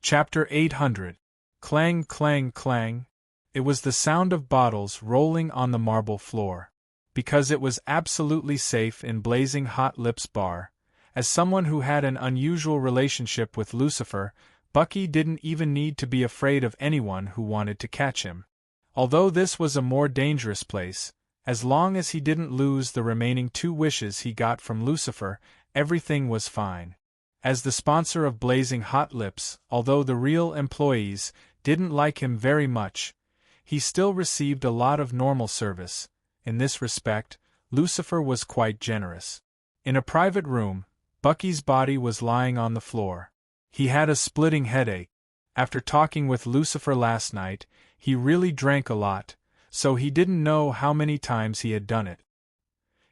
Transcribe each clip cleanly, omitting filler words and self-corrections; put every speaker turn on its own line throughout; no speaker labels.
Chapter 800. Clang, clang, clang. It was the sound of bottles rolling on the marble floor. Because it was absolutely safe in Blazing Hot Lips Bar, as someone who had an unusual relationship with Lucifer, Bucky didn't even need to be afraid of anyone who wanted to catch him. Although this was a more dangerous place, as long as he didn't lose the remaining 2 wishes he got from Lucifer, everything was fine. As the sponsor of Blazing Hot Lips, although the real employees didn't like him very much, he still received a lot of normal service. In this respect, Lucifer was quite generous. In a private room, Bucky's body was lying on the floor. He had a splitting headache. After talking with Lucifer last night, he really drank a lot, so he didn't know how many times he had done it.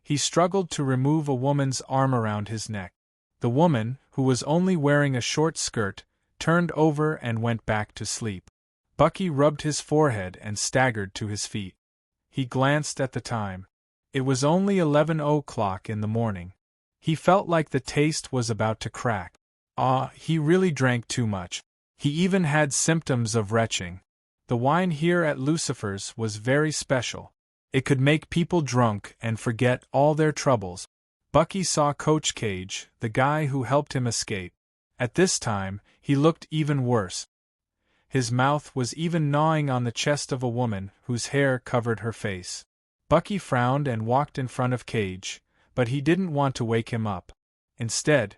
He struggled to remove a woman's arm around his neck. The woman, who was only wearing a short skirt, turned over and went back to sleep. Bucky rubbed his forehead and staggered to his feet. He glanced at the time. It was only 11 o'clock in the morning. He felt like the taste was about to crack. He really drank too much. He even had symptoms of retching. The wine here at Lucifer's was very special. It could make people drunk and forget all their troubles. Bucky saw Coach Cage, the guy who helped him escape. At this time, he looked even worse. His mouth was even gnawing on the chest of a woman whose hair covered her face. Bucky frowned and walked in front of Cage, but he didn't want to wake him up. Instead,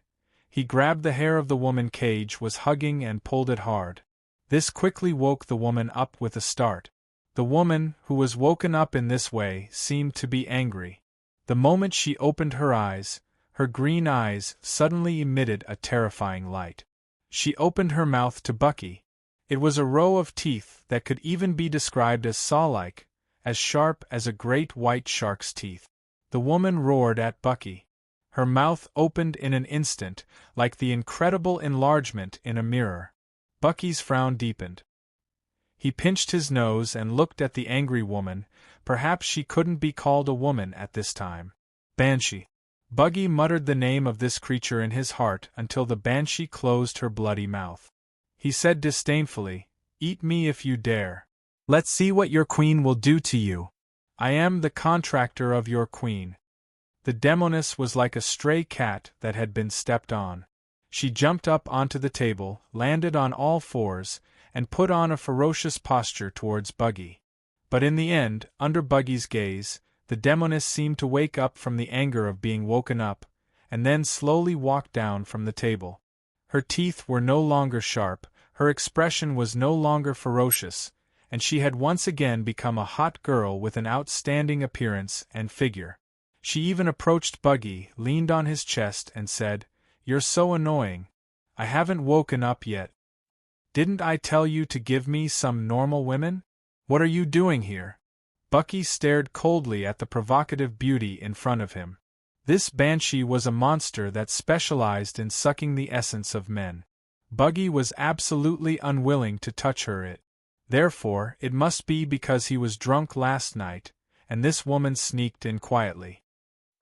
he grabbed the hair of the woman Cage was hugging and pulled it hard. This quickly woke the woman up with a start. The woman, who was woken up in this way, seemed to be angry. The moment she opened her eyes, her green eyes suddenly emitted a terrifying light. She opened her mouth to Bucky. It was a row of teeth that could even be described as saw-like, as sharp as a great white shark's teeth. The woman roared at Bucky. Her mouth opened in an instant, like the incredible enlargement in a mirror. Bucky's frown deepened. He pinched his nose and looked at the angry woman. Perhaps she couldn't be called a woman at this time. Banshee. Bucky muttered the name of this creature in his heart until the banshee closed her bloody mouth. He said disdainfully, "Eat me if you dare. Let's see what your queen will do to you. I am the contractor of your queen." The demoness was like a stray cat that had been stepped on. She jumped up onto the table, landed on all fours, and put on a ferocious posture towards Bucky. But in the end, under Buggy's gaze, the demoness seemed to wake up from the anger of being woken up, and then slowly walked down from the table. Her teeth were no longer sharp, her expression was no longer ferocious, and she had once again become a hot girl with an outstanding appearance and figure. She even approached Bucky, leaned on his chest, and said, "You're so annoying. I haven't woken up yet. Didn't I tell you to give me some normal women? What are you doing here?" Bucky stared coldly at the provocative beauty in front of him. This banshee was a monster that specialized in sucking the essence of men. Bucky was absolutely unwilling to touch her. Therefore, it must be because he was drunk last night, and this woman sneaked in quietly.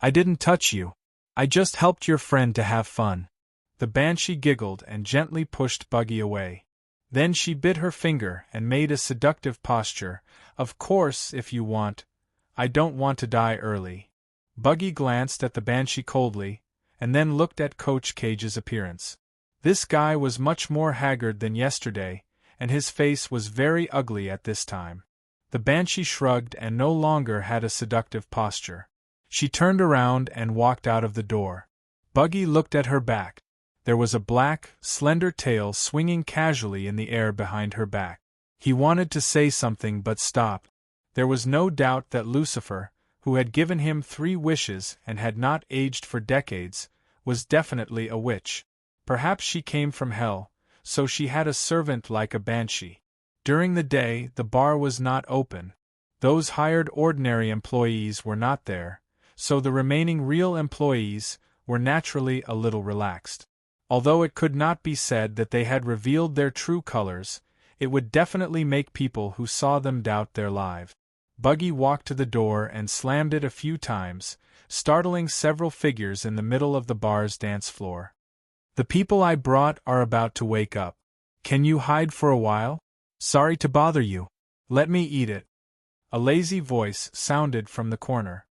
"I didn't touch you. I just helped your friend to have fun." The banshee giggled and gently pushed Bucky away. Then she bit her finger and made a seductive posture. "Of course, if you want. I don't want to die early." Bucky glanced at the banshee coldly, and then looked at Coach Cage's appearance. This guy was much more haggard than yesterday, and his face was very ugly at this time. The banshee shrugged and no longer had a seductive posture. She turned around and walked out of the door. Bucky looked at her back. There was a black, slender tail swinging casually in the air behind her back. He wanted to say something but stopped. There was no doubt that Lucifer, who had given him 3 wishes and had not aged for decades, was definitely a witch. Perhaps she came from hell, so she had a servant like a banshee. During the day, the bar was not open. Those hired ordinary employees were not there, so the remaining real employees were naturally a little relaxed. Although it could not be said that they had revealed their true colors, it would definitely make people who saw them doubt their lives. Bucky walked to the door and slammed it a few times, startling several figures in the middle of the bar's dance floor. "The people I brought are about to wake up. Can you hide for a while? Sorry to bother you. Let me eat it. A lazy voice sounded from the corner.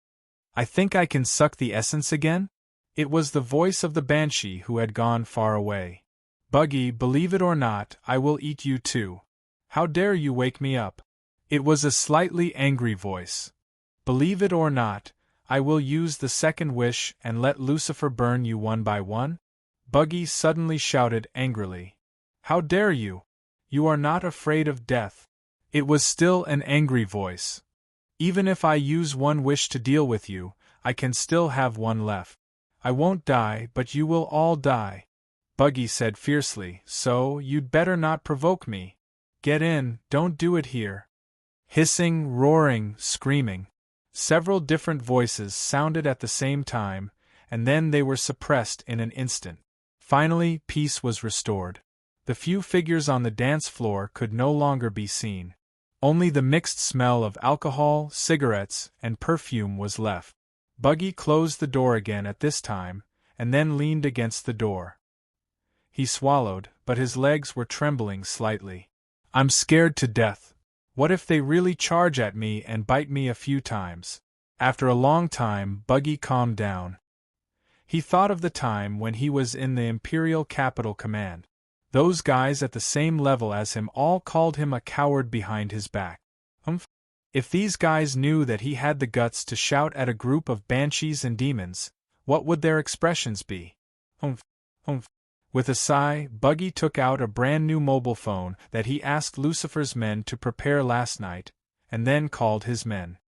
I think I can suck the essence again? It was the voice of the banshee who had gone far away. Buggy, believe it or not, I will eat you too. How dare you wake me up? It was a slightly angry voice. Believe it or not, I will use the second wish and let Lucifer burn you one by one? Buggy suddenly shouted angrily. How dare you? You are not afraid of death. It was still an angry voice. Even if I use one wish to deal with you, I can still have one left. I won't die, but you will all die. Buggy said fiercely, so you'd better not provoke me. Get in, don't do it here. Hissing, roaring, screaming. Several different voices sounded at the same time, and then they were suppressed in an instant. Finally, peace was restored. The few figures on the dance floor could no longer be seen. Only the mixed smell of alcohol, cigarettes, and perfume was left. Buggy closed the door again at this time, and then leaned against the door. He swallowed, but his legs were trembling slightly. I'm scared to death. What if they really charge at me and bite me a few times? After a long time, Buggy calmed down. He thought of the time when he was in the Imperial Capital Command. Those guys at the same level as him all called him a coward behind his back. If these guys knew that he had the guts to shout at a group of banshees and demons, what would their expressions be? With a sigh, Buggy took out a brand new mobile phone that he asked Lucifer's men to prepare last night, and then called his men.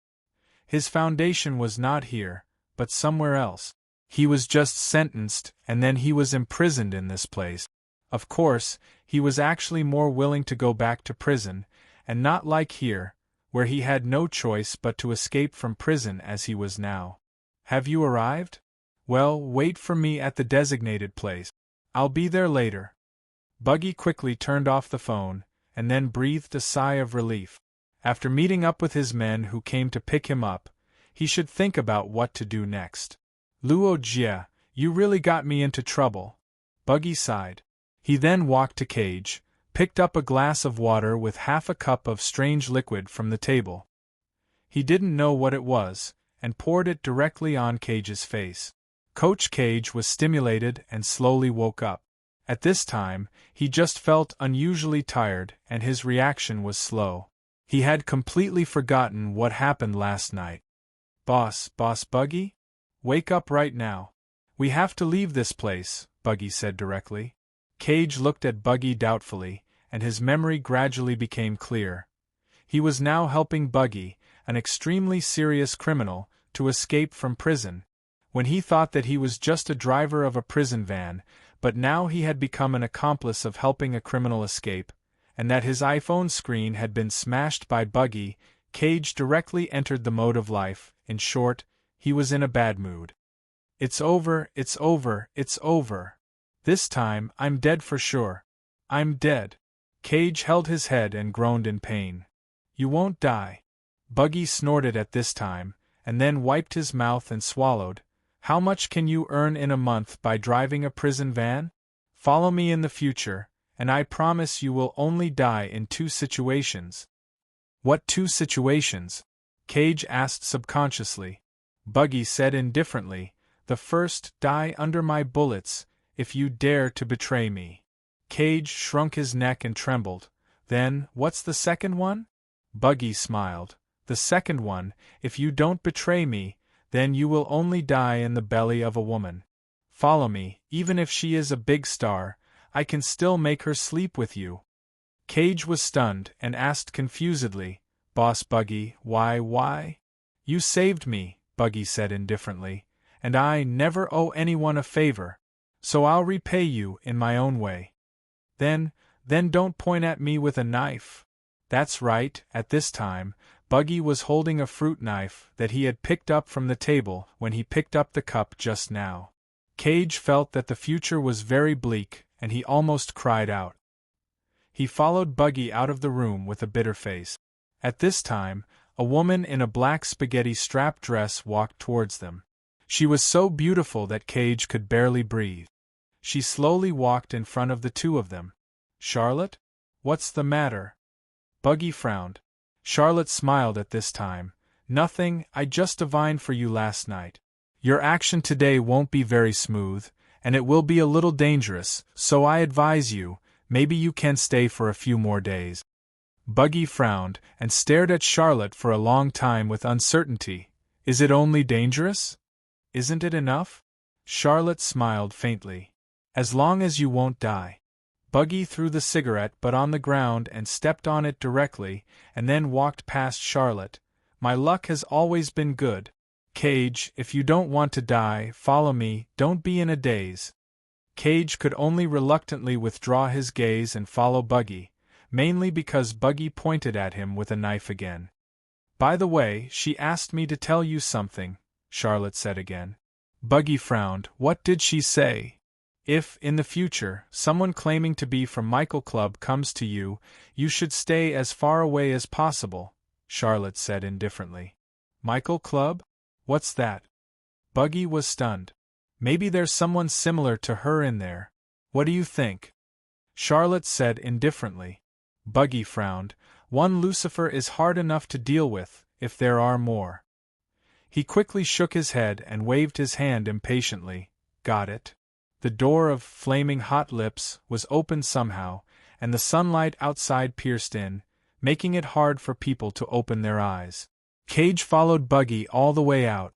His foundation was not here, but somewhere else. He was just sentenced, and then he was imprisoned in this place. Of course, he was actually more willing to go back to prison, and not like here, where he had no choice but to escape from prison as he was now. Have you arrived? Well, wait for me at the designated place. I'll be there later. Buggy quickly turned off the phone, and then breathed a sigh of relief. After meeting up with his men who came to pick him up, he should think about what to do next. Luo Jie, you really got me into trouble. Buggy sighed. He then walked to Cage, picked up a glass of water with half a cup of strange liquid from the table. He didn't know what it was, and poured it directly on Cage's face. Coach Cage was stimulated and slowly woke up. At this time, he just felt unusually tired and his reaction was slow. He had completely forgotten what happened last night. Boss Buggy? Wake up right now. We have to leave this place, Buggy said directly. Cage looked at Buggy doubtfully, and his memory gradually became clear. He was now helping Buggy, an extremely serious criminal, to escape from prison, when he thought that he was just a driver of a prison van, but now he had become an accomplice of helping a criminal escape, and that his iPhone screen had been smashed by Buggy. Cage directly entered the mode of life. In short, he was in a bad mood. It's over, it's over, it's over. This time, I'm dead for sure. I'm dead. Cage held his head and groaned in pain. You won't die. Buggy snorted at this time, and then wiped his mouth and swallowed. How much can you earn in a month by driving a prison van? Follow me in the future, and I promise you will only die in 2 situations. What 2 situations? Cage asked subconsciously. Buggy said indifferently, the first, die under my bullets, if you dare to betray me. Cage shrunk his neck and trembled. Then, what's the second one? Buggy smiled. The second one, if you don't betray me, then you will only die in the belly of a woman. Follow me, even if she is a big star, I can still make her sleep with you. Cage was stunned and asked confusedly, Boss Buggy, why? You saved me, Buggy said indifferently, and I never owe anyone a favor, so I'll repay you in my own way. Then don't point at me with a knife. That's right, at this time, Buggy was holding a fruit knife that he had picked up from the table when he picked up the cup just now. Cage felt that the future was very bleak, and he almost cried out. He followed Buggy out of the room with a bitter face. At this time, a woman in a black spaghetti-strap dress walked towards them. She was so beautiful that Cage could barely breathe. She slowly walked in front of the 2 of them. Charlotte? What's the matter? Buggy frowned. Charlotte smiled at this time. Nothing, I just divined for you last night. Your action today won't be very smooth, and it will be a little dangerous, so I advise you, maybe you can stay for a few more days. Buggy frowned and stared at Charlotte for a long time with uncertainty. Is it only dangerous? Isn't it enough? Charlotte smiled faintly. As long as you won't die. Buggy threw the cigarette butt on the ground and stepped on it directly, and then walked past Charlotte. My luck has always been good. Cage, if you don't want to die, follow me, don't be in a daze. Cage could only reluctantly withdraw his gaze and follow Buggy, mainly because Buggy pointed at him with a knife again. By the way, she asked me to tell you something, Charlotte said again. Buggy frowned. What did she say? If, in the future, someone claiming to be from Michael Club comes to you, you should stay as far away as possible, Charlotte said indifferently. Michael Club? What's that? Buggy was stunned. Maybe there's someone similar to her in there. What do you think? Charlotte said indifferently. Buggy frowned. One Lucifer is hard enough to deal with, if there are more. He quickly shook his head and waved his hand impatiently. Got it. The door of Flaming Hot Lips was opened somehow, and the sunlight outside pierced in, making it hard for people to open their eyes. Cage followed Buggy all the way out.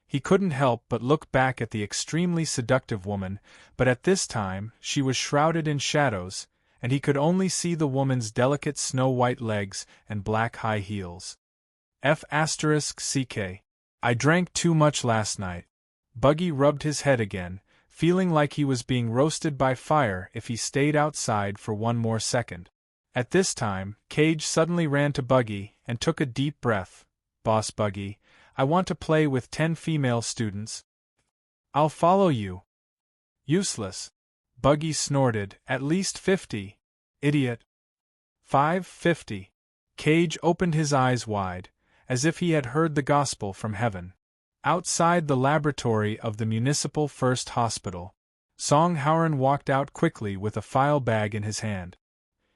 He couldn't help but look back at the extremely seductive woman, but at this time she was shrouded in shadows, and he could only see the woman's delicate snow-white legs and black high heels. F***ck. I drank too much last night. Buggy rubbed his head again, feeling like he was being roasted by fire if he stayed outside for one more second. At this time, Cage suddenly ran to Buggy and took a deep breath. Boss Buggy, I want to play with 10 female students. I'll follow you. Useless. Buggy snorted. At least 50. Idiot. 550. Cage opened his eyes wide, as if he had heard the gospel from heaven. Outside the laboratory of the Municipal First Hospital, Song Howren walked out quickly with a file bag in his hand.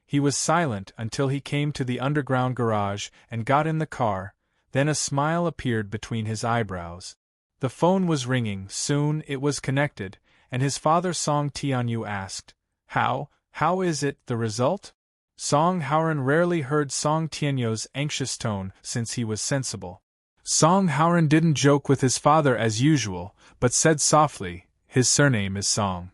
He was silent until he came to the underground garage and got in the car, then a smile appeared between his eyebrows. The phone was ringing. Soon it was connected, and his father Song Tianyu asked, How is it, the result? Song Howren rarely heard Song Tianyu's anxious tone since he was sensible. Song Howren didn't joke with his father as usual, but said softly, his surname is Song.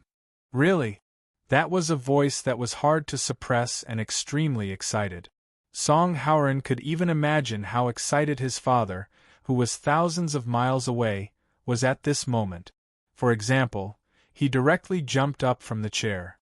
Really? That was a voice that was hard to suppress and extremely excited. Song Howren could even imagine how excited his father, who was thousands of miles away, was at this moment. For example, he directly jumped up from the chair.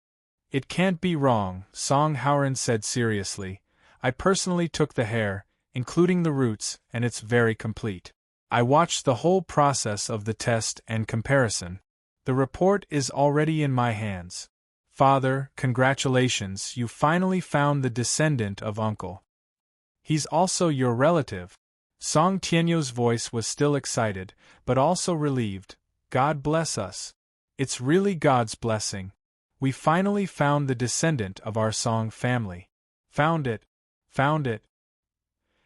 It can't be wrong, Song Howren said seriously. I personally took the hair, including the roots, and it's very complete. I watched the whole process of the test and comparison. The report is already in my hands. Father, congratulations, you finally found the descendant of Uncle. He's also your relative. Song Tianyu's voice was still excited, but also relieved. God bless us. It's really God's blessing. We finally found the descendant of our Song family. Found it.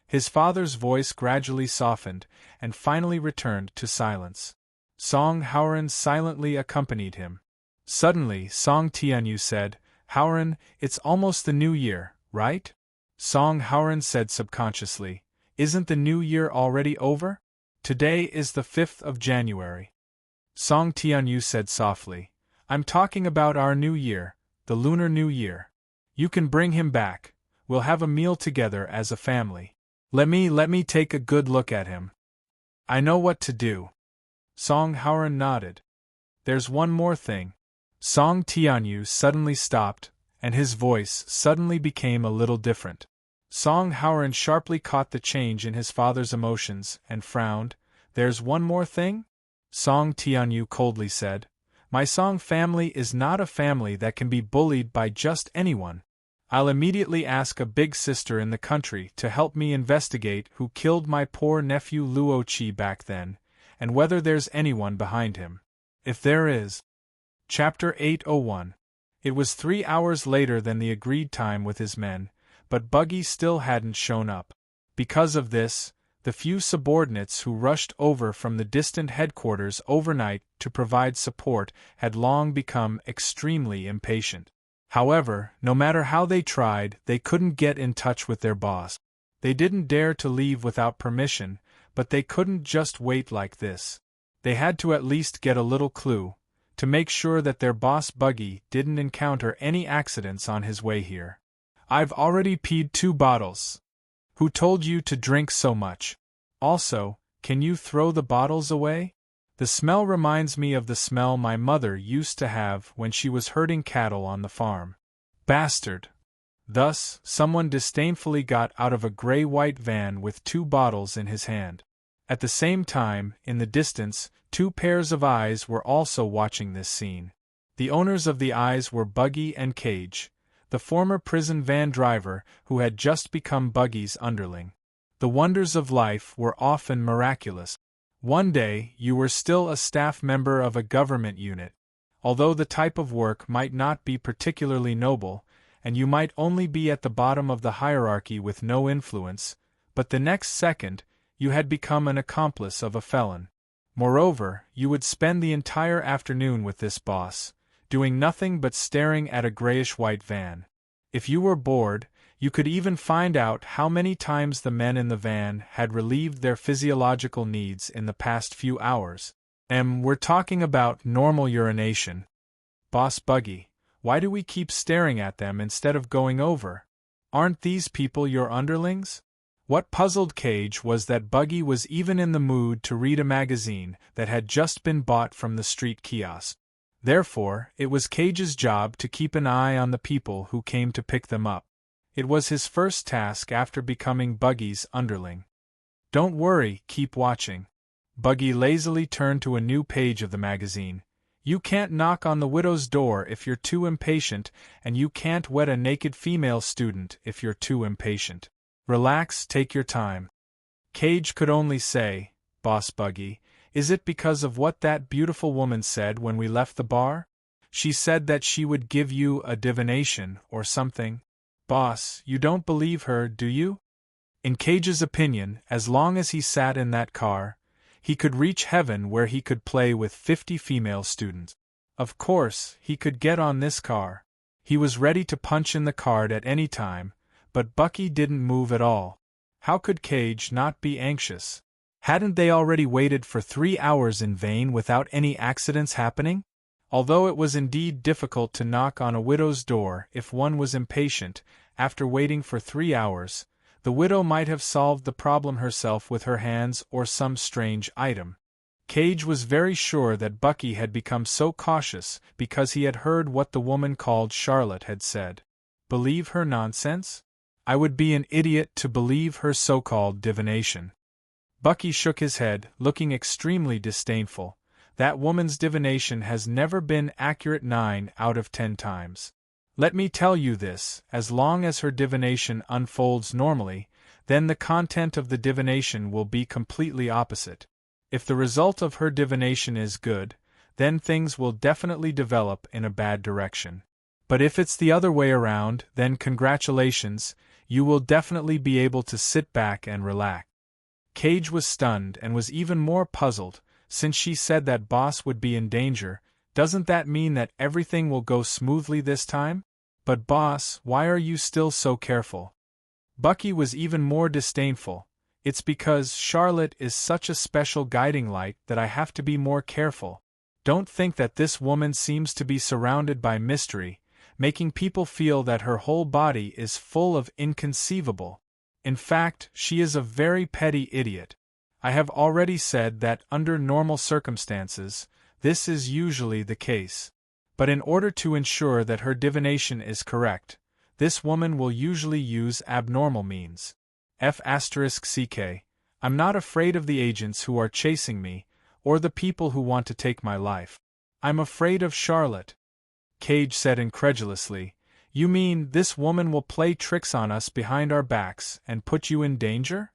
His father's voice gradually softened, and finally returned to silence. Song Howren silently accompanied him. Suddenly, Song Tianyu said, Howren, it's almost the new year, right? Song Howren said subconsciously, Isn't the new year already over? Today is the 5th of January. Song Tianyu said softly, I'm talking about our new year, the Lunar New Year. You can bring him back. We'll have a meal together as a family. Let me take a good look at him. I know what to do. Song Howren nodded. There's one more thing. Song Tianyu suddenly stopped, and his voice suddenly became a little different. Song Howren sharply caught the change in his father's emotions and frowned. There's one more thing? Song Tianyu coldly said. My Song family is not a family that can be bullied by just anyone. I'll immediately ask a big sister in the country to help me investigate who killed my poor nephew Luo Qi back then, and whether there's anyone behind him. If there is. Chapter 801. It was 3 hours later than the agreed time with his men, but Buggy still hadn't shown up. Because of this, the few subordinates who rushed over from the distant headquarters overnight to provide support had long become extremely impatient. However, no matter how they tried, they couldn't get in touch with their boss. They didn't dare to leave without permission, but they couldn't just wait like this. They had to at least get a little clue, to make sure that their boss Buggy didn't encounter any accidents on his way here. "I've already peed 2 bottles. Who told you to drink so much? Also, can you throw the bottles away? The smell reminds me of the smell my mother used to have when she was herding cattle on the farm." Bastard! Thus, someone disdainfully got out of a gray-white van with 2 bottles in his hand. At the same time, in the distance, 2 pairs of eyes were also watching this scene. The owners of the eyes were Buggy and Cage, the former prison van driver who had just become Buggy's underling. The wonders of life were often miraculous. One day, you were still a staff member of a government unit, although the type of work might not be particularly noble, and you might only be at the bottom of the hierarchy with no influence, but the next second, you had become an accomplice of a felon. Moreover, you would spend the entire afternoon with this boss, doing nothing but staring at a grayish-white van. If you were bored, you could even find out how many times the men in the van had relieved their physiological needs in the past few hours. We're talking about normal urination. Boss Buggy, why do we keep staring at them instead of going over? Aren't these people your underlings? What puzzled Cage was that Buggy was even in the mood to read a magazine that had just been bought from the street kiosk. Therefore, it was Cage's job to keep an eye on the people who came to pick them up. It was his first task after becoming Buggy's underling. "Don't worry, keep watching." Buggy lazily turned to a new page of the magazine. "You can't knock on the widow's door if you're too impatient, and you can't wet a naked female student if you're too impatient. Relax, take your time." Cage could only say, "Boss Buggy, is it because of what that beautiful woman said when we left the bar? She said that she would give you a divination or something. Boss, you don't believe her, do you?" In Cage's opinion, as long as he sat in that car, he could reach heaven where he could play with 50 female students. Of course, he could get on this car. He was ready to punch in the card at any time, but Buggy didn't move at all. How could Cage not be anxious? Hadn't they already waited for 3 hours in vain without any accidents happening? Although it was indeed difficult to knock on a widow's door if one was impatient, after waiting for 3 hours, the widow might have solved the problem herself with her hands or some strange item. Cage was very sure that Buggy had become so cautious because he had heard what the woman called Charlotte had said. Believe her nonsense? I would be an idiot to believe her so-called divination. Buggy shook his head, looking extremely disdainful. That woman's divination has never been accurate 9 out of 10 times. Let me tell you this, as long as her divination unfolds normally, then the content of the divination will be completely opposite. If the result of her divination is good, then things will definitely develop in a bad direction. But if it's the other way around, then congratulations, you will definitely be able to sit back and relax. Cage was stunned and was even more puzzled, since she said that boss would be in danger. Doesn't that mean that everything will go smoothly this time? But boss, why are you still so careful? Buggy was even more disdainful. It's because Charlotte is such a special guiding light that I have to be more careful. Don't think that this woman seems to be surrounded by mystery, making people feel that her whole body is full of inconceivable. In fact, she is a very petty idiot. I have already said that under normal circumstances, this is usually the case. But in order to ensure that her divination is correct, this woman will usually use abnormal means. F***ck. I'm not afraid of the agents who are chasing me, or the people who want to take my life. I'm afraid of Charlotte. Cage said incredulously, "You mean this woman will play tricks on us behind our backs and put you in danger?"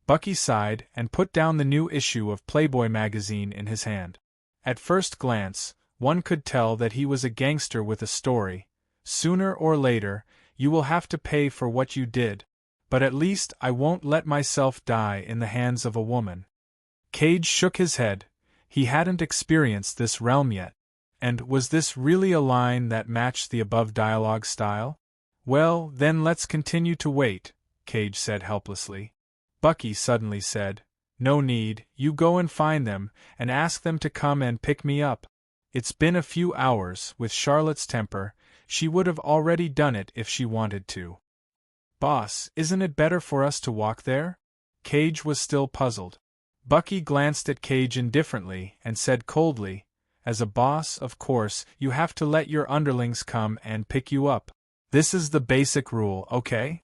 Buggy sighed and put down the new issue of Playboy magazine in his hand. At first glance, one could tell that he was a gangster with a story, Sooner or later, you will have to pay for what you did, but at least I won't let myself die in the hands of a woman." Cage shook his head. He hadn't experienced this realm yet. And was this really a line that matched the above dialogue style? "Well, then let's continue to wait," Cage said helplessly. Bucky suddenly said, "No need, you go and find them, and ask them to come and pick me up. It's been a few hours. With Charlotte's temper, she would have already done it if she wanted to." "Boss, isn't it better for us to walk there?" Cage was still puzzled. Bucky glanced at Cage indifferently and said coldly, "As a boss, of course, you have to let your underlings come and pick you up. This is the basic rule, okay?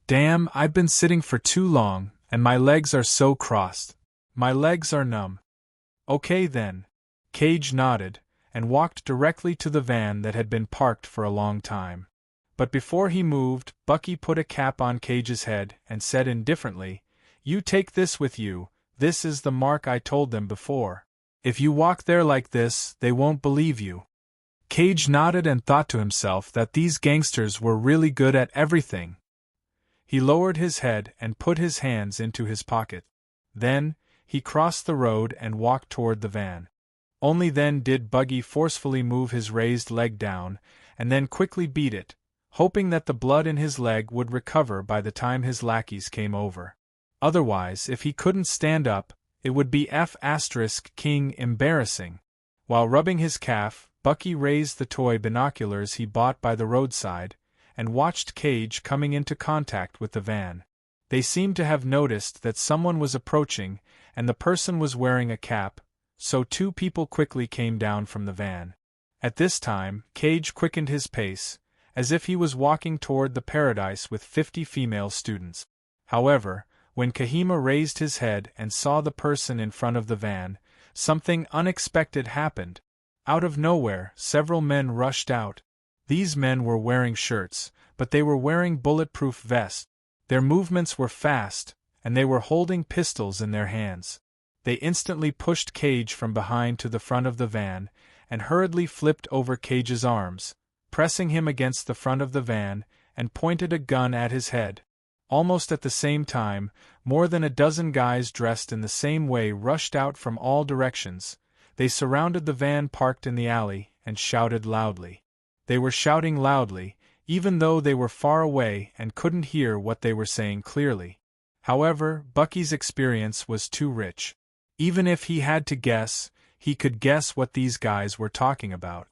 Damn, I've been sitting for too long, and my legs are so crossed. My legs are numb." "Okay then." Cage nodded, and walked directly to the van that had been parked for a long time. But before he moved, Bucky put a cap on Cage's head and said indifferently, "You take this with you, this is the mark I told them before. If you walk there like this, they won't believe you." Cage nodded and thought to himself that these gangsters were really good at everything. He lowered his head and put his hands into his pocket. Then, he crossed the road and walked toward the van. Only then did Bucky forcefully move his raised leg down, and then quickly beat it, hoping that the blood in his leg would recover by the time his lackeys came over. Otherwise, if he couldn't stand up, it would be King embarrassing. While rubbing his calf, Bucky raised the toy binoculars he bought by the roadside, and watched Cage coming into contact with the van. They seemed to have noticed that someone was approaching, and the person was wearing a cap, so two people quickly came down from the van. At this time, Cage quickened his pace, as if he was walking toward the paradise with 50 female students. However, when Kahima raised his head and saw the person in front of the van, something unexpected happened. Out of nowhere, several men rushed out. These men were wearing shirts, but they were wearing bulletproof vests. Their movements were fast, and they were holding pistols in their hands. They instantly pushed Cage from behind to the front of the van, and hurriedly flipped over Cage's arms, pressing him against the front of the van, and pointed a gun at his head. Almost at the same time, more than a dozen guys dressed in the same way rushed out from all directions. They surrounded the van parked in the alley, and shouted loudly. They were shouting loudly, even though they were far away and couldn't hear what they were saying clearly. However, Bucky's experience was too rich. Even if he had to guess, he could guess what these guys were talking about.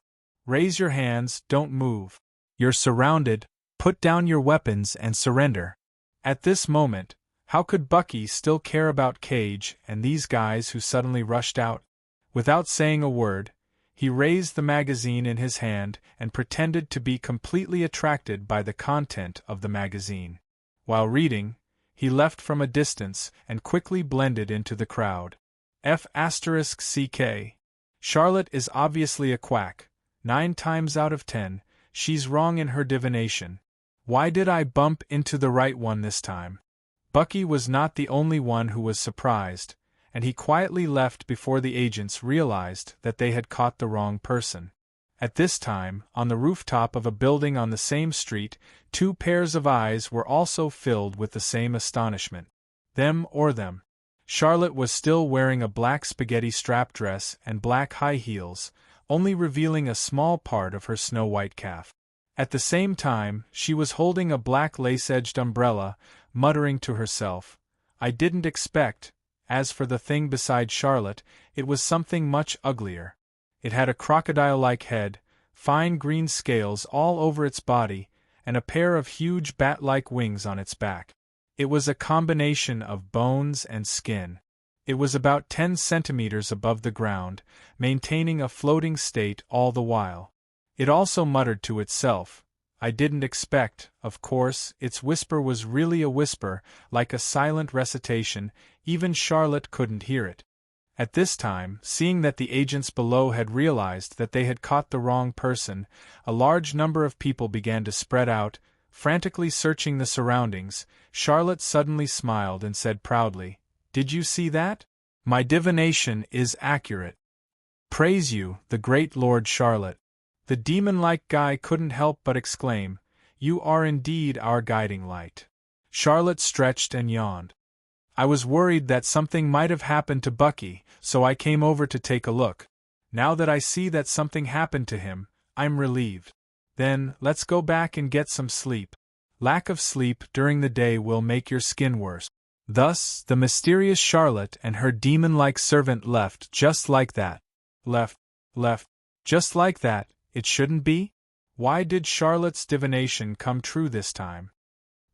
"Raise your hands, don't move. You're surrounded, put down your weapons and surrender." At this moment, how could Bucky still care about Cage and these guys who suddenly rushed out? Without saying a word, he raised the magazine in his hand and pretended to be completely attracted by the content of the magazine. While reading, he left from a distance and quickly blended into the crowd. F***CK. Charlotte is obviously a quack. 9 times out of 10, she's wrong in her divination. Why did I bump into the right one this time? Bucky was not the only one who was surprised, and he quietly left before the agents realized that they had caught the wrong person. At this time, on the rooftop of a building on the same street, 2 pairs of eyes were also filled with the same astonishment. Them or them. Charlotte was still wearing a black spaghetti strap dress and black high heels, only revealing a small part of her snow-white calf. At the same time, she was holding a black lace-edged umbrella, muttering to herself, "I didn't expect." As for the thing beside Charlotte, it was something much uglier. It had a crocodile-like head, fine green scales all over its body, and a pair of huge bat-like wings on its back. It was a combination of bones and skin. It was about 10 centimeters above the ground, maintaining a floating state all the while. It also muttered to itself, "I didn't expect." Of course, its whisper was really a whisper, like a silent recitation, even Charlotte couldn't hear it. At this time, seeing that the agents below had realized that they had caught the wrong person, a large number of people began to spread out, frantically searching the surroundings. Charlotte suddenly smiled and said proudly, "Did you see that? My divination is accurate. Praise you, the great Lord Charlotte." The demon-like guy couldn't help but exclaim, "You are indeed our guiding light." Charlotte stretched and yawned. "I was worried that something might have happened to Bucky, so I came over to take a look. Now that I see that something happened to him, I'm relieved. Then, let's go back and get some sleep. Lack of sleep during the day will make your skin worse." Thus, the mysterious Charlotte and her demon-like servant left just like that. Left just like that. It shouldn't be? Why did Charlotte's divination come true this time?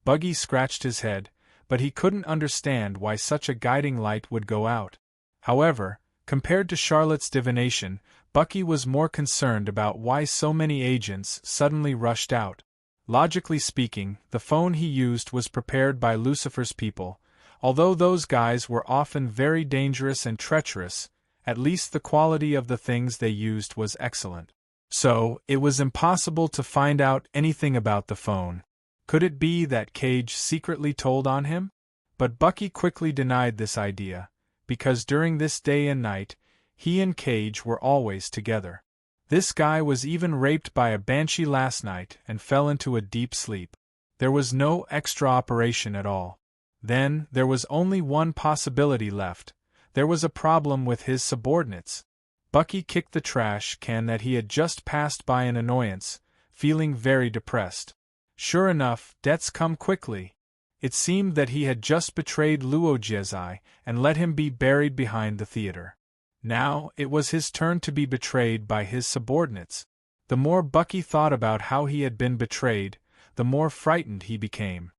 Buggy scratched his head, but he couldn't understand why such a guiding light would go out. However, compared to Charlotte's divination, Bucky was more concerned about why so many agents suddenly rushed out. Logically speaking, the phone he used was prepared by Lucifer's people. Although those guys were often very dangerous and treacherous, at least the quality of the things they used was excellent. So, it was impossible to find out anything about the phone. Could it be that Cage secretly told on him? But Bucky quickly denied this idea, because during this day and night, he and Cage were always together. This guy was even raped by a banshee last night and fell into a deep sleep. There was no extra operation at all. Then, there was only one possibility left. There was a problem with his subordinates. Bucky kicked the trash can that he had just passed by in annoyance, feeling very depressed. Sure enough, debts come quickly. It seemed that he had just betrayed Luojiazai and let him be buried behind the theater. Now, it was his turn to be betrayed by his subordinates. The more Bucky thought about how he had been betrayed, the more frightened he became.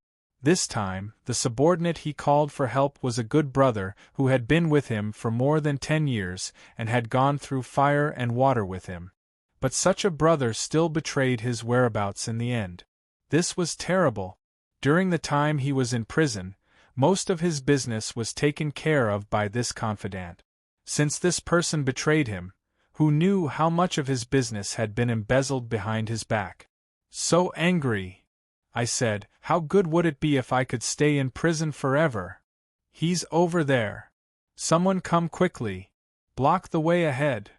This time, the subordinate he called for help was a good brother who had been with him for more than 10 years and had gone through fire and water with him. But such a brother still betrayed his whereabouts in the end. This was terrible. During the time he was in prison, most of his business was taken care of by this confidant. Since this person betrayed him, who knew how much of his business had been embezzled behind his back? So angry, I said, how good would it be if I could stay in prison forever? He's over there. Someone come quickly. Block the way ahead.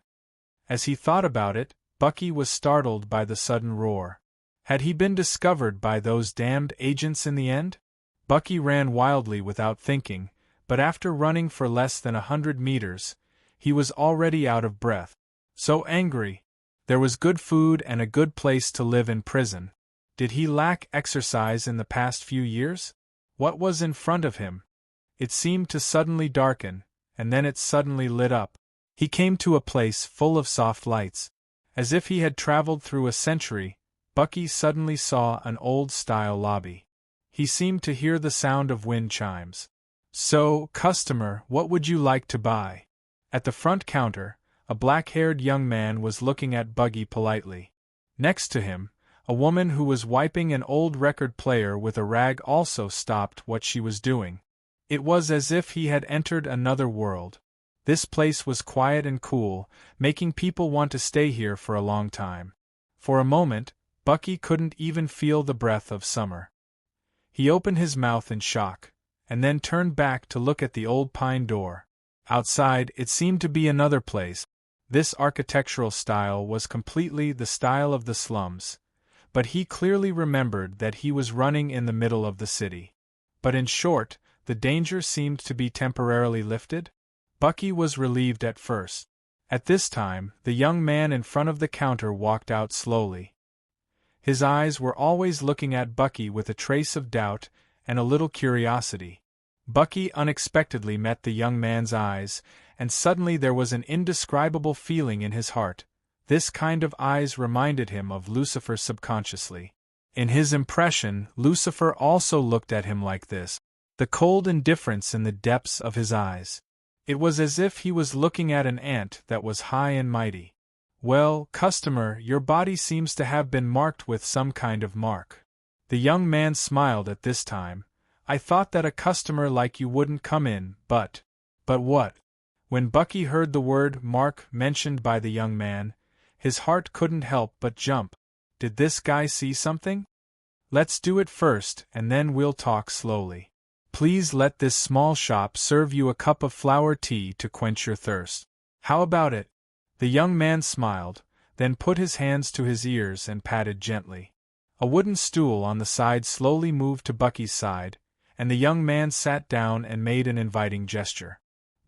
As he thought about it, Bucky was startled by the sudden roar. Had he been discovered by those damned agents in the end? Bucky ran wildly without thinking, but after running for less than 100 meters, he was already out of breath. So angry. There was good food and a good place to live in prison. Did he lack exercise in the past few years? What was in front of him? It seemed to suddenly darken, and then it suddenly lit up. He came to a place full of soft lights. As if he had traveled through a century, Bucky suddenly saw an old-style lobby. He seemed to hear the sound of wind chimes. "So, customer, what would you like to buy?" At the front counter, a black-haired young man was looking at Bucky politely. Next to him, a woman who was wiping an old record player with a rag also stopped what she was doing. It was as if he had entered another world. This place was quiet and cool, making people want to stay here for a long time. For a moment, Bucky couldn't even feel the breath of summer. He opened his mouth in shock, and then turned back to look at the old pine door. Outside, it seemed to be another place. This architectural style was completely the style of the slums. But he clearly remembered that he was running in the middle of the city. But in short, the danger seemed to be temporarily lifted. Bucky was relieved at first. At this time, the young man in front of the counter walked out slowly. His eyes were always looking at Bucky with a trace of doubt and a little curiosity. Bucky unexpectedly met the young man's eyes, and suddenly there was an indescribable feeling in his heart. This kind of eyes reminded him of Lucifer subconsciously. In his impression, Lucifer also looked at him like this. The cold indifference in the depths of his eyes. It was as if he was looking at an ant that was high and mighty. "Well, customer, your body seems to have been marked with some kind of mark." The young man smiled at this time. "I thought that a customer like you wouldn't come in, but what?" When Bucky heard the word mark mentioned by the young man, his heart couldn't help but jump. Did this guy see something? "Let's do it first, and then we'll talk slowly. Please let this small shop serve you a cup of flower tea to quench your thirst. How about it?" The young man smiled, then put his hands to his ears and patted gently. A wooden stool on the side slowly moved to Bucky's side, and the young man sat down and made an inviting gesture.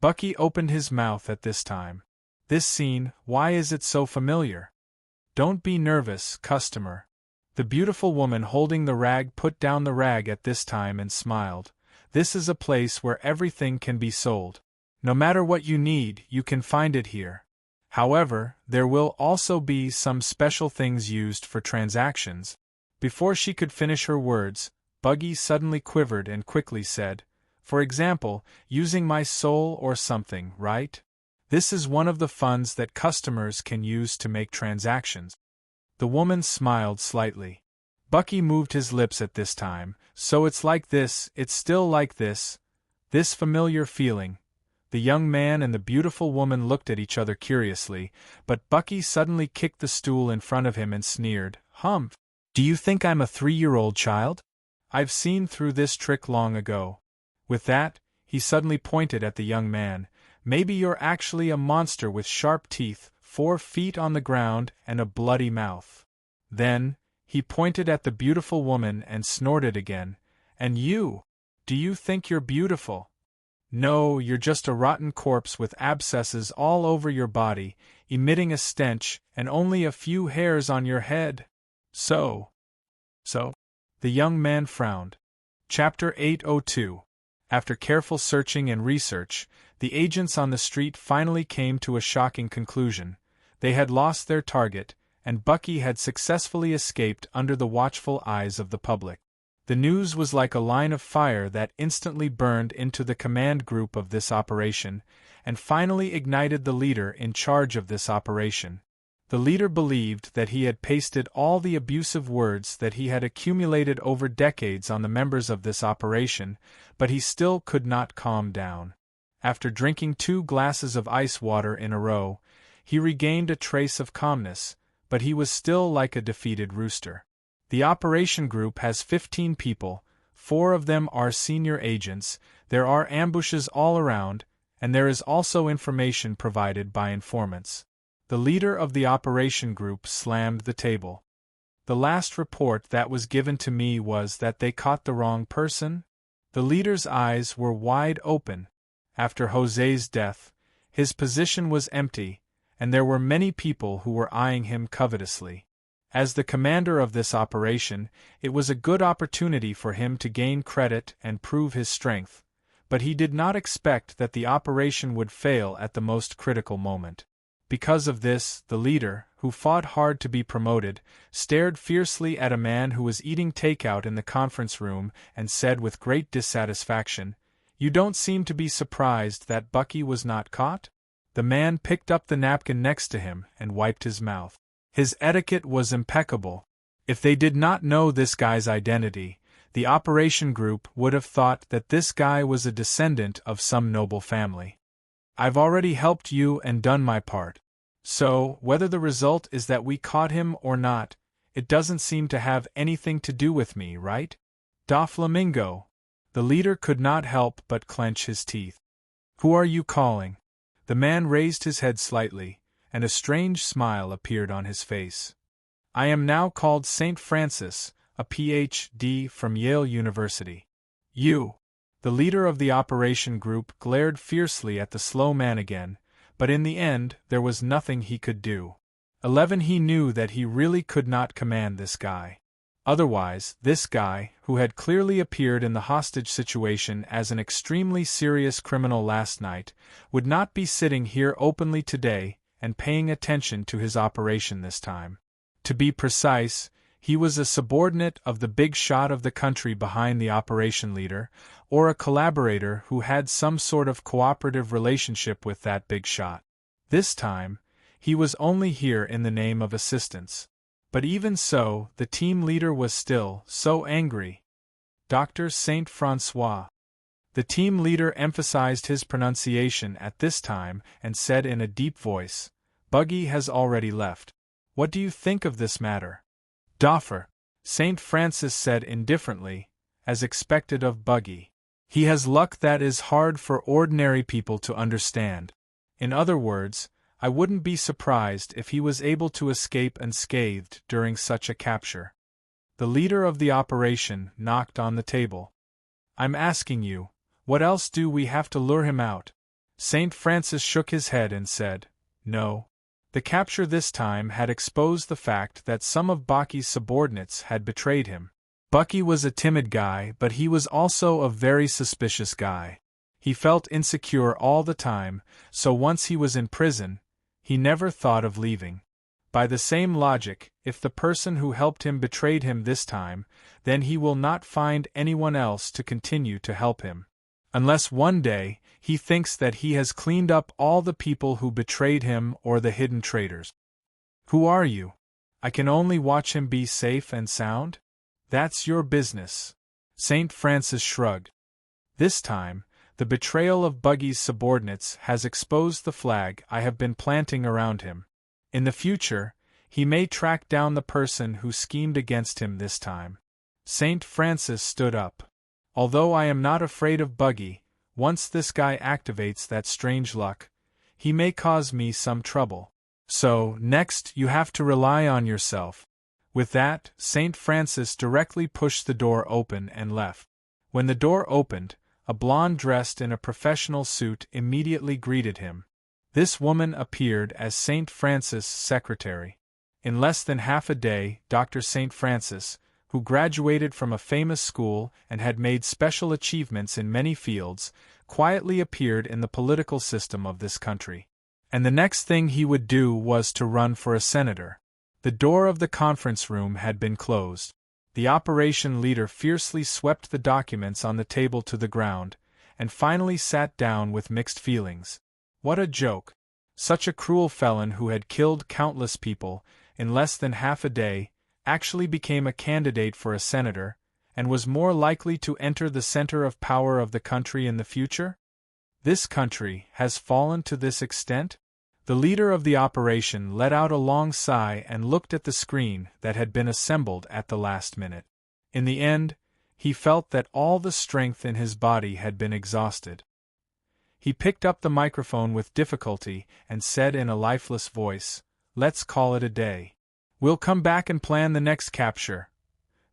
Bucky opened his mouth at this time. This scene, why is it so familiar? Don't be nervous, customer. The beautiful woman holding the rag put down the rag at this time and smiled. This is a place where everything can be sold. No matter what you need, you can find it here. However, there will also be some special things used for transactions. Before she could finish her words, Buggy suddenly quivered and quickly said, for example, using my soul or something, right? This is one of the funds that customers can use to make transactions. The woman smiled slightly. Bucky moved his lips at this time. So it's like this, it's still like this. This familiar feeling. The young man and the beautiful woman looked at each other curiously, but Bucky suddenly kicked the stool in front of him and sneered, Humph! Do you think I'm a 3-year-old child? I've seen through this trick long ago. With that, he suddenly pointed at the young man. Maybe you're actually a monster with sharp teeth, 4 feet on the ground, and a bloody mouth. Then, he pointed at the beautiful woman and snorted again. And you? Do you think you're beautiful? No, you're just a rotten corpse with abscesses all over your body, emitting a stench, and only a few hairs on your head. So? The young man frowned. Chapter 802. After careful searching and research, the agents on the street finally came to a shocking conclusion. They had lost their target, and Bucky had successfully escaped under the watchful eyes of the public. The news was like a line of fire that instantly burned into the command group of this operation, and finally ignited the leader in charge of this operation. The leader believed that he had pasted all the abusive words that he had accumulated over decades on the members of this operation, but he still could not calm down. After drinking 2 glasses of ice water in a row, he regained a trace of calmness, but he was still like a defeated rooster. The operation group has 15 people, 4 of them are senior agents, there are ambushes all around, and there is also information provided by informants. The leader of the operation group slammed the table. The last report that was given to me was that they caught the wrong person? The leader's eyes were wide open. After José's death, his position was empty, and there were many people who were eyeing him covetously. As the commander of this operation, it was a good opportunity for him to gain credit and prove his strength, but he did not expect that the operation would fail at the most critical moment. Because of this, the leader, who fought hard to be promoted, stared fiercely at a man who was eating takeout in the conference room and said with great dissatisfaction, "You don't seem to be surprised that Bucky was not caught?" The man picked up the napkin next to him and wiped his mouth. His etiquette was impeccable. If they did not know this guy's identity, the operation group would have thought that this guy was a descendant of some noble family. I've already helped you and done my part. So, whether the result is that we caught him or not, it doesn't seem to have anything to do with me, right? Doflamingo. The leader could not help but clench his teeth. Who are you calling? The man raised his head slightly, and a strange smile appeared on his face. I am now called St. Francis, a Ph.D. from Yale University. You. The leader of the operation group glared fiercely at the slow man again, but in the end there was nothing he could do. 11 He knew that he really could not command this guy. Otherwise, this guy, who had clearly appeared in the hostage situation as an extremely serious criminal last night, would not be sitting here openly today and paying attention to his operation this time. To be precise, he was a subordinate of the big shot of the country behind the operation leader, or a collaborator who had some sort of cooperative relationship with that big shot. This time, he was only here in the name of assistance. But even so, the team leader was still so angry. Dr. Saint Francois. The team leader emphasized his pronunciation at this time and said in a deep voice, Buggy has already left. What do you think of this matter? Doffer, St. Francis said indifferently, as expected of Buggy. He has luck that is hard for ordinary people to understand. In other words, I wouldn't be surprised if he was able to escape unscathed during such a capture. The leader of the operation knocked on the table. I'm asking you, what else do we have to lure him out? St. Francis shook his head and said, No. The capture this time had exposed the fact that some of Bucky's subordinates had betrayed him. Bucky was a timid guy, but he was also a very suspicious guy. He felt insecure all the time, so once he was in prison, he never thought of leaving. By the same logic, if the person who helped him betrayed him this time, then he will not find anyone else to continue to help him. Unless one day, he thinks that he has cleaned up all the people who betrayed him or the hidden traitors. Who are you? I can only watch him be safe and sound? That's your business. St. Francis shrugged. This time, the betrayal of Buggy's subordinates has exposed the flag I have been planting around him. In the future, he may track down the person who schemed against him this time. St. Francis stood up. Although I am not afraid of Buggy, once this guy activates that strange luck, he may cause me some trouble. So, next you have to rely on yourself. With that, St. Francis directly pushed the door open and left. When the door opened, a blonde dressed in a professional suit immediately greeted him. This woman appeared as St. Francis' secretary. In less than half a day, Dr. St. Francis, who graduated from a famous school and had made special achievements in many fields, quietly appeared in the political system of this country. And the next thing he would do was to run for a senator. The door of the conference room had been closed. The operation leader fiercely swept the documents on the table to the ground, and finally sat down with mixed feelings. What a joke! Such a cruel felon who had killed countless people, in less than half a day, actually became a candidate for a senator, and was more likely to enter the center of power of the country in the future? This country has fallen to this extent? The leader of the operation let out a long sigh and looked at the screen that had been assembled at the last minute. In the end, he felt that all the strength in his body had been exhausted. He picked up the microphone with difficulty and said in a lifeless voice, "Let's call it a day. We'll come back and plan the next capture.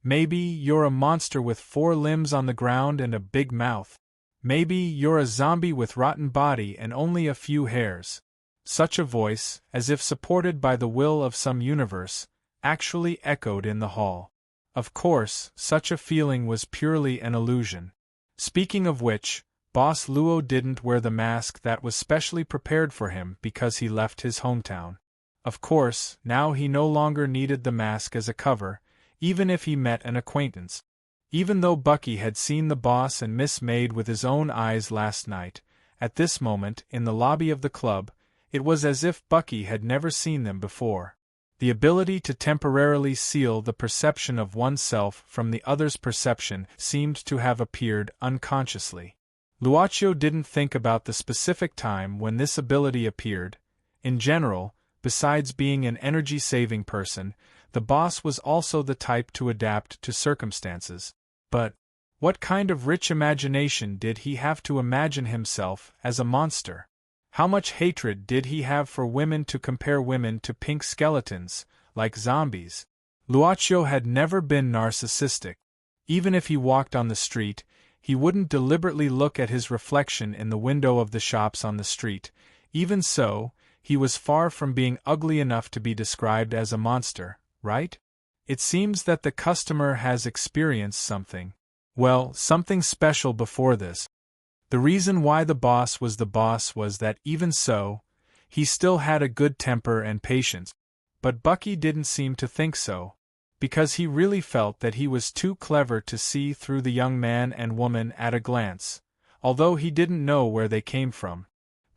Maybe you're a monster with 4 limbs on the ground and a big mouth. Maybe you're a zombie with rotten body and only a few hairs." Such a voice, as if supported by the will of some universe, actually echoed in the hall. Of course, such a feeling was purely an illusion. Speaking of which, Boss Luo didn't wear the mask that was specially prepared for him because he left his hometown. Of course, now he no longer needed the mask as a cover, even if he met an acquaintance. Even though Bucky had seen the boss and Miss Maid with his own eyes last night, at this moment, in the lobby of the club, it was as if Bucky had never seen them before. The ability to temporarily seal the perception of oneself from the other's perception seemed to have appeared unconsciously. Luocio didn't think about the specific time when this ability appeared. In general, besides being an energy-saving person, the boss was also the type to adapt to circumstances. But what kind of rich imagination did he have to imagine himself as a monster? How much hatred did he have for women to compare women to pink skeletons, like zombies? Luocio had never been narcissistic. Even if he walked on the street, he wouldn't deliberately look at his reflection in the window of the shops on the street. Even so, he was far from being ugly enough to be described as a monster, right? It seems that the customer has experienced something. Well, something special before this. The reason why the boss was that even so, he still had a good temper and patience. But Bucky didn't seem to think so, because he really felt that he was too clever to see through the young man and woman at a glance, although he didn't know where they came from.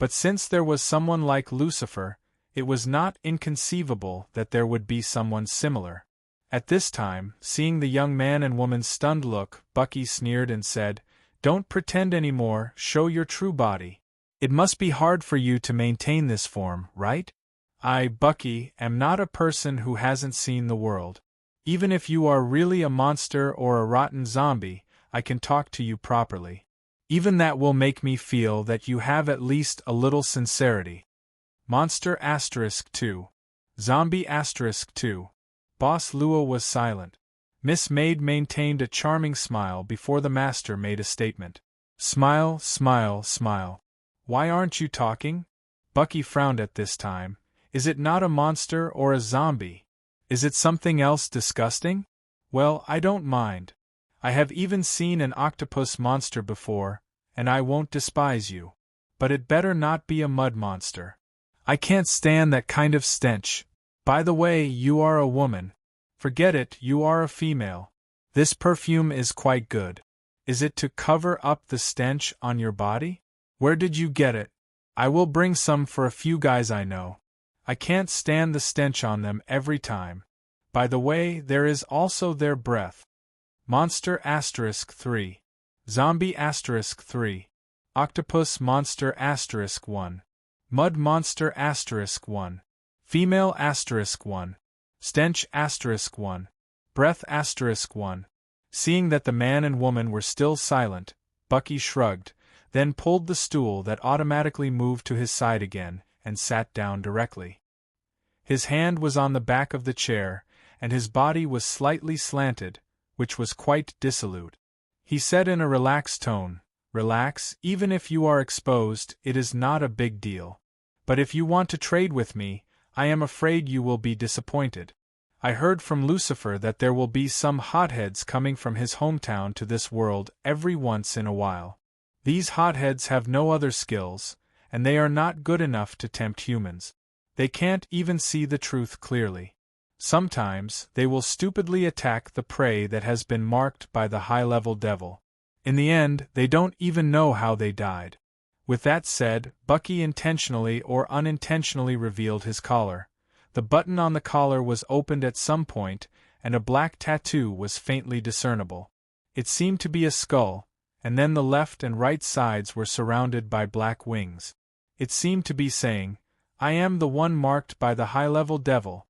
But since there was someone like Lucifer, it was not inconceivable that there would be someone similar. At this time, seeing the young man and woman's stunned look, Bucky sneered and said, "Don't pretend anymore, show your true body. It must be hard for you to maintain this form, right? I, Bucky, am not a person who hasn't seen the world. Even if you are really a monster or a rotten zombie, I can talk to you properly. Even that will make me feel that you have at least a little sincerity." Monster asterisk 2. Zombie asterisk 2. Boss Luo was silent. Miss Maid maintained a charming smile before the master made a statement. Smile, smile, smile. Why aren't you talking? Bucky frowned at this time. Is it not a monster or a zombie? Is it something else disgusting? Well, I don't mind. I have even seen an octopus monster before, and I won't despise you. But it better not be a mud monster. I can't stand that kind of stench. By the way, you are a woman. Forget it, you are a female. This perfume is quite good. Is it to cover up the stench on your body? Where did you get it? I will bring some for a few guys I know. I can't stand the stench on them every time. By the way, there is also their breath. Monster asterisk 3. Zombie asterisk 3. Octopus monster asterisk 1. Mud monster asterisk 1. Female asterisk 1. Stench asterisk 1. Breath asterisk 1. Seeing that the man and woman were still silent, Bucky shrugged, then pulled the stool that automatically moved to his side again, and sat down directly. His hand was on the back of the chair, and his body was slightly slanted, which was quite dissolute. He said in a relaxed tone, "Relax, even if you are exposed, it is not a big deal. But if you want to trade with me, I am afraid you will be disappointed. I heard from Lucifer that there will be some hotheads coming from his hometown to this world every once in a while. These hotheads have no other skills, and they are not good enough to tempt humans. They can't even see the truth clearly. Sometimes, they will stupidly attack the prey that has been marked by the high-level devil. In the end, they don't even know how they died." With that said, Bucky intentionally or unintentionally revealed his collar. The button on the collar was opened at some point, and a black tattoo was faintly discernible. It seemed to be a skull, and then the left and right sides were surrounded by black wings. It seemed to be saying, "I am the one marked by the high-level devil.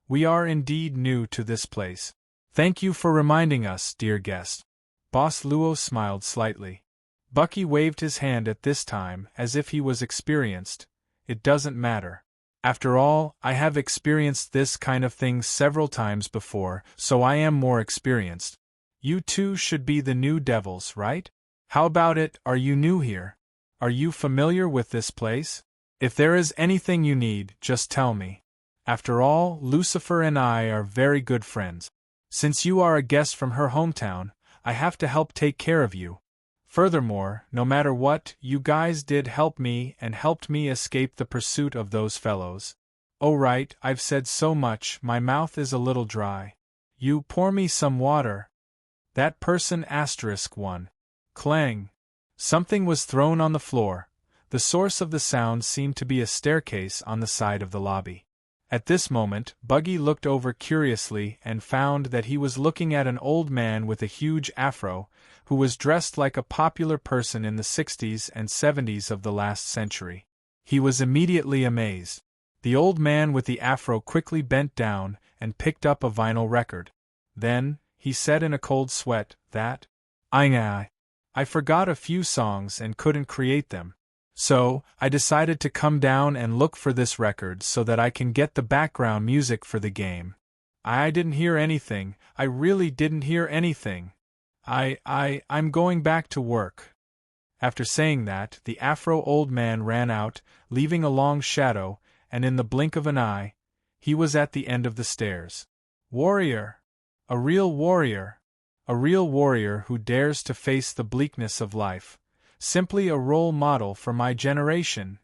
We are indeed new to this place. Thank you for reminding us, dear guest." Boss Luo smiled slightly. Bucky waved his hand at this time as if he was experienced. "It doesn't matter. After all, I have experienced this kind of thing several times before, so I am more experienced. You two should be the new devils, right? How about it, are you new here? Are you familiar with this place? If there is anything you need, just tell me. After all, Lucifer and I are very good friends. Since you are a guest from her hometown, I have to help take care of you. Furthermore, no matter what, you guys did help me and helped me escape the pursuit of those fellows. Oh right, I've said so much, my mouth is a little dry. You pour me some water. That person asterisk 1. Clang. Something was thrown on the floor. The source of the sound seemed to be a staircase on the side of the lobby. At this moment, Buggy looked over curiously and found that he was looking at an old man with a huge afro, who was dressed like a popular person in the 60s and 70s of the last century. He was immediately amazed. The old man with the afro quickly bent down and picked up a vinyl record. Then, he said in a cold sweat, I forgot a few songs and couldn't create them. So, I decided to come down and look for this record so that I can get the background music for the game. I didn't hear anything, I really didn't hear anything. I'm going back to work." After saying that, the afro old man ran out, leaving a long shadow, and in the blink of an eye, he was at the end of the stairs. Warrior! A real warrior! A real warrior who dares to face the bleakness of life. Simply a role model for my generation.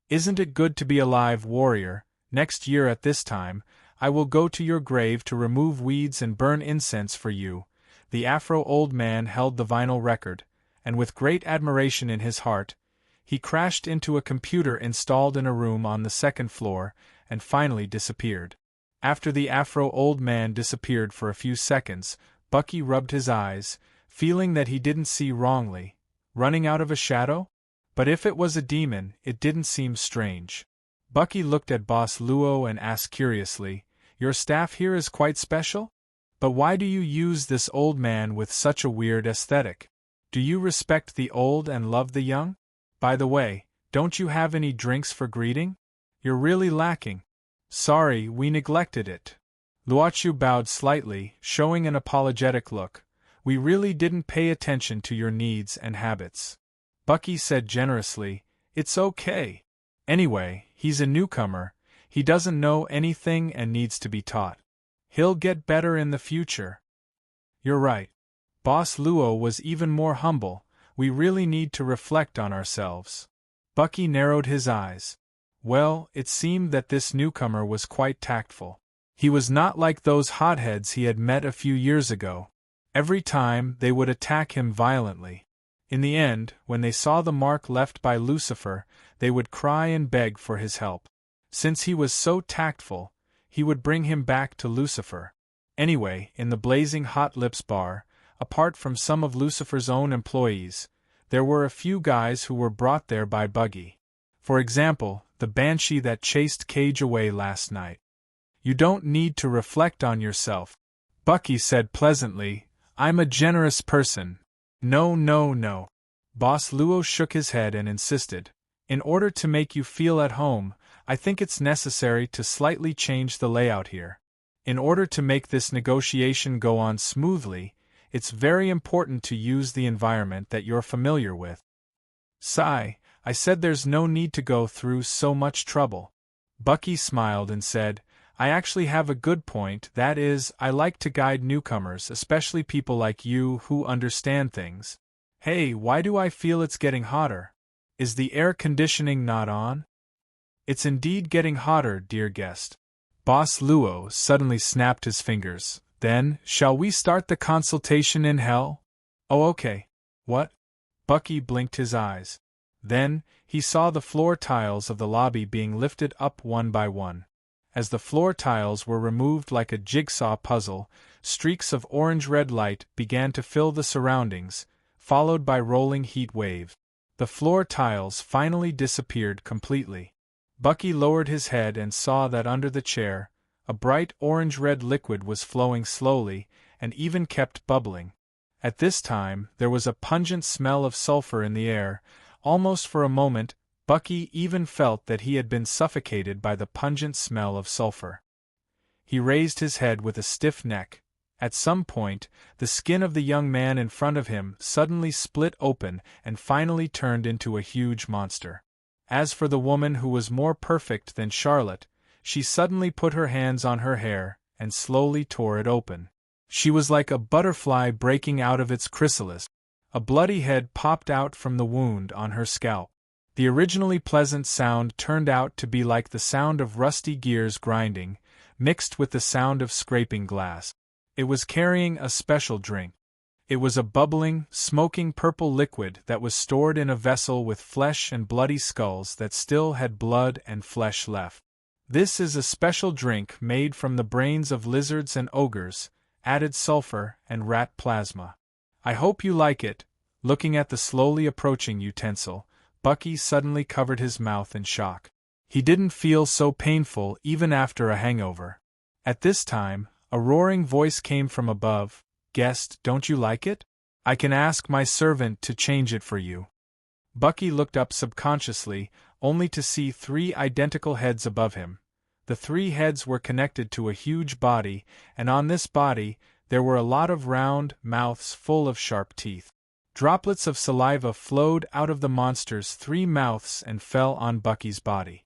Isn't it good to be alive, warrior? Next year at this time, I will go to your grave to remove weeds and burn incense for you. The afro old man held the vinyl record, and with great admiration in his heart, he crashed into a computer installed in a room on the second floor, and finally disappeared. After the afro old man disappeared for a few seconds, Bucky rubbed his eyes, feeling that he didn't see wrongly. Running out of a shadow? But if it was a demon, it didn't seem strange. Bucky looked at Boss Luo and asked curiously, "Your staff here is quite special? But why do you use this old man with such a weird aesthetic? Do you respect the old and love the young? By the way, don't you have any drinks for greeting? You're really lacking. Sorry, we neglected it. Luochu bowed slightly, showing an apologetic look. We really didn't pay attention to your needs and habits. Bucky said generously, It's okay. Anyway, he's a newcomer, he doesn't know anything and needs to be taught. He'll get better in the future. You're right. Boss Luo was even more humble, we really need to reflect on ourselves. Bucky narrowed his eyes. Well, it seemed that this newcomer was quite tactful. He was not like those hotheads he had met a few years ago. Every time, they would attack him violently. In the end, when they saw the mark left by Lucifer, they would cry and beg for his help. Since he was so tactful, he would bring him back to Lucifer. Anyway, in the blazing hot lips bar, apart from some of Lucifer's own employees, there were a few guys who were brought there by Buggy. For example, the banshee that chased Cage away last night. You don't need to reflect on yourself, Bucky said pleasantly. I'm a generous person. No, no, no. Boss Luo shook his head and insisted. In order to make you feel at home, I think it's necessary to slightly change the layout here. In order to make this negotiation go on smoothly, it's very important to use the environment that you're familiar with. Sigh, I said there's no need to go through so much trouble. Bucky smiled and said, I actually have a good point, that is, I like to guide newcomers, especially people like you who understand things. Hey, why do I feel it's getting hotter? Is the air conditioning not on? It's indeed getting hotter, dear guest. Boss Luo suddenly snapped his fingers. Then, shall we start the consultation in hell? Oh, okay. What? Bucky blinked his eyes. Then, he saw the floor tiles of the lobby being lifted up one by one. As the floor tiles were removed like a jigsaw puzzle, streaks of orange-red light began to fill the surroundings, followed by rolling heat waves. The floor tiles finally disappeared completely. Bucky lowered his head and saw that under the chair, a bright orange-red liquid was flowing slowly, and even kept bubbling. At this time, there was a pungent smell of sulfur in the air. Almost for a moment, Bucky even felt that he had been suffocated by the pungent smell of sulfur. He raised his head with a stiff neck. At some point, the skin of the young man in front of him suddenly split open and finally turned into a huge monster. As for the woman who was more perfect than Charlotte, she suddenly put her hands on her hair and slowly tore it open. She was like a butterfly breaking out of its chrysalis. A bloody head popped out from the wound on her scalp. The originally pleasant sound turned out to be like the sound of rusty gears grinding, mixed with the sound of scraping glass. It was carrying a special drink. It was a bubbling, smoking purple liquid that was stored in a vessel with flesh and bloody skulls that still had blood and flesh left. This is a special drink made from the brains of lizards and ogres, added sulfur and rat plasma. I hope you like it. Looking at the slowly approaching utensil, Bucky suddenly covered his mouth in shock. He didn't feel so painful even after a hangover. At this time, a roaring voice came from above. Guest, don't you like it? I can ask my servant to change it for you. Bucky looked up subconsciously, only to see 3 identical heads above him. The 3 heads were connected to a huge body, and on this body, there were a lot of round mouths full of sharp teeth. Droplets of saliva flowed out of the monster's 3 mouths and fell on Bucky's body.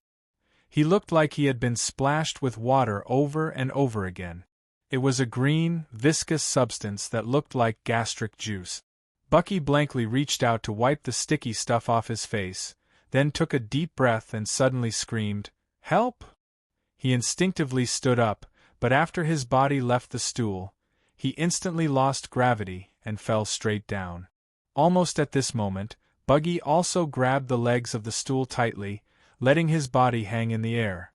He looked like he had been splashed with water over and over again. It was a green, viscous substance that looked like gastric juice. Bucky blankly reached out to wipe the sticky stuff off his face, then took a deep breath and suddenly screamed, "Help!" He instinctively stood up, but after his body left the stool, he instantly lost gravity and fell straight down. Almost at this moment, Buggy also grabbed the legs of the stool tightly, letting his body hang in the air.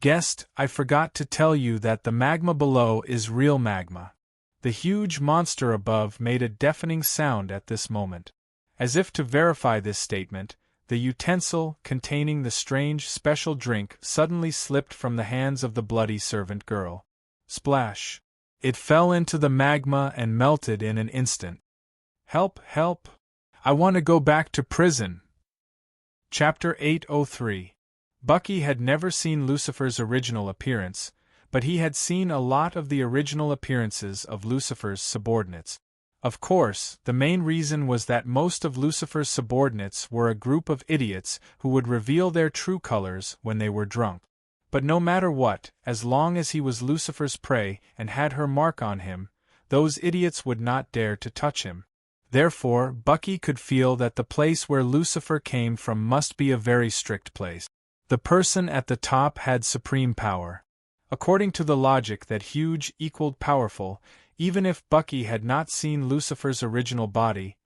Guest, I forgot to tell you that the magma below is real magma. The huge monster above made a deafening sound at this moment. As if to verify this statement, the utensil containing the strange special drink suddenly slipped from the hands of the bloody servant girl. Splash! It fell into the magma and melted in an instant. Help, help! I want to go back to prison. Chapter 803. Bucky had never seen Lucifer's original appearance, but he had seen a lot of the original appearances of Lucifer's subordinates. Of course, the main reason was that most of Lucifer's subordinates were a group of idiots who would reveal their true colors when they were drunk. But no matter what, as long as he was Lucifer's prey and had her mark on him, those idiots would not dare to touch him. Therefore, Bucky could feel that the place where Lucifer came from must be a very strict place. The person at the top had supreme power. According to the logic that huge equaled powerful, even if Bucky had not seen Lucifer's original body,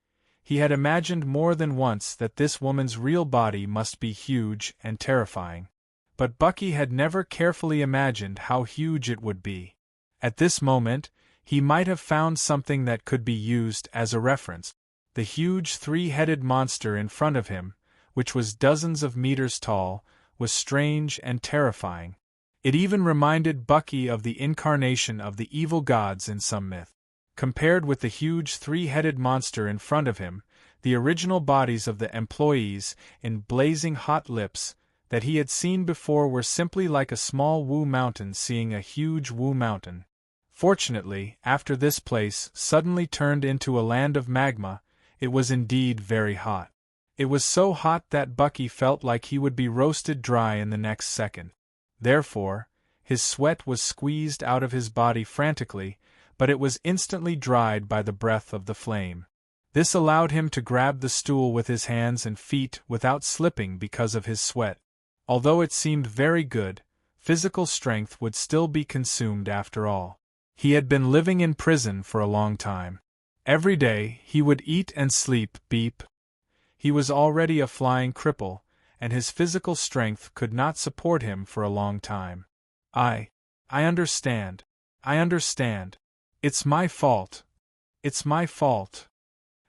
he had imagined more than once that this woman's real body must be huge and terrifying. But Bucky had never carefully imagined how huge it would be. At this moment, he might have found something that could be used as a reference. The huge three-headed monster in front of him, which was dozens of meters tall, was strange and terrifying. It even reminded Bucky of the incarnation of the evil gods in some myth. Compared with the huge three-headed monster in front of him, the original bodies of the employees in blazing hot lips that he had seen before were simply like a small Wu mountain seeing a huge Wu mountain. Fortunately, after this place suddenly turned into a land of magma, it was indeed very hot. It was so hot that Bucky felt like he would be roasted dry in the next second. Therefore, his sweat was squeezed out of his body frantically, but it was instantly dried by the breath of the flame. This allowed him to grab the stool with his hands and feet without slipping because of his sweat. Although it seemed very good, physical strength would still be consumed after all. He had been living in prison for a long time. Every day, he would eat and sleep, beep. He was already a flying cripple, and his physical strength could not support him for a long time. I understand. I understand. It's my fault. It's my fault.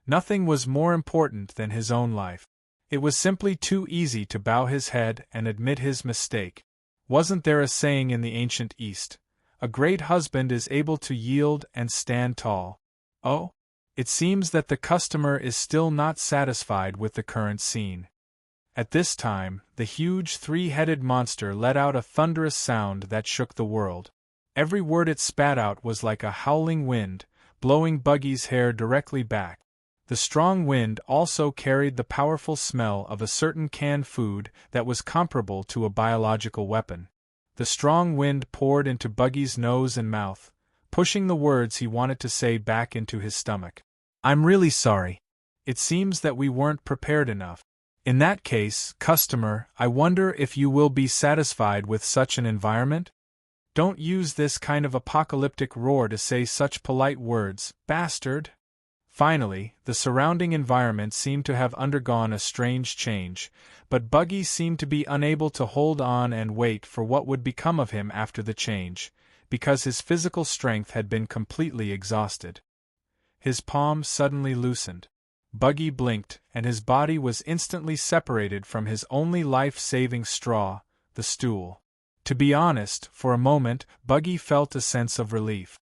Nothing was more important than his own life. It was simply too easy to bow his head and admit his mistake. Wasn't there a saying in the ancient East, "A great husband is able to yield and stand tall"? Oh? It seems that the customer is still not satisfied with the current scene. At this time, the huge three-headed monster let out a thunderous sound that shook the world. Every word it spat out was like a howling wind, blowing Buggy's hair directly back. The strong wind also carried the powerful smell of a certain canned food that was comparable to a biological weapon. The strong wind poured into Buggy's nose and mouth, pushing the words he wanted to say back into his stomach. "I'm really sorry. It seems that we weren't prepared enough. In that case, customer, I wonder if you will be satisfied with such an environment? Don't use this kind of apocalyptic roar to say such polite words, bastard." Finally, the surrounding environment seemed to have undergone a strange change, but Buggy seemed to be unable to hold on and wait for what would become of him after the change, because his physical strength had been completely exhausted. His palm suddenly loosened. Buggy blinked, and his body was instantly separated from his only life-saving straw, the stool. To be honest, for a moment, Buggy felt a sense of relief.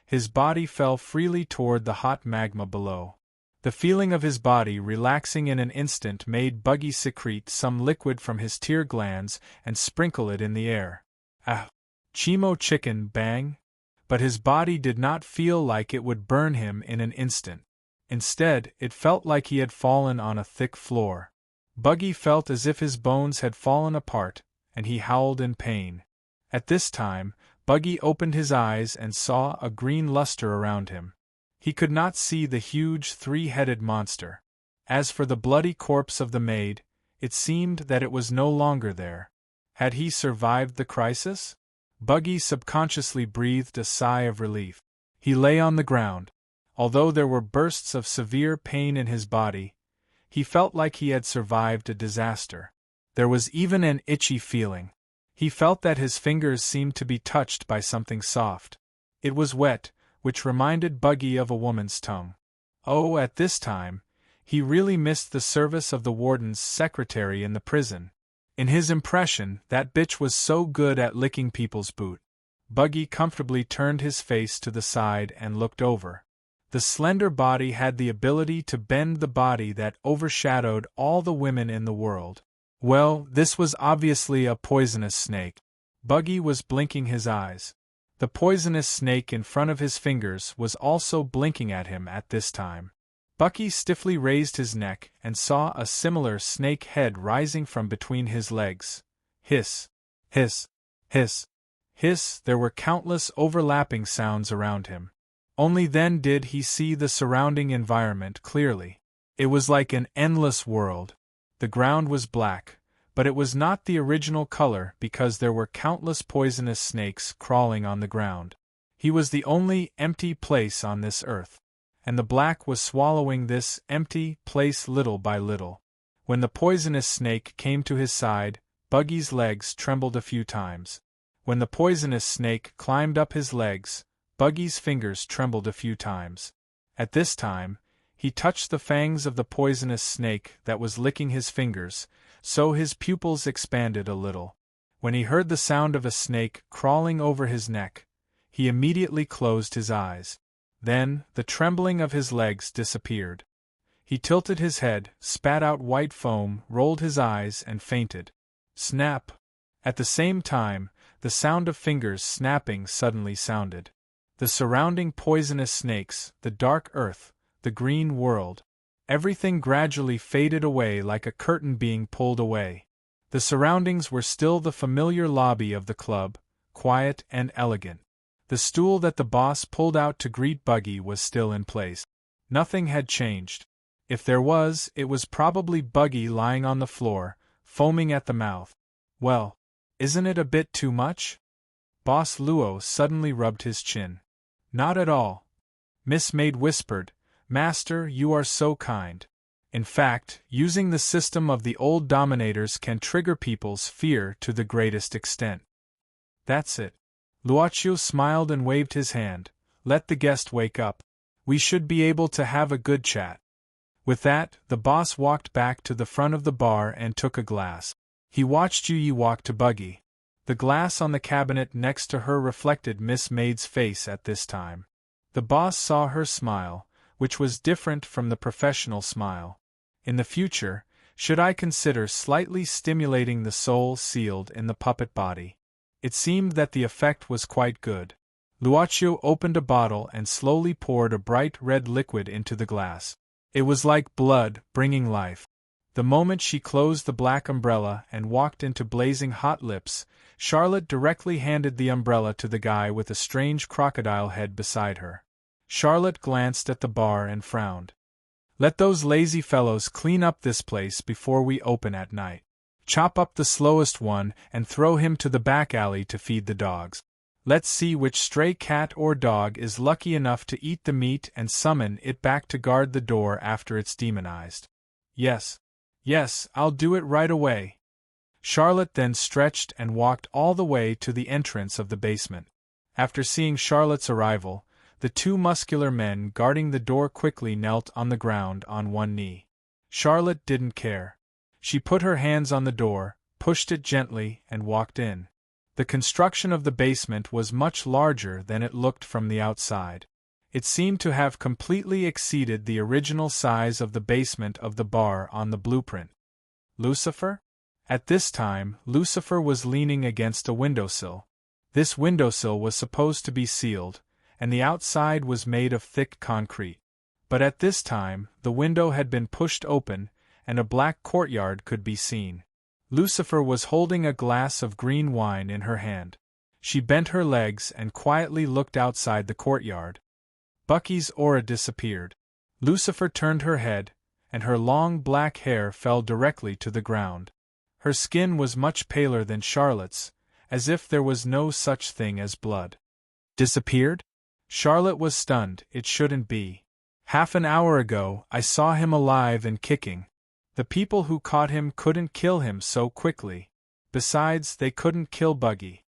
His body fell freely toward the hot magma below. The feeling of his body relaxing in an instant made Buggy secrete some liquid from his tear glands and sprinkle it in the air. Ah! Chimo chicken, bang! But his body did not feel like it would burn him in an instant. Instead, it felt like he had fallen on a thick floor. Buggy felt as if his bones had fallen apart, and he howled in pain. At this time, Buggy opened his eyes and saw a green luster around him. He could not see the huge three-headed monster. As for the bloody corpse of the maid, it seemed that it was no longer there. Had he survived the crisis? Buggy subconsciously breathed a sigh of relief. He lay on the ground. Although there were bursts of severe pain in his body, he felt like he had survived a disaster. There was even an itchy feeling. He felt that his fingers seemed to be touched by something soft. It was wet, which reminded Buggy of a woman's tongue. Oh, at this time, he really missed the service of the warden's secretary in the prison. In his impression, that bitch was so good at licking people's boot. Buggy comfortably turned his face to the side and looked over. The slender body had the ability to bend the body that overshadowed all the women in the world. Well, this was obviously a poisonous snake. Buggy was blinking his eyes. The poisonous snake in front of his fingers was also blinking at him at this time. Bucky stiffly raised his neck and saw a similar snake head rising from between his legs. Hiss, hiss, hiss, hiss. There were countless overlapping sounds around him. Only then did he see the surrounding environment clearly. It was like an endless world. The ground was black, but it was not the original color because there were countless poisonous snakes crawling on the ground. He was the only empty place on this earth, and the black was swallowing this empty place little by little. When the poisonous snake came to his side, Buggy's legs trembled a few times. When the poisonous snake climbed up his legs, Buggy's fingers trembled a few times. At this time, he touched the fangs of the poisonous snake that was licking his fingers, so his pupils expanded a little. When he heard the sound of a snake crawling over his neck, he immediately closed his eyes. Then, the trembling of his legs disappeared. He tilted his head, spat out white foam, rolled his eyes, and fainted. Snap! At the same time, the sound of fingers snapping suddenly sounded. The surrounding poisonous snakes, the dark earth, the green world, everything gradually faded away like a curtain being pulled away. The surroundings were still the familiar lobby of the club, quiet and elegant. The stool that the boss pulled out to greet Buggy was still in place. Nothing had changed. If there was, it was probably Buggy lying on the floor, foaming at the mouth. Well, isn't it a bit too much? Boss Luo suddenly rubbed his chin. Not at all. Miss Maid whispered, Master, you are so kind. In fact, using the system of the old dominators can trigger people's fear to the greatest extent. That's it. Luoqiu smiled and waved his hand. Let the guest wake up. We should be able to have a good chat. With that, the boss walked back to the front of the bar and took a glass. He watched Yu Yi walk to Buggy. The glass on the cabinet next to her reflected Miss Maid's face at this time. The boss saw her smile, which was different from the professional smile. In the future, should I consider slightly stimulating the soul sealed in the puppet body? It seemed that the effect was quite good. Luoqiu opened a bottle and slowly poured a bright red liquid into the glass. It was like blood, bringing life. The moment she closed the black umbrella and walked into blazing hot lips, Charlotte directly handed the umbrella to the guy with a strange crocodile head beside her. Charlotte glanced at the bar and frowned. Let those lazy fellows clean up this place before we open at night. Chop up the slowest one and throw him to the back alley to feed the dogs. Let's see which stray cat or dog is lucky enough to eat the meat and summon it back to guard the door after it's demonized. Yes, I'll do it right away. Charlotte then stretched and walked all the way to the entrance of the basement. After seeing Charlotte's arrival, the two muscular men guarding the door quickly knelt on the ground on one knee. Charlotte didn't care. She put her hands on the door, pushed it gently, and walked in. The construction of the basement was much larger than it looked from the outside. It seemed to have completely exceeded the original size of the basement of the bar on the blueprint. Lucifer? At this time, Lucifer was leaning against a windowsill. This windowsill was supposed to be sealed, and the outside was made of thick concrete. But at this time, the window had been pushed open, and a black courtyard could be seen. Lucifer was holding a glass of green wine in her hand. She bent her legs and quietly looked outside the courtyard. Bucky's aura disappeared. Lucifer turned her head, and her long black hair fell directly to the ground. Her skin was much paler than Charlotte's, as if there was no such thing as blood. Disappeared? Charlotte was stunned. It shouldn't be. Half an hour ago, I saw him alive and kicking. The people who caught him couldn't kill him so quickly. Besides, they couldn't kill Buggy.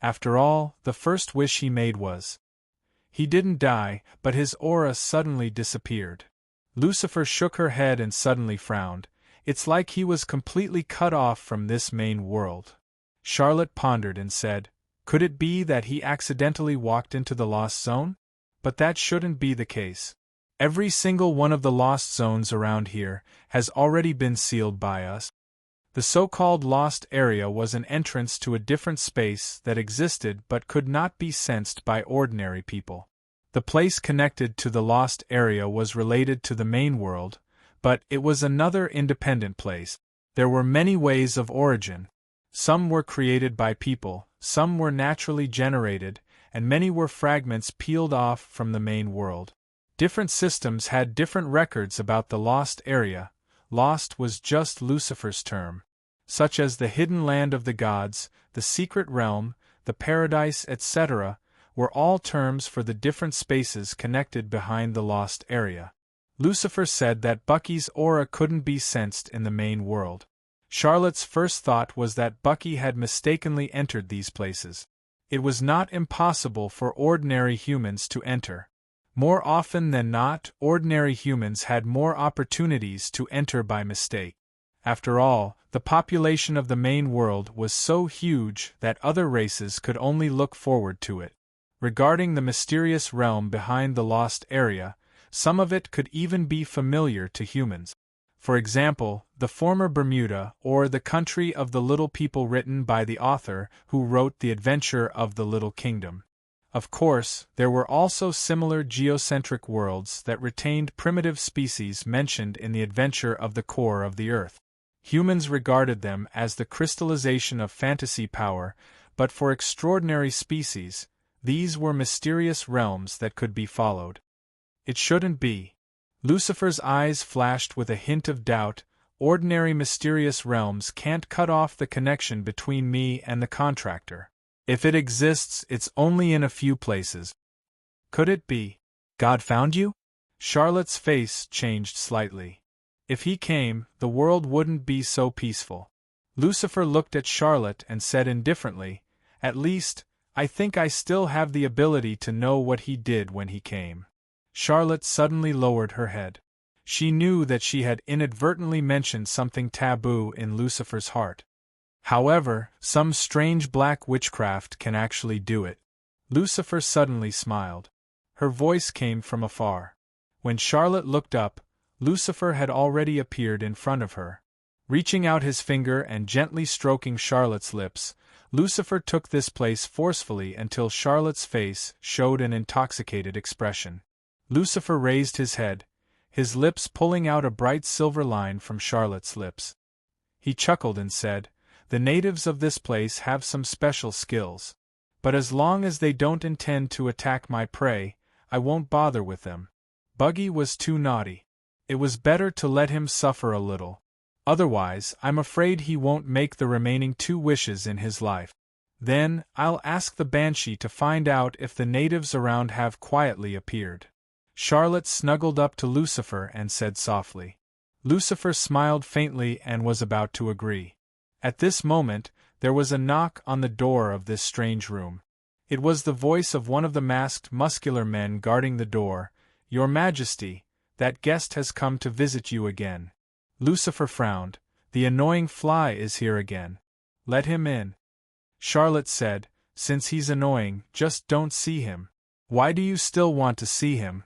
After all, the first wish he made was. He didn't die, but his aura suddenly disappeared. Lucifer shook her head and suddenly frowned. It's like he was completely cut off from this main world. Charlotte pondered and said, could it be that he accidentally walked into the lost zone? But that shouldn't be the case. Every single one of the lost zones around here has already been sealed by us. The so-called lost area was an entrance to a different space that existed but could not be sensed by ordinary people. The place connected to the lost area was related to the main world, but it was another independent place. There were many ways of origin. Some were created by people, some were naturally generated, and many were fragments peeled off from the main world. Different systems had different records about the lost area. Lost was just Lucifer's term. Such as the hidden land of the gods, the secret realm, the paradise, etc., were all terms for the different spaces connected behind the lost area. Lucifer said that Bucky's aura couldn't be sensed in the main world. Charlotte's first thought was that Bucky had mistakenly entered these places. It was not impossible for ordinary humans to enter. More often than not, ordinary humans had more opportunities to enter by mistake. After all, the population of the main world was so huge that other races could only look forward to it. Regarding the mysterious realm behind the lost area, some of it could even be familiar to humans. For example, the former Bermuda, or the country of the little people, written by the author who wrote The Adventure of the Little Kingdom. Of course, there were also similar geocentric worlds that retained primitive species mentioned in The Adventure of the Core of the Earth. Humans regarded them as the crystallization of fantasy power, but for extraordinary species, these were mysterious realms that could be followed. It shouldn't be. Lucifer's eyes flashed with a hint of doubt. Ordinary mysterious realms can't cut off the connection between me and the contractor. If it exists, it's only in a few places. Could it be? God found you? Charlotte's face changed slightly. If he came, the world wouldn't be so peaceful. Lucifer looked at Charlotte and said indifferently, "At least, I think I still have the ability to know what he did when he came." Charlotte suddenly lowered her head. She knew that she had inadvertently mentioned something taboo in Lucifer's heart. However, some strange black witchcraft can actually do it. Lucifer suddenly smiled. Her voice came from afar. When Charlotte looked up, Lucifer had already appeared in front of her. Reaching out his finger and gently stroking Charlotte's lips, Lucifer took this place forcefully until Charlotte's face showed an intoxicated expression. Lucifer raised his head, his lips pulling out a bright silver line from Charlotte's lips. He chuckled and said, "The natives of this place have some special skills. But as long as they don't intend to attack my prey, I won't bother with them. Buggy was too naughty. It was better to let him suffer a little. Otherwise, I'm afraid he won't make the remaining 2 wishes in his life. Then, I'll ask the Banshee to find out if the natives around have quietly appeared." Charlotte snuggled up to Lucifer and said softly. Lucifer smiled faintly and was about to agree. At this moment, there was a knock on the door of this strange room. It was the voice of one of the masked, muscular men guarding the door. "Your Majesty, that guest has come to visit you again." Lucifer frowned. "The annoying fly is here again. Let him in." Charlotte said, "Since he's annoying, just don't see him." "Why do you still want to see him?"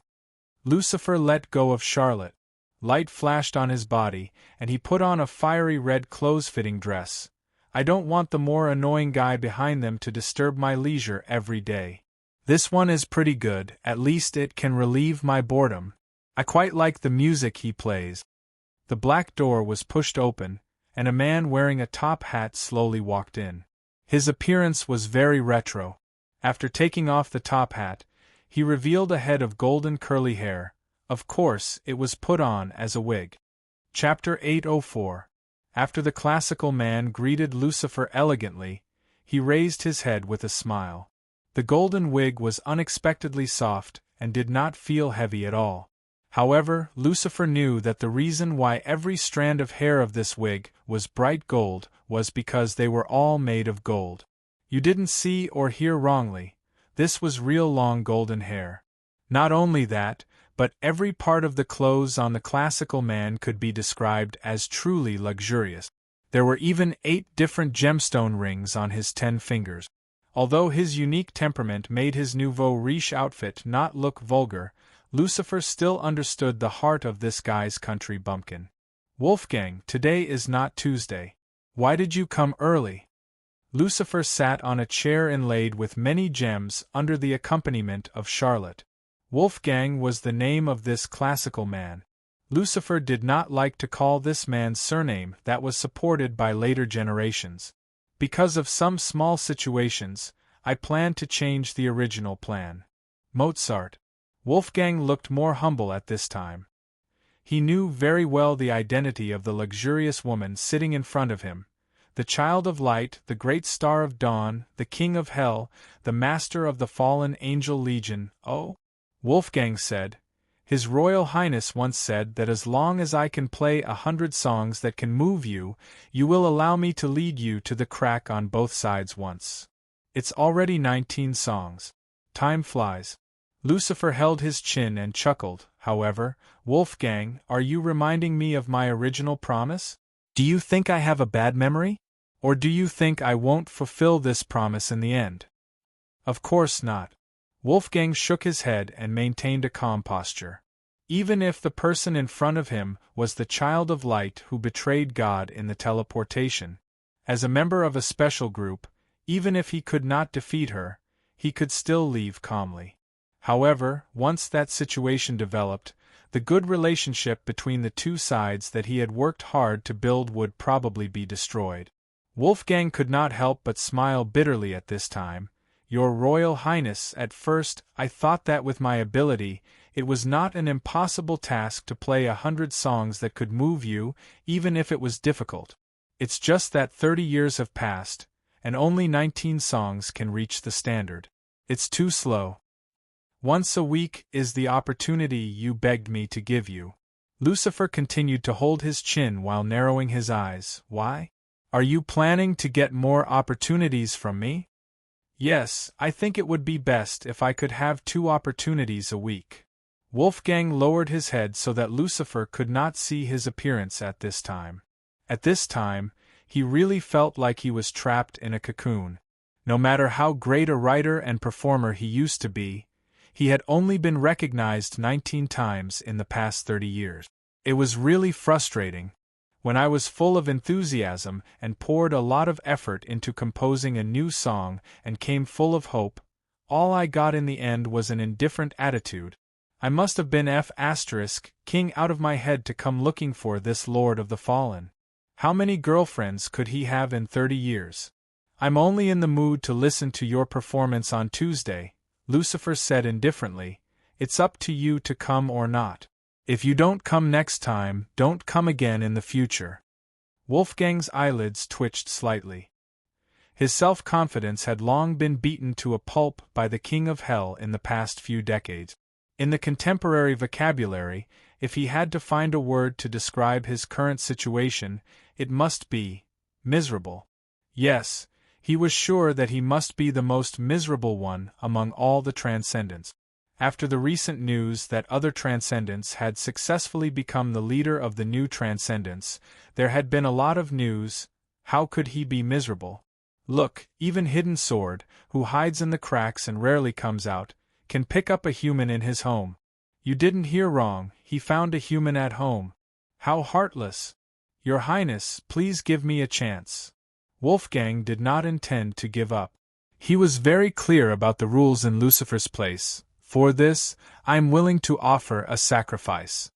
Lucifer let go of Charlotte. Light flashed on his body, and he put on a fiery red close-fitting dress. "I don't want the more annoying guy behind them to disturb my leisure every day. This one is pretty good, at least it can relieve my boredom. I quite like the music he plays." The black door was pushed open, and a man wearing a top hat slowly walked in. His appearance was very retro. After taking off the top hat, he revealed a head of golden curly hair. Of course, it was put on as a wig. Chapter 804. After the classical man greeted Lucifer elegantly, he raised his head with a smile. The golden wig was unexpectedly soft and did not feel heavy at all. However, Lucifer knew that the reason why every strand of hair of this wig was bright gold was because they were all made of gold. You didn't see or hear wrongly. This was real long golden hair. Not only that, but every part of the clothes on the classical man could be described as truly luxurious. There were even 8 different gemstone rings on his 10 fingers. Although his unique temperament made his nouveau riche outfit not look vulgar, Lucifer still understood the heart of this guy's country bumpkin. "Wolfgang, today is not Tuesday. Why did you come early? Lucifer sat on a chair inlaid with many gems under the accompaniment of Charlotte. Wolfgang was the name of this classical man. Lucifer did not like to call this man's surname that was supported by later generations. Because of some small situations, I planned to change the original plan. Mozart. Wolfgang looked more humble at this time. He knew very well the identity of the luxurious woman sitting in front of him, the child of light, the great star of dawn, the king of hell, the master of the fallen angel legion. Oh, Wolfgang said, His Royal Highness once said that as long as I can play 100 songs that can move you, you will allow me to lead you to the crack on both sides once. It's already 19 songs. Time flies. Lucifer held his chin and chuckled. However, Wolfgang, are you reminding me of my original promise? Do you think I have a bad memory? Or do you think I won't fulfill this promise in the end? Of course not. Wolfgang shook his head and maintained a calm posture. Even if the person in front of him was the child of light who betrayed God in the teleportation, as a member of a special group, even if he could not defeat her, he could still leave calmly. However, once that situation developed, the good relationship between the two sides that he had worked hard to build would probably be destroyed. Wolfgang could not help but smile bitterly at this time. Your Royal Highness, at first, I thought that with my ability, it was not an impossible task to play 100 songs that could move you, even if it was difficult. It's just that 30 years have passed, and only 19 songs can reach the standard. It's too slow. Once a week is the opportunity you begged me to give you. Lucifer continued to hold his chin while narrowing his eyes. Why? Are you planning to get more opportunities from me? Yes, I think it would be best if I could have 2 opportunities a week. Wolfgang lowered his head so that Lucifer could not see his appearance at this time. At this time, he really felt like he was trapped in a cocoon. No matter how great a writer and performer he used to be, he had only been recognized 19 times in the past 30 years. It was really frustrating. When I was full of enthusiasm and poured a lot of effort into composing a new song and came full of hope, all I got in the end was an indifferent attitude. I must have been king out of my head to come looking for this Lord of the Fallen. How many girlfriends could he have in 30 years? I'm only in the mood to listen to your performance on Tuesday, Lucifer said indifferently. It's up to you to come or not. If you don't come next time, don't come again in the future. Wolfgang's eyelids twitched slightly. His self-confidence had long been beaten to a pulp by the King of Hell in the past few decades. In the contemporary vocabulary, if he had to find a word to describe his current situation, it must be miserable. Yes, he was sure that he must be the most miserable one among all the transcendents. After the recent news that other transcendents had successfully become the leader of the new transcendents, there had been a lot of news. How could he be miserable? Look, even Hidden Sword, who hides in the cracks and rarely comes out, can pick up a human in his home. You didn't hear wrong, he found a human at home. How heartless! Your Highness, please give me a chance. Wolfgang did not intend to give up. He was very clear about the rules in Lucifer's place. For this, I'm willing to offer a sacrifice.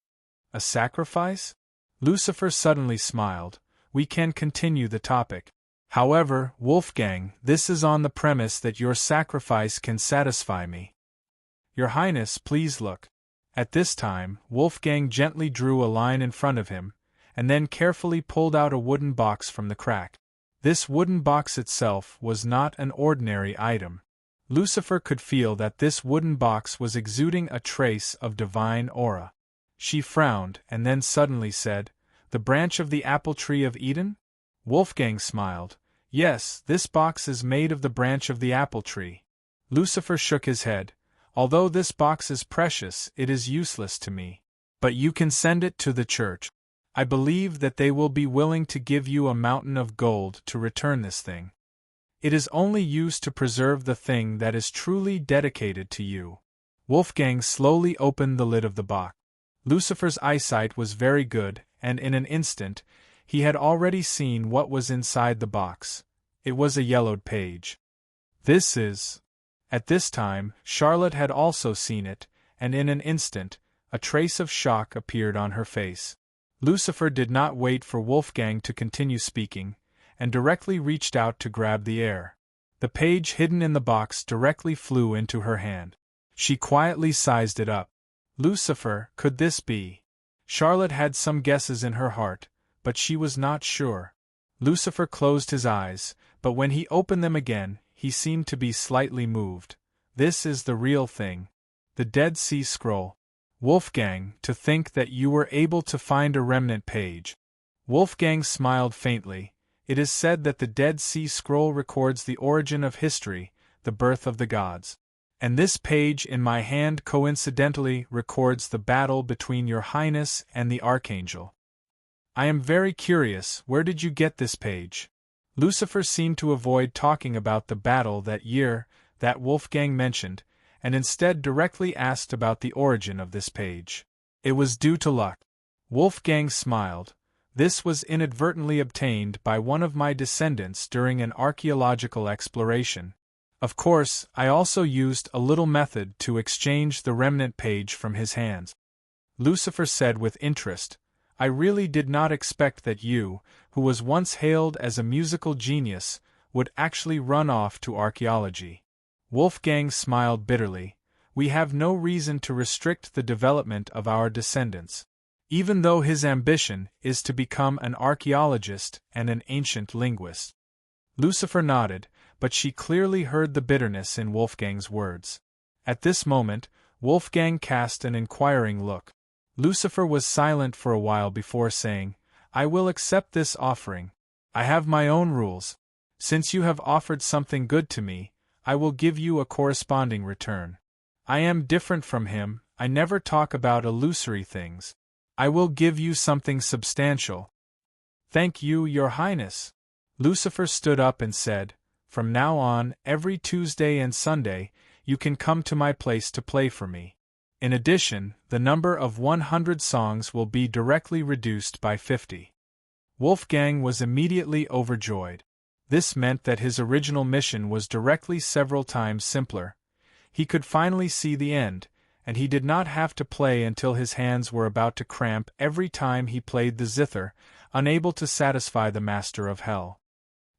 A sacrifice? Lucifer suddenly smiled. We can continue the topic. However, Wolfgang, this is on the premise that your sacrifice can satisfy me. Your Highness, please look. At this time, Wolfgang gently drew a line in front of him, and then carefully pulled out a wooden box from the crack. This wooden box itself was not an ordinary item. Lucifer could feel that this wooden box was exuding a trace of divine aura. She frowned and then suddenly said, The branch of the apple tree of Eden? Wolfgang smiled. Yes, this box is made of the branch of the apple tree. Lucifer shook his head. Although this box is precious, it is useless to me. But you can send it to the church. I believe that they will be willing to give you a mountain of gold to return this thing. It is only used to preserve the thing that is truly dedicated to you. Wolfgang slowly opened the lid of the box. Lucifer's eyesight was very good, and in an instant, He had already seen what was inside the box. It was a yellowed page. This is... At this time, Charlotte had also seen it, and in an instant, a trace of shock appeared on her face. Lucifer did not wait for Wolfgang to continue speaking, and directly reached out to grab the air. The page hidden in the box directly flew into her hand. She quietly sized it up. Lucifer, could this be? Charlotte had some guesses in her heart, but she was not sure. Lucifer closed his eyes, but when he opened them again, he seemed to be slightly moved. This is the real thing. The Dead Sea Scroll. Wolfgang, to think that you were able to find a remnant page. Wolfgang smiled faintly. It is said that the Dead Sea Scroll records the origin of history, the birth of the gods. And this page in my hand coincidentally records the battle between your Highness and the Archangel. I am very curious, where did you get this page? Lucifer seemed to avoid talking about the battle that year that Wolfgang mentioned, and instead directly asked about the origin of this page. It was due to luck. Wolfgang smiled. This was inadvertently obtained by one of my descendants during an archaeological exploration. Of course, I also used a little method to exchange the remnant page from his hands. Lucifer said with interest, I really did not expect that you, who was once hailed as a musical genius, would actually run off to archaeology. Wolfgang smiled bitterly. We have no reason to restrict the development of our descendants. Even though his ambition is to become an archaeologist and an ancient linguist. Lucifer nodded, but she clearly heard the bitterness in Wolfgang's words. At this moment, Wolfgang cast an inquiring look. Lucifer was silent for a while before saying, I will accept this offering. I have my own rules. Since you have offered something good to me, I will give you a corresponding return. I am different from him, I never talk about illusory things. I will give you something substantial. Thank you, Your Highness. Lucifer stood up and said, From now on, every Tuesday and Sunday, you can come to my place to play for me. In addition, the number of 100 songs will be directly reduced by 50. Wolfgang was immediately overjoyed. This meant that his original mission was directly several times simpler. He could finally see the end, and he did not have to play until his hands were about to cramp every time he played the zither, unable to satisfy the master of hell.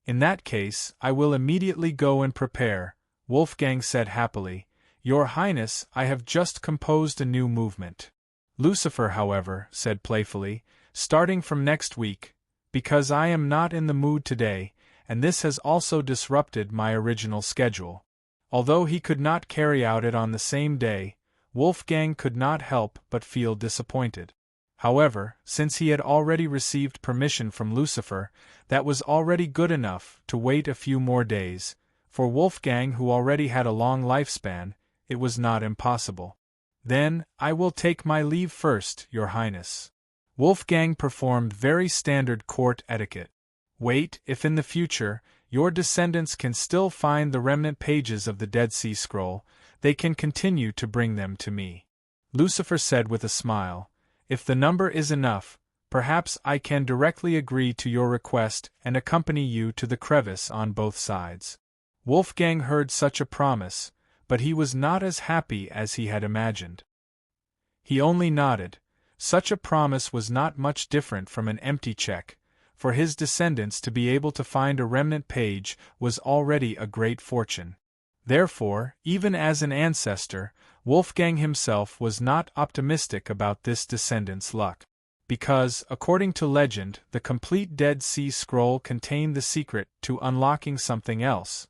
In that case, I will immediately go and prepare, Wolfgang said happily. Your Highness, I have just composed a new movement. Lucifer, however, said playfully, starting from next week, because I am not in the mood today, and this has also disrupted my original schedule. Although he could not carry out it on the same day, Wolfgang could not help but feel disappointed. However, since he had already received permission from Lucifer, that was already good enough to wait a few more days. For Wolfgang, who already had a long lifespan, it was not impossible. Then, I will take my leave first, Your Highness. Wolfgang performed very standard court etiquette. Wait, if in the future, your descendants can still find the remnant pages of the Dead Sea Scroll, they can continue to bring them to me. Lucifer said with a smile, If the number is enough, perhaps I can directly agree to your request and accompany you to the crevice on both sides. Wolfgang heard such a promise, but he was not as happy as he had imagined. He only nodded. Such a promise was not much different from an empty check. For his descendants to be able to find a remnant page was already a great fortune. Therefore, even as an ancestor, Wolfgang himself was not optimistic about this descendant's luck. Because, according to legend, the complete Dead Sea Scroll contained the secret to unlocking something else.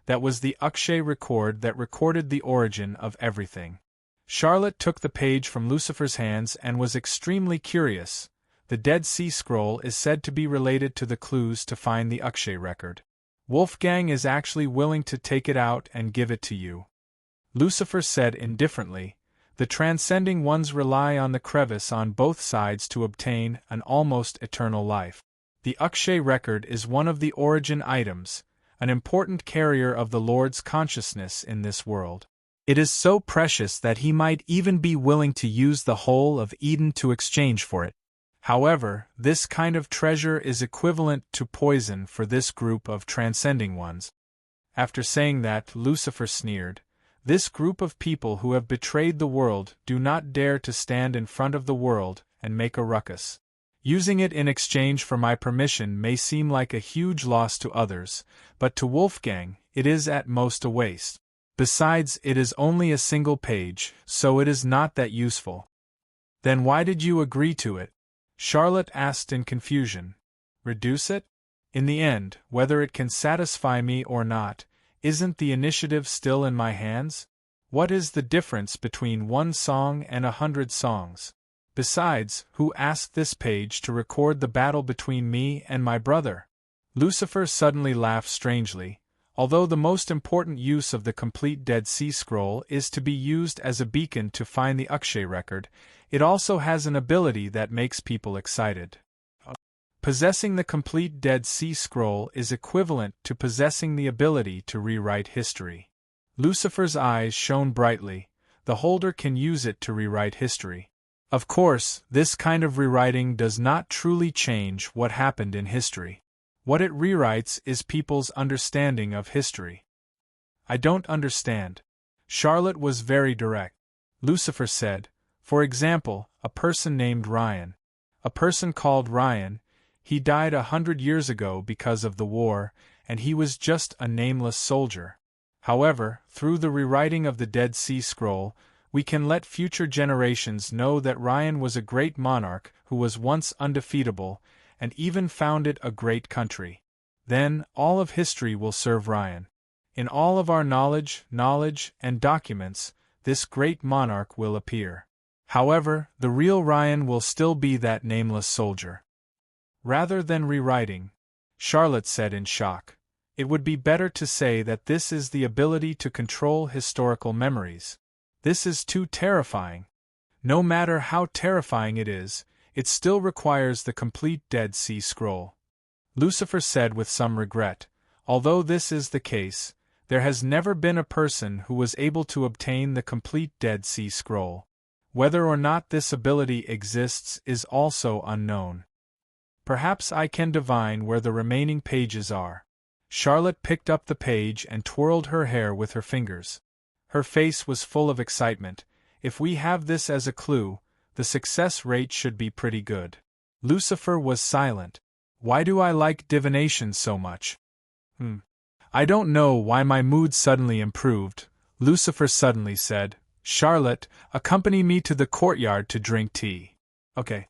That was the Akshay record that recorded the origin of everything. Charlotte took the page from Lucifer's hands and was extremely curious. The Dead Sea Scroll is said to be related to the clues to find the Akshay record. Wolfgang is actually willing to take it out and give it to you. Lucifer said indifferently, The transcending ones rely on the crevice on both sides to obtain an almost eternal life. The Akshay record is one of the origin items, an important carrier of the Lord's consciousness in this world. It is so precious that he might even be willing to use the whole of Eden to exchange for it. However, this kind of treasure is equivalent to poison for this group of transcending ones. After saying that, Lucifer sneered. This group of people who have betrayed the world do not dare to stand in front of the world and make a ruckus. Using it in exchange for my permission may seem like a huge loss to others, but to Wolfgang, it is at most a waste. Besides, it is only a single page, so it is not that useful. Then why did you agree to it? Charlotte asked in confusion. Reduce it? In the end, whether it can satisfy me or not, isn't the initiative still in my hands? What is the difference between 1 song and 100 songs? Besides, who asked this page to record the battle between me and my brother? Lucifer suddenly laughed strangely. Although the most important use of the complete Dead Sea Scroll is to be used as a beacon to find the Akshay record, it also has an ability that makes people excited. Possessing the complete Dead Sea Scroll is equivalent to possessing the ability to rewrite history. Lucifer's eyes shone brightly. The holder can use it to rewrite history. Of course, this kind of rewriting does not truly change what happened in history. What it rewrites is people's understanding of history. I don't understand. Charlotte was very direct. Lucifer said, for example, a person named Ryan. A person called Ryan, he died 100 years ago because of the war, and he was just a nameless soldier. However, through the rewriting of the Dead Sea Scroll, we can let future generations know that Ryan was a great monarch who was once undefeatable, and even founded a great country. Then, all of history will serve Ryan. In all of our knowledge, and documents, this great monarch will appear. However, the real Ryan will still be that nameless soldier. Rather than rewriting, Charlotte said in shock, it would be better to say that this is the ability to control historical memories. This is too terrifying. No matter how terrifying it still requires the complete Dead Sea Scroll. Lucifer said with some regret, although this is the case, there has never been a person who was able to obtain the complete Dead Sea Scroll. Whether or not this ability exists is also unknown. Perhaps I can divine where the remaining pages are. Charlotte picked up the page and twirled her hair with her fingers. Her face was full of excitement. If we have this as a clue, the success rate should be pretty good. Lucifer was silent. Why do I like divination so much? I don't know why my mood suddenly improved. Lucifer suddenly said, Charlotte, accompany me to the courtyard to drink tea. Okay.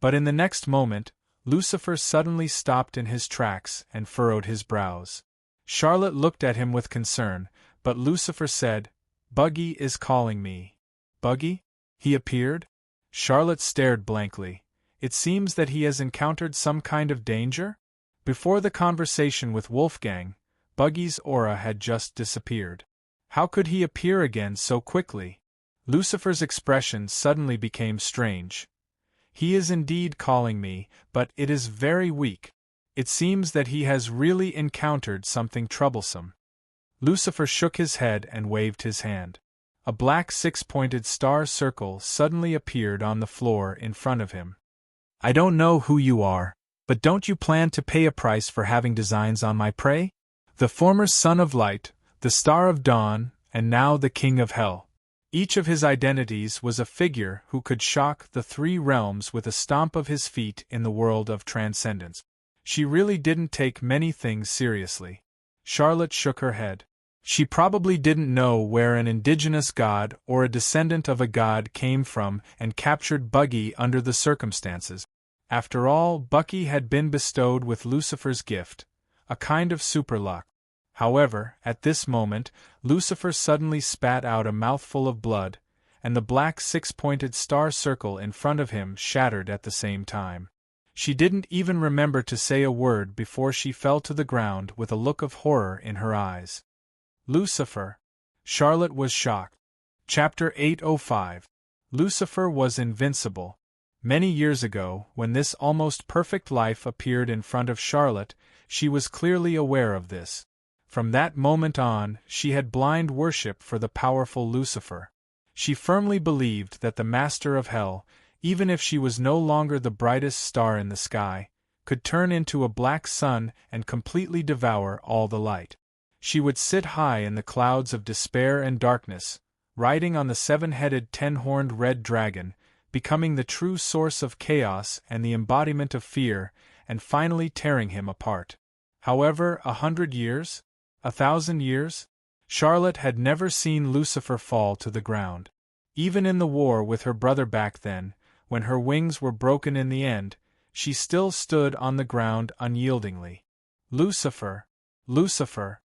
But in the next moment, Lucifer suddenly stopped in his tracks and furrowed his brows. Charlotte looked at him with concern, but Lucifer said, Buggy is calling me. Buggy? He appeared? Charlotte stared blankly. It seems that he has encountered some kind of danger? Before the conversation with Wolfgang, Buggy's aura had just disappeared. How could he appear again so quickly? Lucifer's expression suddenly became strange. He is indeed calling me, but it is very weak. It seems that he has really encountered something troublesome. Lucifer shook his head and waved his hand. A black 6-pointed star circle suddenly appeared on the floor in front of him. I don't know who you are, but don't you plan to pay a price for having designs on my prey? The former son of light, the star of dawn, and now the king of hell. Each of his identities was a figure who could shock the 3 realms with a stomp of his feet in the world of transcendence. She really didn't take many things seriously. Charlotte shook her head. She probably didn't know where an indigenous god or a descendant of a god came from and captured Buggy under the circumstances. After all, Bucky had been bestowed with Lucifer's gift, a kind of super luck. However, at this moment, Lucifer suddenly spat out a mouthful of blood, and the black 6-pointed star circle in front of him shattered at the same time. She didn't even remember to say a word before she fell to the ground with a look of horror in her eyes. Lucifer. Charlotte was shocked. Chapter 805. Lucifer was invincible. Many years ago, when this almost perfect life appeared in front of Charlotte, she was clearly aware of this. From that moment on, she had blind worship for the powerful Lucifer. She firmly believed that the master of hell, even if she was no longer the brightest star in the sky, could turn into a black sun and completely devour all the light. She would sit high in the clouds of despair and darkness, riding on the seven-headed ten-horned red dragon, becoming the true source of chaos and the embodiment of fear, and finally tearing him apart. However, 100 years? 1,000 years? Charlotte had never seen Lucifer fall to the ground. Even in the war with her brother back then, when her wings were broken in the end, she still stood on the ground unyieldingly. Lucifer! Lucifer!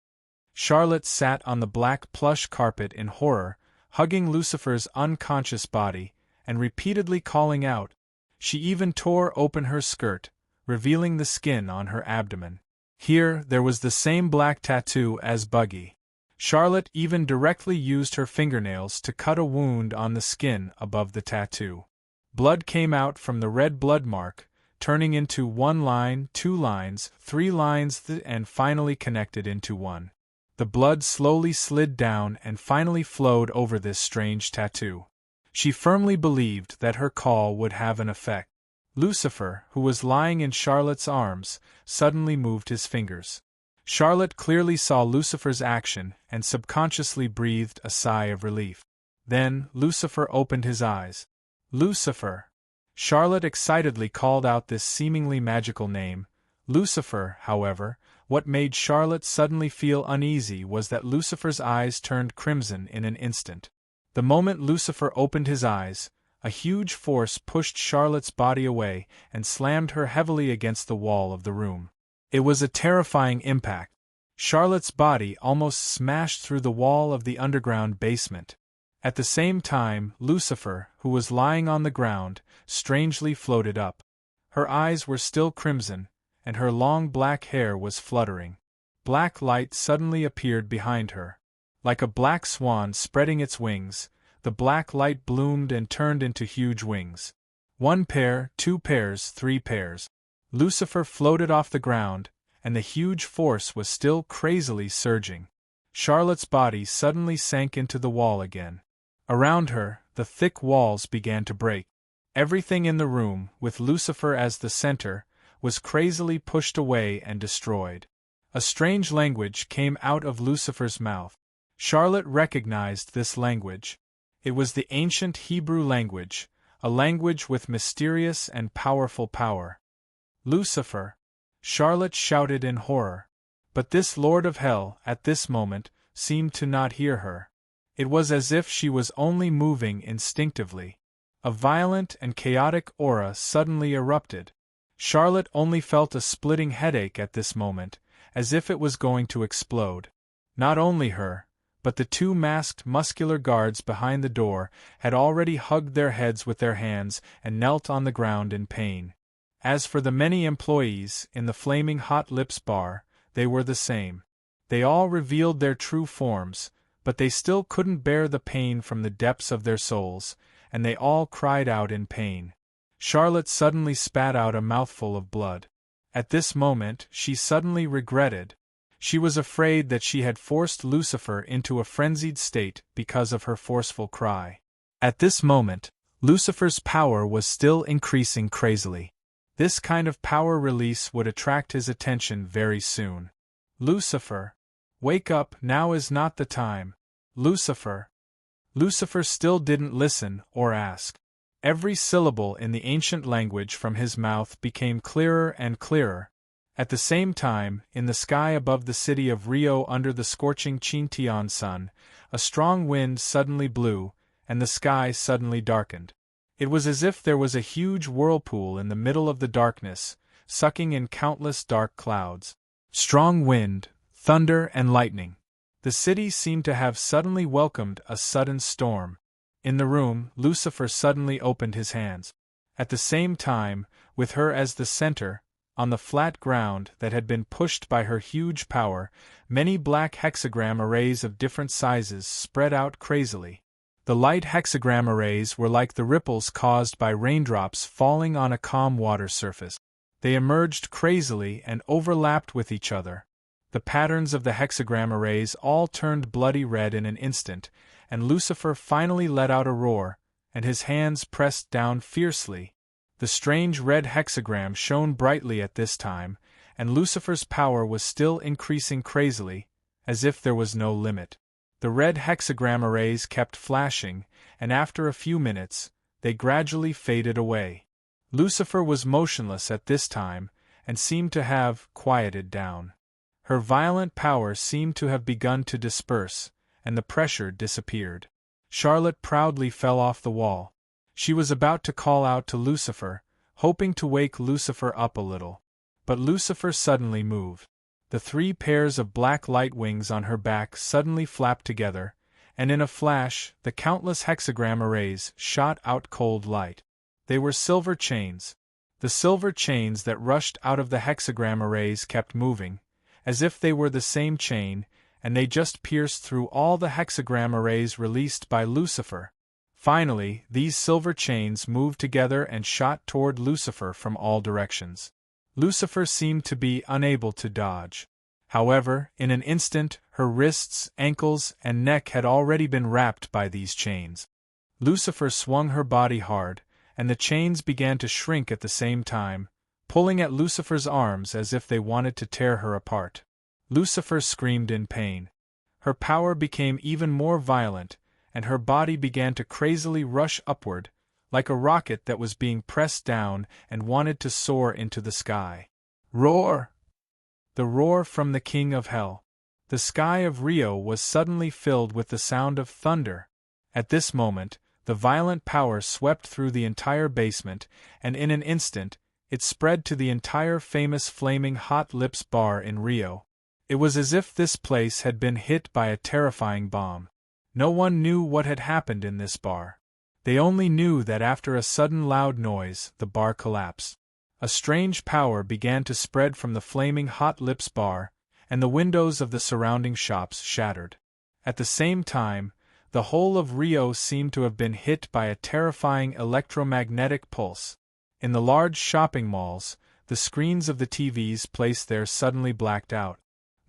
Charlotte sat on the black plush carpet in horror, hugging Lucifer's unconscious body, and repeatedly calling out. She even tore open her skirt, revealing the skin on her abdomen. Here, there was the same black tattoo as Buggy. Charlotte even directly used her fingernails to cut a wound on the skin above the tattoo. Blood came out from the red blood mark, turning into 1 line, 2 lines, 3 lines, and finally connected into one. The blood slowly slid down and finally flowed over this strange tattoo. She firmly believed that her call would have an effect. Lucifer, who was lying in Charlotte's arms, suddenly moved his fingers. Charlotte clearly saw Lucifer's action and subconsciously breathed a sigh of relief. Then, Lucifer opened his eyes. Lucifer! Charlotte excitedly called out this seemingly magical name. Lucifer, however, what made Charlotte suddenly feel uneasy was that Lucifer's eyes turned crimson in an instant. The moment Lucifer opened his eyes, a huge force pushed Charlotte's body away and slammed her heavily against the wall of the room. It was a terrifying impact. Charlotte's body almost smashed through the wall of the underground basement. At the same time, Lucifer, who was lying on the ground, strangely floated up. Her eyes were still crimson, and her long black hair was fluttering. Black light suddenly appeared behind her. Like a black swan spreading its wings, the black light bloomed and turned into huge wings. 1 pair, 2 pairs, 3 pairs. Lucifer floated off the ground, and the huge force was still crazily surging. Charlotte's body suddenly sank into the wall again. Around her, the thick walls began to break. Everything in the room, with Lucifer as the center, was crazily pushed away and destroyed. A strange language came out of Lucifer's mouth. Charlotte recognized this language. It was the ancient Hebrew language, a language with mysterious and powerful power. Lucifer! Charlotte shouted in horror. But this Lord of Hell, at this moment, seemed to not hear her. It was as if she was only moving instinctively. A violent and chaotic aura suddenly erupted. Charlotte only felt a splitting headache at this moment, as if it was going to explode. Not only her, but the 2 masked muscular guards behind the door had already hugged their heads with their hands and knelt on the ground in pain. As for the many employees in the Flaming Hot Lips bar, they were the same. They all revealed their true forms, but they still couldn't bear the pain from the depths of their souls, and they all cried out in pain. Charlotte suddenly spat out a mouthful of blood. At this moment, she suddenly regretted. She was afraid that she had forced Lucifer into a frenzied state because of her forceful cry. At this moment, Lucifer's power was still increasing crazily. This kind of power release would attract his attention very soon. Lucifer! Wake up, now is not the time. Lucifer! Lucifer still didn't listen or ask. Every syllable in the ancient language from his mouth became clearer and clearer. At the same time, in the sky above the city of Rio under the scorching Chintian sun, a strong wind suddenly blew, and the sky suddenly darkened. It was as if there was a huge whirlpool in the middle of the darkness, sucking in countless dark clouds. Strong wind, thunder and lightning. The city seemed to have suddenly welcomed a sudden storm. In the room, Lucifer suddenly opened his hands. At the same time, with her as the center, on the flat ground that had been pushed by her huge power, many black hexagram arrays of different sizes spread out crazily. The light hexagram arrays were like the ripples caused by raindrops falling on a calm water surface. They emerged crazily and overlapped with each other. The patterns of the hexagram arrays all turned bloody red in an instant, and Lucifer finally let out a roar, and his hands pressed down fiercely. The strange red hexagram shone brightly at this time, and Lucifer's power was still increasing crazily, as if there was no limit. The red hexagram arrays kept flashing, and after a few minutes, they gradually faded away. Lucifer was motionless at this time, and seemed to have quieted down. Her violent power seemed to have begun to disperse, and the pressure disappeared. Charlotte proudly fell off the wall. She was about to call out to Lucifer, hoping to wake Lucifer up a little. But Lucifer suddenly moved. The 3 pairs of black light wings on her back suddenly flapped together, and in a flash, the countless hexagram arrays shot out cold light. They were silver chains. The silver chains that rushed out of the hexagram arrays kept moving, as if they were the same chain, and they just pierced through all the hexagram arrays released by Lucifer. Finally, these silver chains moved together and shot toward Lucifer from all directions. Lucifer seemed to be unable to dodge. However, in an instant, her wrists, ankles, and neck had already been wrapped by these chains. Lucifer swung her body hard, and the chains began to shrink at the same time, pulling at Lucifer's arms as if they wanted to tear her apart. Lucifer screamed in pain. Her power became even more violent, and her body began to crazily rush upward, like a rocket that was being pressed down and wanted to soar into the sky. Roar! The roar from the king of hell. The sky of Rio was suddenly filled with the sound of thunder. At this moment, the violent power swept through the entire basement, and in an instant, it spread to the entire famous Flaming Hot Lips bar in Rio. It was as if this place had been hit by a terrifying bomb. No one knew what had happened in this bar. They only knew that after a sudden loud noise, the bar collapsed. A strange power began to spread from the Flaming Hot Lips bar, and the windows of the surrounding shops shattered. At the same time, the whole of Rio seemed to have been hit by a terrifying electromagnetic pulse. In the large shopping malls, the screens of the TVs placed there suddenly blacked out.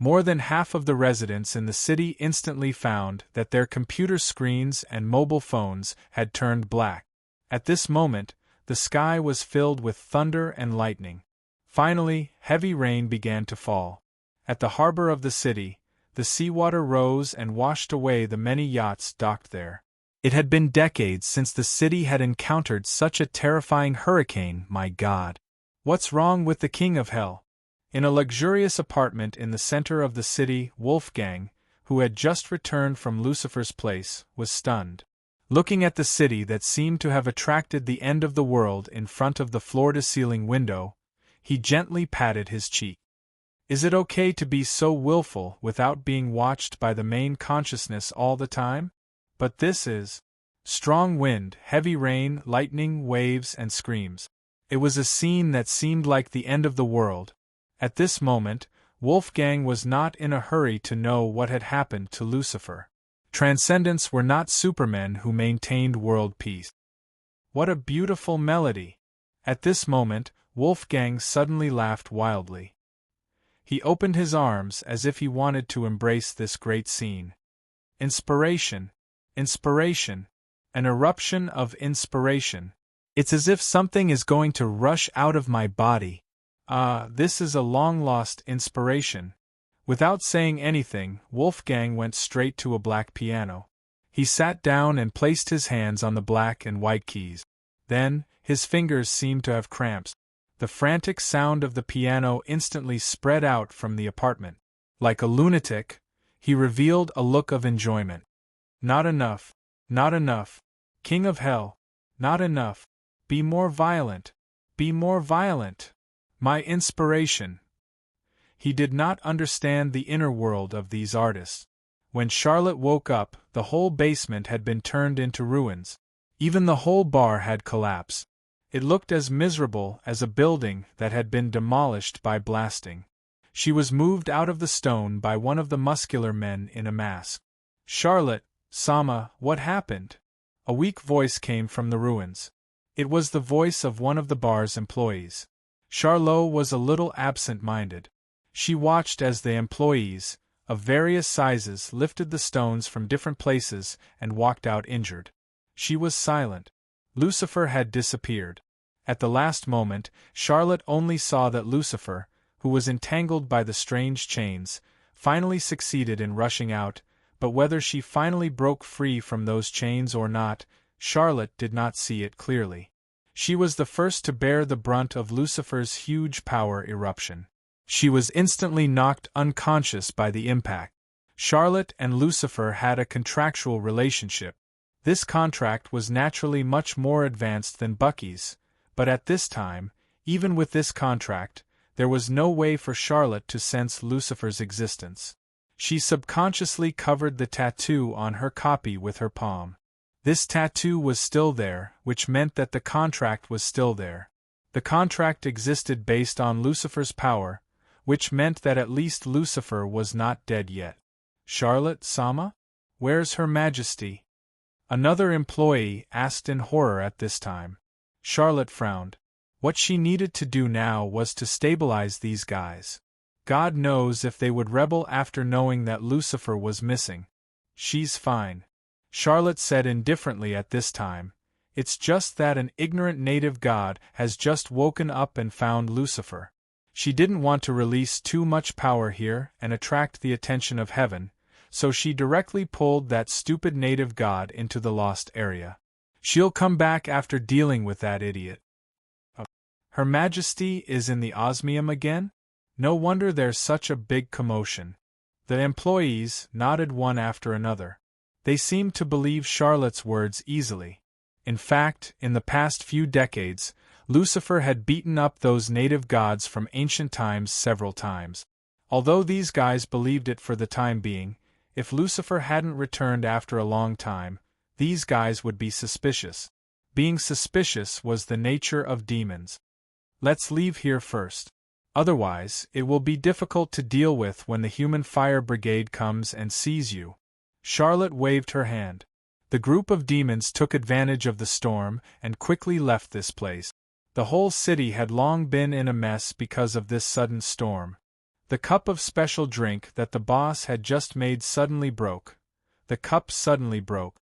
More than half of the residents in the city instantly found that their computer screens and mobile phones had turned black. At this moment, the sky was filled with thunder and lightning. Finally, heavy rain began to fall. At the harbor of the city, the seawater rose and washed away the many yachts docked there. It had been decades since the city had encountered such a terrifying hurricane, my God. What's wrong with the King of Hell? In a luxurious apartment in the center of the city, Wolfgang, who had just returned from Lucifer's place, was stunned. Looking at the city that seemed to have attracted the end of the world in front of the floor-to-ceiling window, he gently patted his cheek. Is it okay to be so willful without being watched by the main consciousness all the time? But this is strong wind, heavy rain, lightning, waves, and screams. It was a scene that seemed like the end of the world. At this moment, Wolfgang was not in a hurry to know what had happened to Lucifer. Transcendents were not supermen who maintained world peace. What a beautiful melody! At this moment, Wolfgang suddenly laughed wildly. He opened his arms as if he wanted to embrace this great scene. Inspiration! Inspiration! An eruption of inspiration. It's as if something is going to rush out of my body. This is a long-lost inspiration. Without saying anything, Wolfgang went straight to a black piano. He sat down and placed his hands on the black and white keys. Then, his fingers seemed to have cramps. The frantic sound of the piano instantly spread out from the apartment. Like a lunatic, he revealed a look of enjoyment. Not enough. Not enough. King of Hell. Not enough. Be more violent. Be more violent. My inspiration. He did not understand the inner world of these artists. When Charlotte woke up, the whole basement had been turned into ruins. Even the whole bar had collapsed. It looked as miserable as a building that had been demolished by blasting. She was moved out of the stone by one of the muscular men in a mask. Charlotte, Sama, what happened? A weak voice came from the ruins. It was the voice of one of the bar's employees. Charlotte was a little absent-minded. She watched as the employees, of various sizes, lifted the stones from different places and walked out injured. She was silent. Lucifer had disappeared. At the last moment, Charlotte only saw that Lucifer, who was entangled by the strange chains, finally succeeded in rushing out, but whether she finally broke free from those chains or not, Charlotte did not see it clearly. She was the first to bear the brunt of Lucifer's huge power eruption. She was instantly knocked unconscious by the impact. Charlotte and Lucifer had a contractual relationship. This contract was naturally much more advanced than Bucky's, but at this time, even with this contract, there was no way for Charlotte to sense Lucifer's existence. She subconsciously covered the tattoo on her copy with her palm. This tattoo was still there, which meant that the contract was still there. The contract existed based on Lucifer's power, which meant that at least Lucifer was not dead yet. Charlotte Sama? Where's Her Majesty? Another employee asked in horror at this time. Charlotte frowned. What she needed to do now was to stabilize these guys. God knows if they would rebel after knowing that Lucifer was missing. She's fine. Charlotte said indifferently at this time. It's just that an ignorant native god has just woken up and found Lucifer. She didn't want to release too much power here and attract the attention of heaven, so she directly pulled that stupid native god into the lost area. She'll come back after dealing with that idiot. Her Majesty is in the osmium again? No wonder there's such a big commotion. The employees nodded one after another. They seemed to believe Charlotte's words easily. In fact, in the past few decades, Lucifer had beaten up those native gods from ancient times several times. Although these guys believed it for the time being, if Lucifer hadn't returned after a long time, these guys would be suspicious. Being suspicious was the nature of demons. Let's leave here first. Otherwise, it will be difficult to deal with when the human fire brigade comes and sees you. Charlotte waved her hand. The group of demons took advantage of the storm and quickly left this place. The whole city had long been in a mess because of this sudden storm. The cup of special drink that the boss had just made suddenly broke. The cup suddenly broke.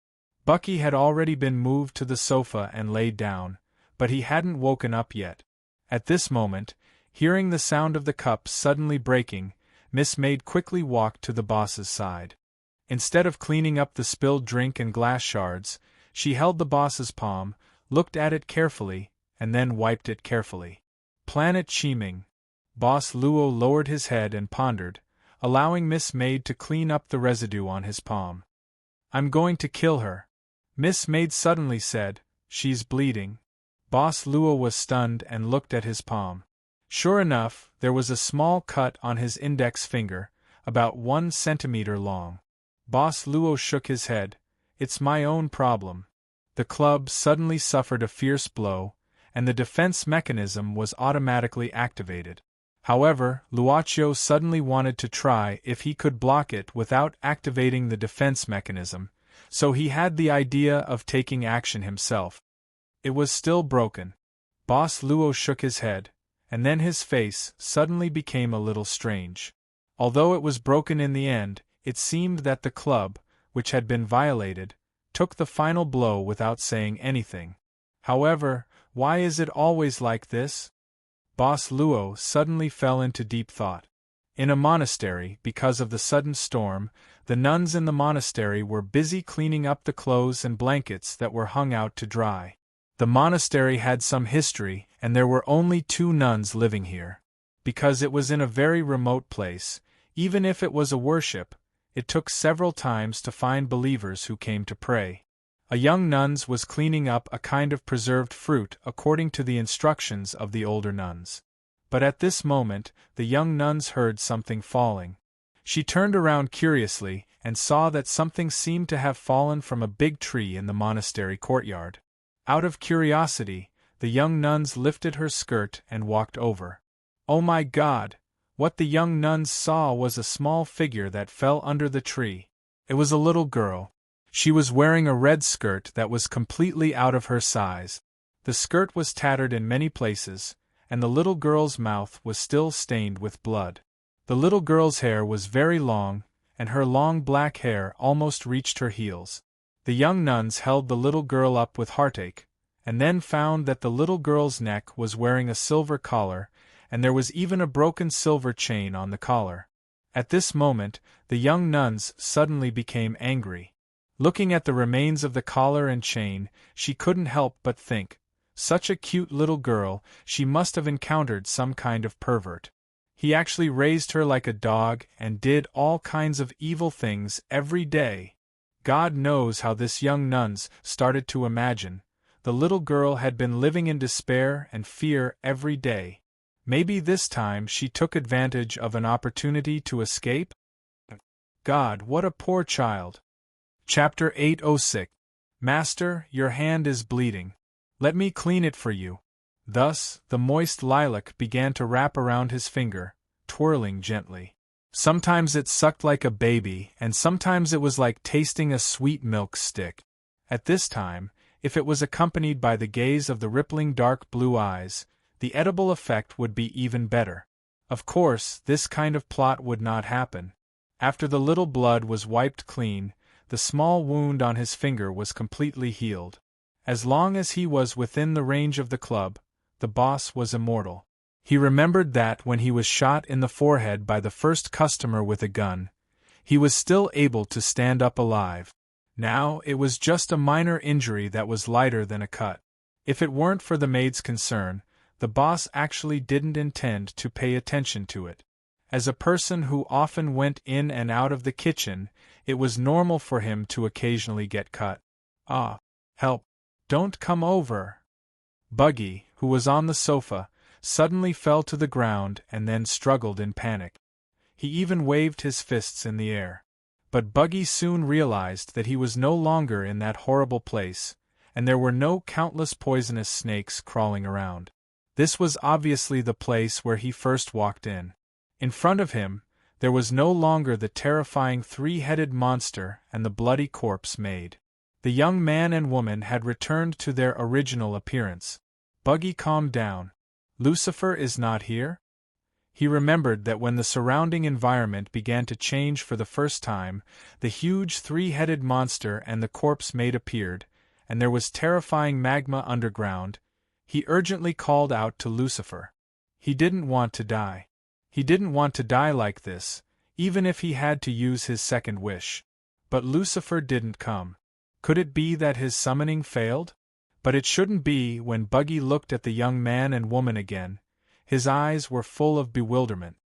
Bucky had already been moved to the sofa and laid down, but he hadn't woken up yet. At this moment, hearing the sound of the cup suddenly breaking, Miss Maid quickly walked to the boss's side. Instead of cleaning up the spilled drink and glass shards, she held the boss's palm, looked at it carefully, and then wiped it carefully. Planet Chiming. Boss Luo lowered his head and pondered, allowing Miss Maid to clean up the residue on his palm. I'm going to kill her. Miss Maid suddenly said, she's bleeding. Boss Luo was stunned and looked at his palm. Sure enough, there was a small cut on his index finger, about 1 centimeter long. Boss Luo shook his head. It's my own problem. The club suddenly suffered a fierce blow, and the defense mechanism was automatically activated. However, Luochio suddenly wanted to try if he could block it without activating the defense mechanism, so he had the idea of taking action himself. It was still broken. Boss Luo shook his head, and then his face suddenly became a little strange. Although it was broken in the end, it seemed that the club, which had been violated, took the final blow without saying anything. However, why is it always like this? Boss Luo suddenly fell into deep thought. In a monastery, because of the sudden storm, the nuns in the monastery were busy cleaning up the clothes and blankets that were hung out to dry. The monastery had some history, and there were only 2 nuns living here. Because it was in a very remote place, even if it was a worship, it took several times to find believers who came to pray. A young nun was cleaning up a kind of preserved fruit according to the instructions of the older nuns. But at this moment, the young nun heard something falling. She turned around curiously and saw that something seemed to have fallen from a big tree in the monastery courtyard. Out of curiosity, the young nun lifted her skirt and walked over. Oh my God! What the young nun saw was a small figure that fell under the tree. It was a little girl. She was wearing a red skirt that was completely out of her size. The skirt was tattered in many places, and the little girl's mouth was still stained with blood. The little girl's hair was very long, and her long black hair almost reached her heels. The young nuns held the little girl up with heartache, and then found that the little girl's neck was wearing a silver collar, and there was even a broken silver chain on the collar. At this moment, the young nuns suddenly became angry. Looking at the remains of the collar and chain, she couldn't help but think, such a cute little girl, she must have encountered some kind of pervert. He actually raised her like a dog and did all kinds of evil things every day. God knows how this young nuns started to imagine. The little girl had been living in despair and fear every day. Maybe this time she took advantage of an opportunity to escape? God, what a poor child. Chapter 806. Master, your hand is bleeding. Let me clean it for you. Thus, the moist lilac began to wrap around his finger, twirling gently. Sometimes it sucked like a baby, and sometimes it was like tasting a sweet milk stick. At this time, if it was accompanied by the gaze of the rippling dark blue eyes, the edible effect would be even better. Of course, this kind of plot would not happen. After the little blood was wiped clean, the small wound on his finger was completely healed. As long as he was within the range of the club, the boss was immortal. He remembered that when he was shot in the forehead by the first customer with a gun, he was still able to stand up alive. Now it was just a minor injury that was lighter than a cut. If it weren't for the maid's concern, the boss actually didn't intend to pay attention to it. As a person who often went in and out of the kitchen, it was normal for him to occasionally get cut. Ah, help! Don't come over! Buggy, who was on the sofa, suddenly fell to the ground and then struggled in panic. He even waved his fists in the air. But Buggy soon realized that he was no longer in that horrible place, and there were no countless poisonous snakes crawling around. This was obviously the place where he first walked in. In front of him, there was no longer the terrifying three-headed monster and the bloody corpse maid. The young man and woman had returned to their original appearance. Buggy calmed down. Lucifer is not here? He remembered that when the surrounding environment began to change for the first time, the huge three-headed monster and the corpse maid appeared, and there was terrifying magma underground. He urgently called out to Lucifer. He didn't want to die. He didn't want to die like this, even if he had to use his second wish. But Lucifer didn't come. Could it be that his summoning failed? But it shouldn't be. When Buggy looked at the young man and woman again, his eyes were full of bewilderment.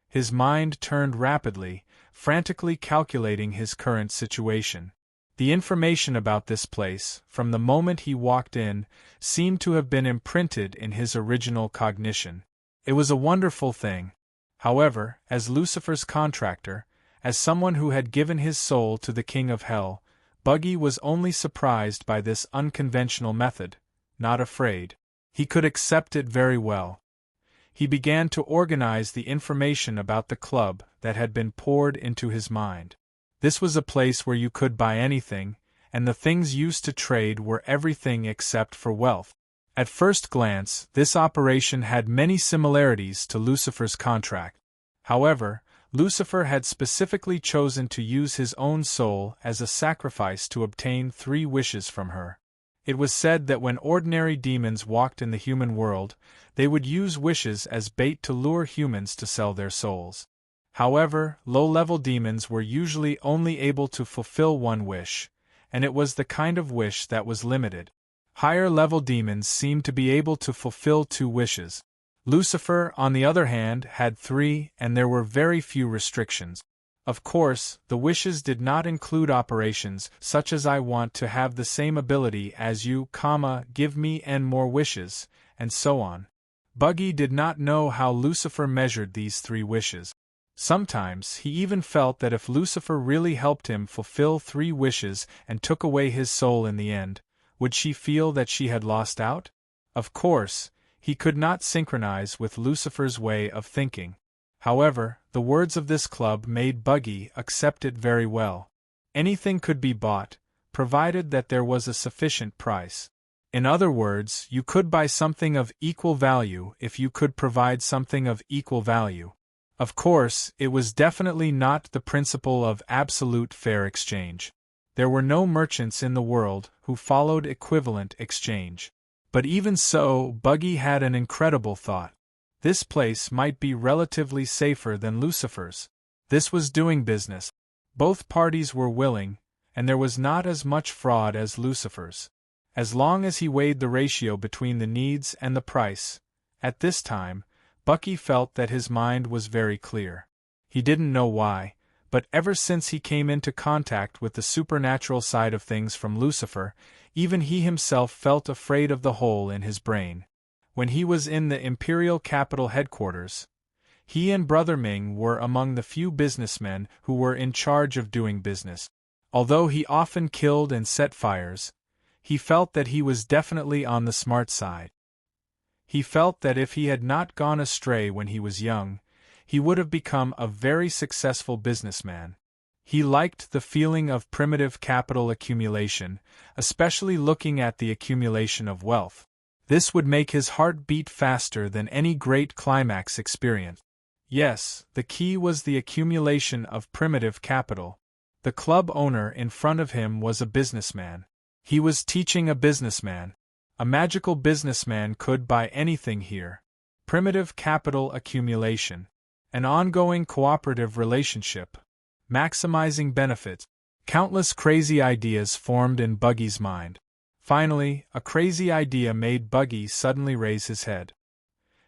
His mind turned rapidly, frantically calculating his current situation. The information about this place, from the moment he walked in, seemed to have been imprinted in his original cognition. It was a wonderful thing. However, as Lucifer's contractor, as someone who had given his soul to the king of hell, Buggy was only surprised by this unconventional method, not afraid. He could accept it very well. He began to organize the information about the club that had been poured into his mind. This was a place where you could buy anything, and the things used to trade were everything except for wealth. At first glance, this operation had many similarities to Lucifer's contract. However, Lucifer had specifically chosen to use his own soul as a sacrifice to obtain 3 wishes from her. It was said that when ordinary demons walked in the human world, they would use wishes as bait to lure humans to sell their souls. However, low-level demons were usually only able to fulfill 1 wish, and it was the kind of wish that was limited. Higher-level demons seemed to be able to fulfill 2 wishes. Lucifer, on the other hand, had 3, and there were very few restrictions. Of course, the wishes did not include operations such as I want to have the same ability as you, give me n more wishes, and so on. Buggy did not know how Lucifer measured these 3 wishes. Sometimes he even felt that if Lucifer really helped him fulfill 3 wishes and took away his soul in the end, would she feel that she had lost out? Of course, he could not synchronize with Lucifer's way of thinking. However, the words of this club made Buggy accept it very well. Anything could be bought, provided that there was a sufficient price. In other words, you could buy something of equal value if you could provide something of equal value. Of course, it was definitely not the principle of absolute fair exchange. There were no merchants in the world who followed equivalent exchange. But even so, Buggy had an incredible thought. This place might be relatively safer than Lucifer's. This was doing business. Both parties were willing, and there was not as much fraud as Lucifer's. As long as he weighed the ratio between the needs and the price, at this time, Bucky felt that his mind was very clear. He didn't know why, but ever since he came into contact with the supernatural side of things from Lucifer, even he himself felt afraid of the hole in his brain. When he was in the Imperial Capital headquarters, he and Brother Ming were among the few businessmen who were in charge of doing business. Although he often killed and set fires, he felt that he was definitely on the smart side. He felt that if he had not gone astray when he was young, he would have become a very successful businessman. He liked the feeling of primitive capital accumulation, especially looking at the accumulation of wealth. This would make his heart beat faster than any great climax experience. Yes, the key was the accumulation of primitive capital. The club owner in front of him was a businessman. He was teaching a businessman. A magical businessman could buy anything here. Primitive capital accumulation. An ongoing cooperative relationship. Maximizing benefits. Countless crazy ideas formed in Buggy's mind. Finally, a crazy idea made Buggy suddenly raise his head.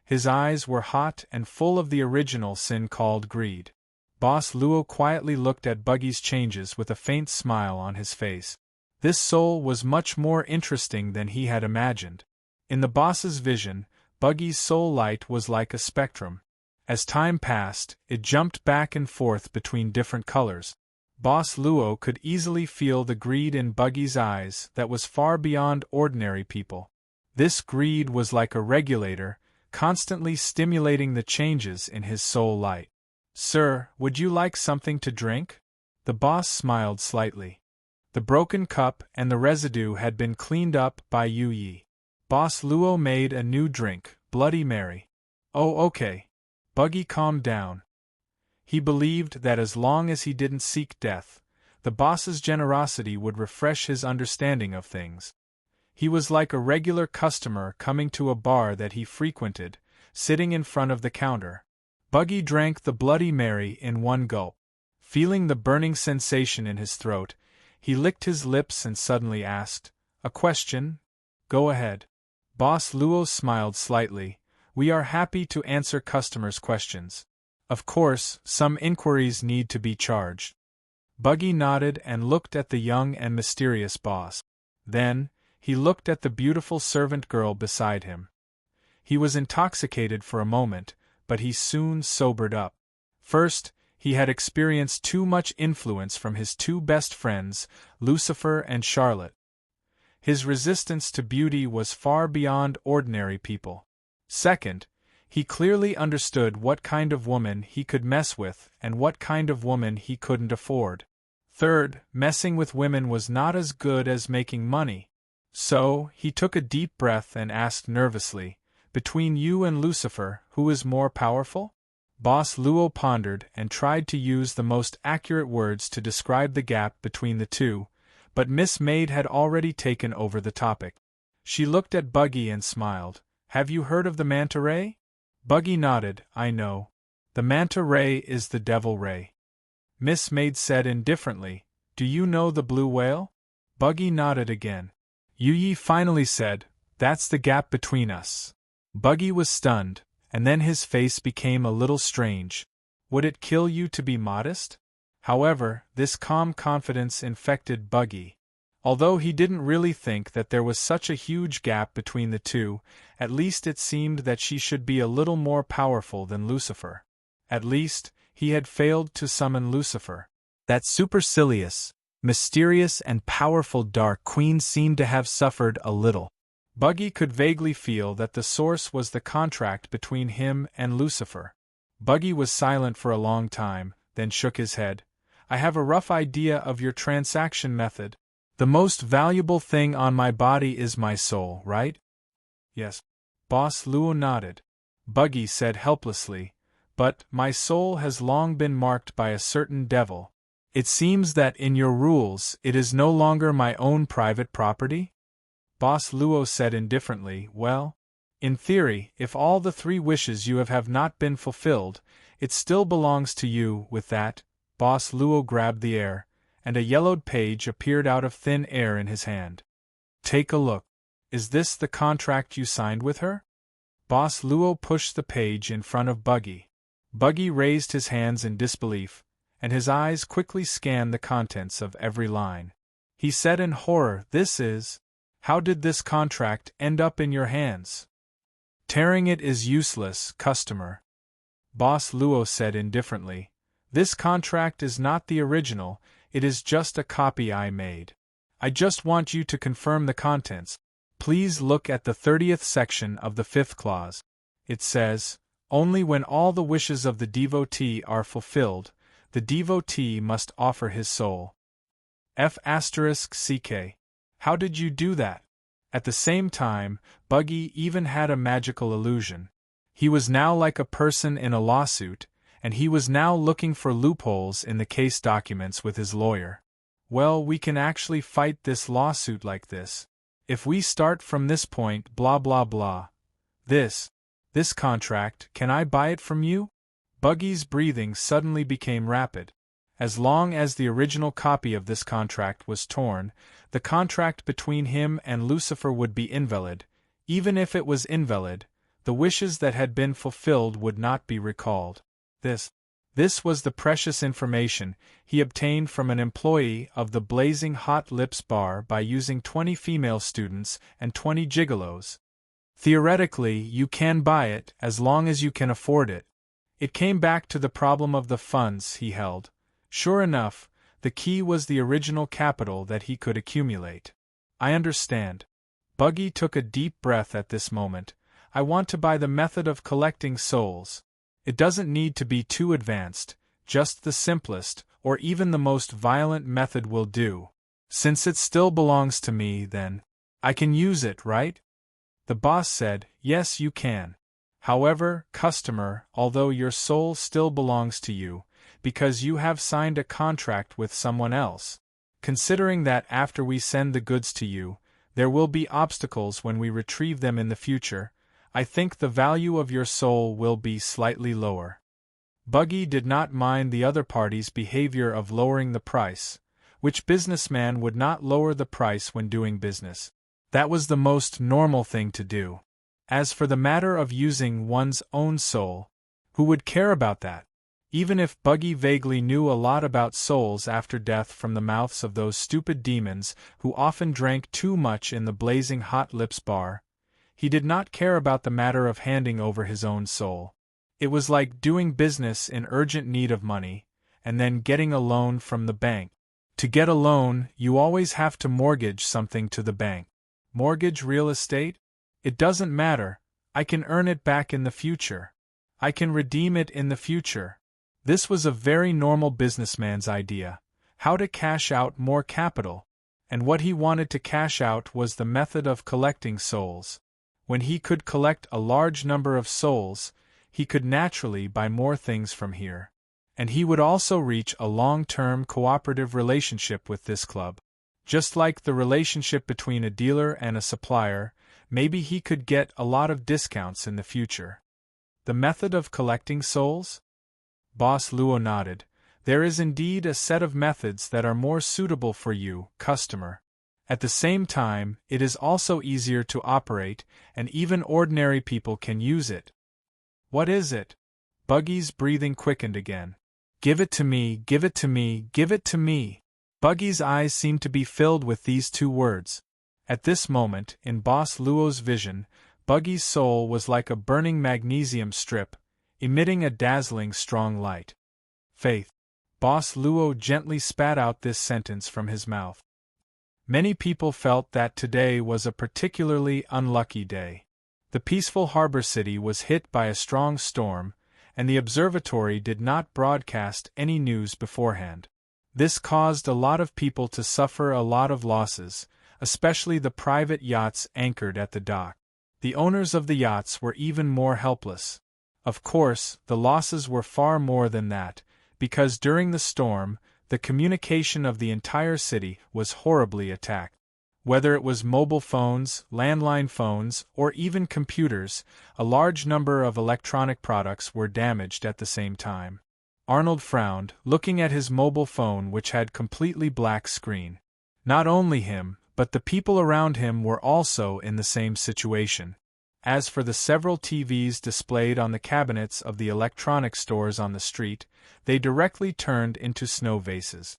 His eyes were hot and full of the original sin called greed. Boss Luo quietly looked at Buggy's changes with a faint smile on his face. This soul was much more interesting than he had imagined. In the boss's vision, Buggy's soul light was like a spectrum. As time passed, it jumped back and forth between different colors. Boss Luo could easily feel the greed in Buggy's eyes that was far beyond ordinary people. This greed was like a regulator, constantly stimulating the changes in his soul light. "Sir, would you like something to drink?" The boss smiled slightly. The broken cup and the residue had been cleaned up by Yu Yi. Boss Luo made a new drink, Bloody Mary. "Oh, okay." Buggy calmed down. He believed that as long as he didn't seek death, the boss's generosity would refresh his understanding of things. He was like a regular customer coming to a bar that he frequented, sitting in front of the counter. Buggy drank the Bloody Mary in one gulp. Feeling the burning sensation in his throat, he licked his lips and suddenly asked, "A question?" "Go ahead." Boss Luo smiled slightly. "We are happy to answer customers' questions. Of course, some inquiries need to be charged." Buggy nodded and looked at the young and mysterious boss. Then, he looked at the beautiful servant girl beside him. He was intoxicated for a moment, but he soon sobered up. First, he had experienced too much influence from his two best friends, Lucifer and Charlotte. His resistance to beauty was far beyond ordinary people. Second, he clearly understood what kind of woman he could mess with and what kind of woman he couldn't afford. Third, messing with women was not as good as making money. So, he took a deep breath and asked nervously, "Between you and Lucifer, who is more powerful?" Boss Luo pondered and tried to use the most accurate words to describe the gap between the two, but Miss Maid had already taken over the topic. She looked at Buggy and smiled. "Have you heard of the manta ray?" Buggy nodded. "I know. The manta ray is the devil ray." Miss Maid said indifferently, "Do you know the blue whale?" Buggy nodded again. Yu Yi finally said, "That's the gap between us." Buggy was stunned, and then his face became a little strange. Would it kill you to be modest? However, this calm confidence infected Buggy. Although he didn't really think that there was such a huge gap between the two, at least it seemed that she should be a little more powerful than Lucifer. At least, he had failed to summon Lucifer. That supercilious, mysterious and powerful Dark Queen seemed to have suffered a little. Buggy could vaguely feel that the source was the contract between him and Lucifer. Buggy was silent for a long time, then shook his head. "I have a rough idea of your transaction method. The most valuable thing on my body is my soul, right?" "Yes." Boss Luo nodded. Buggy said helplessly, "But my soul has long been marked by a certain devil. It seems that in your rules it is no longer my own private property? Boss Luo said indifferently. Well, in theory, if all the 3 wishes you have not been fulfilled, it still belongs to you. With that, Boss Luo grabbed the air, and a yellowed page appeared out of thin air in his hand. Take a look. Is this the contract you signed with her? Boss Luo pushed the page in front of Buggy. Buggy raised his hands in disbelief, and his eyes quickly scanned the contents of every line. He said in horror, "This is... How did this contract end up in your hands?" "Tearing it is useless, customer," Boss Luo said indifferently. "This contract is not the original, it is just a copy I made. I just want you to confirm the contents. Please look at the 30th section of the 5th clause. It says, only when all the wishes of the devotee are fulfilled, the devotee must offer his soul. F***ck. How did you do that?" At the same time, Buggy even had a magical illusion. He was now like a person in a lawsuit, and he was now looking for loopholes in the case documents with his lawyer. "Well, we can actually fight this lawsuit like this. If we start from this point, blah blah blah. This contract, can I buy it from you?" Buggy's breathing suddenly became rapid. As long as the original copy of this contract was torn, the contract between him and Lucifer would be invalid. Even if it was invalid, the wishes that had been fulfilled would not be recalled. This was the precious information he obtained from an employee of the Blazing Hot Lips bar by using 20 female students and 20 gigolos. Theoretically, you can buy it as long as you can afford it. It came back to the problem of the funds he held. Sure enough, the key was the original capital that he could accumulate. "I understand." Buggy took a deep breath at this moment. "I want to buy the method of collecting souls. It doesn't need to be too advanced, just the simplest, or even the most violent method will do. Since it still belongs to me, then I can use it, right?" The boss said, "Yes, you can. However, customer, although your soul still belongs to you, because you have signed a contract with someone else, considering that after we send the goods to you, there will be obstacles when we retrieve them in the future, I think the value of your soul will be slightly lower." Buggy did not mind the other party's behavior of lowering the price. Which businessman would not lower the price when doing business? That was the most normal thing to do. As for the matter of using one's own soul, who would care about that? Even if Buggy vaguely knew a lot about souls after death from the mouths of those stupid demons who often drank too much in the Blazing Hot Lips bar, he did not care about the matter of handing over his own soul. It was like doing business in urgent need of money, and then getting a loan from the bank. To get a loan, you always have to mortgage something to the bank. Mortgage real estate? It doesn't matter, I can earn it back in the future. I can redeem it in the future. This was a very normal businessman's idea, how to cash out more capital, and what he wanted to cash out was the method of collecting souls. When he could collect a large number of souls, he could naturally buy more things from here. And he would also reach a long-term cooperative relationship with this club. Just like the relationship between a dealer and a supplier, maybe he could get a lot of discounts in the future. The method of collecting souls? Boss Luo nodded. There is indeed a set of methods that are more suitable for you, customer. At the same time, it is also easier to operate, and even ordinary people can use it. What is it? Buggy's breathing quickened again. Give it to me, give it to me, give it to me. Buggy's eyes seemed to be filled with these 2 words. At this moment, in Boss Luo's vision, Buggy's soul was like a burning magnesium strip, emitting a dazzling strong light. Faith. Boss Luo gently spat out this sentence from his mouth. Many people felt that today was a particularly unlucky day. The peaceful harbor city was hit by a strong storm, and the observatory did not broadcast any news beforehand. This caused a lot of people to suffer a lot of losses, especially the private yachts anchored at the dock. The owners of the yachts were even more helpless. Of course, the losses were far more than that, because during the storm, the communication of the entire city was horribly attacked. Whether it was mobile phones, landline phones, or even computers, a large number of electronic products were damaged at the same time. Arnold frowned, looking at his mobile phone, which had completely black screen. Not only him, but the people around him were also in the same situation. As for the several TVs displayed on the cabinets of the electronic stores on the street, they directly turned into snow vases.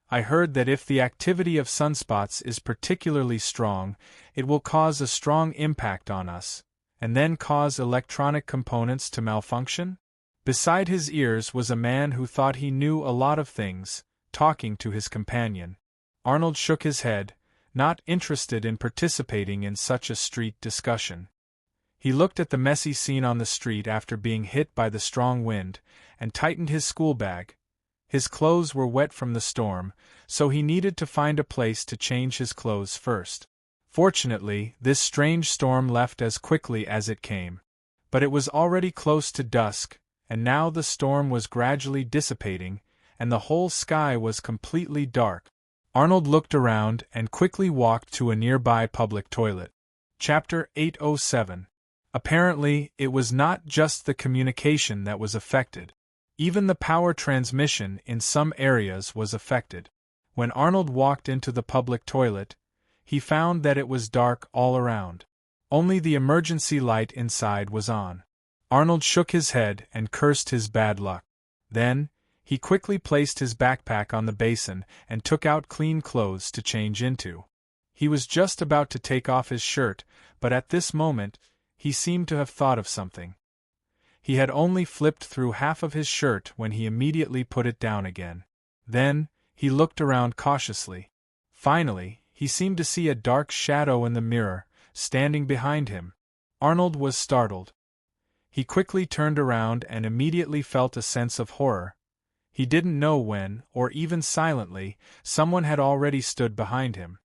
I heard that if the activity of sunspots is particularly strong, it will cause a strong impact on us, and then cause electronic components to malfunction? Beside his ears was a man who thought he knew a lot of things, talking to his companion. Arnold shook his head, not interested in participating in such a street discussion. He looked at the messy scene on the street after being hit by the strong wind, and tightened his school bag. His clothes were wet from the storm, so he needed to find a place to change his clothes first. Fortunately, this strange storm left as quickly as it came. But it was already close to dusk, and now the storm was gradually dissipating, and the whole sky was completely dark. Arnold looked around and quickly walked to a nearby public toilet. Chapter 807. Apparently, it was not just the communication that was affected. Even the power transmission in some areas was affected. When Arnold walked into the public toilet, he found that it was dark all around. Only the emergency light inside was on. Arnold shook his head and cursed his bad luck. Then, he quickly placed his backpack on the basin and took out clean clothes to change into. He was just about to take off his shirt, but at this moment, he seemed to have thought of something. He had only flipped through half of his shirt when he immediately put it down again. Then, he looked around cautiously. Finally, he seemed to see a dark shadow in the mirror, standing behind him. Arnold was startled. He quickly turned around and immediately felt a sense of horror. He didn't know when, or even silently, someone had already stood behind him.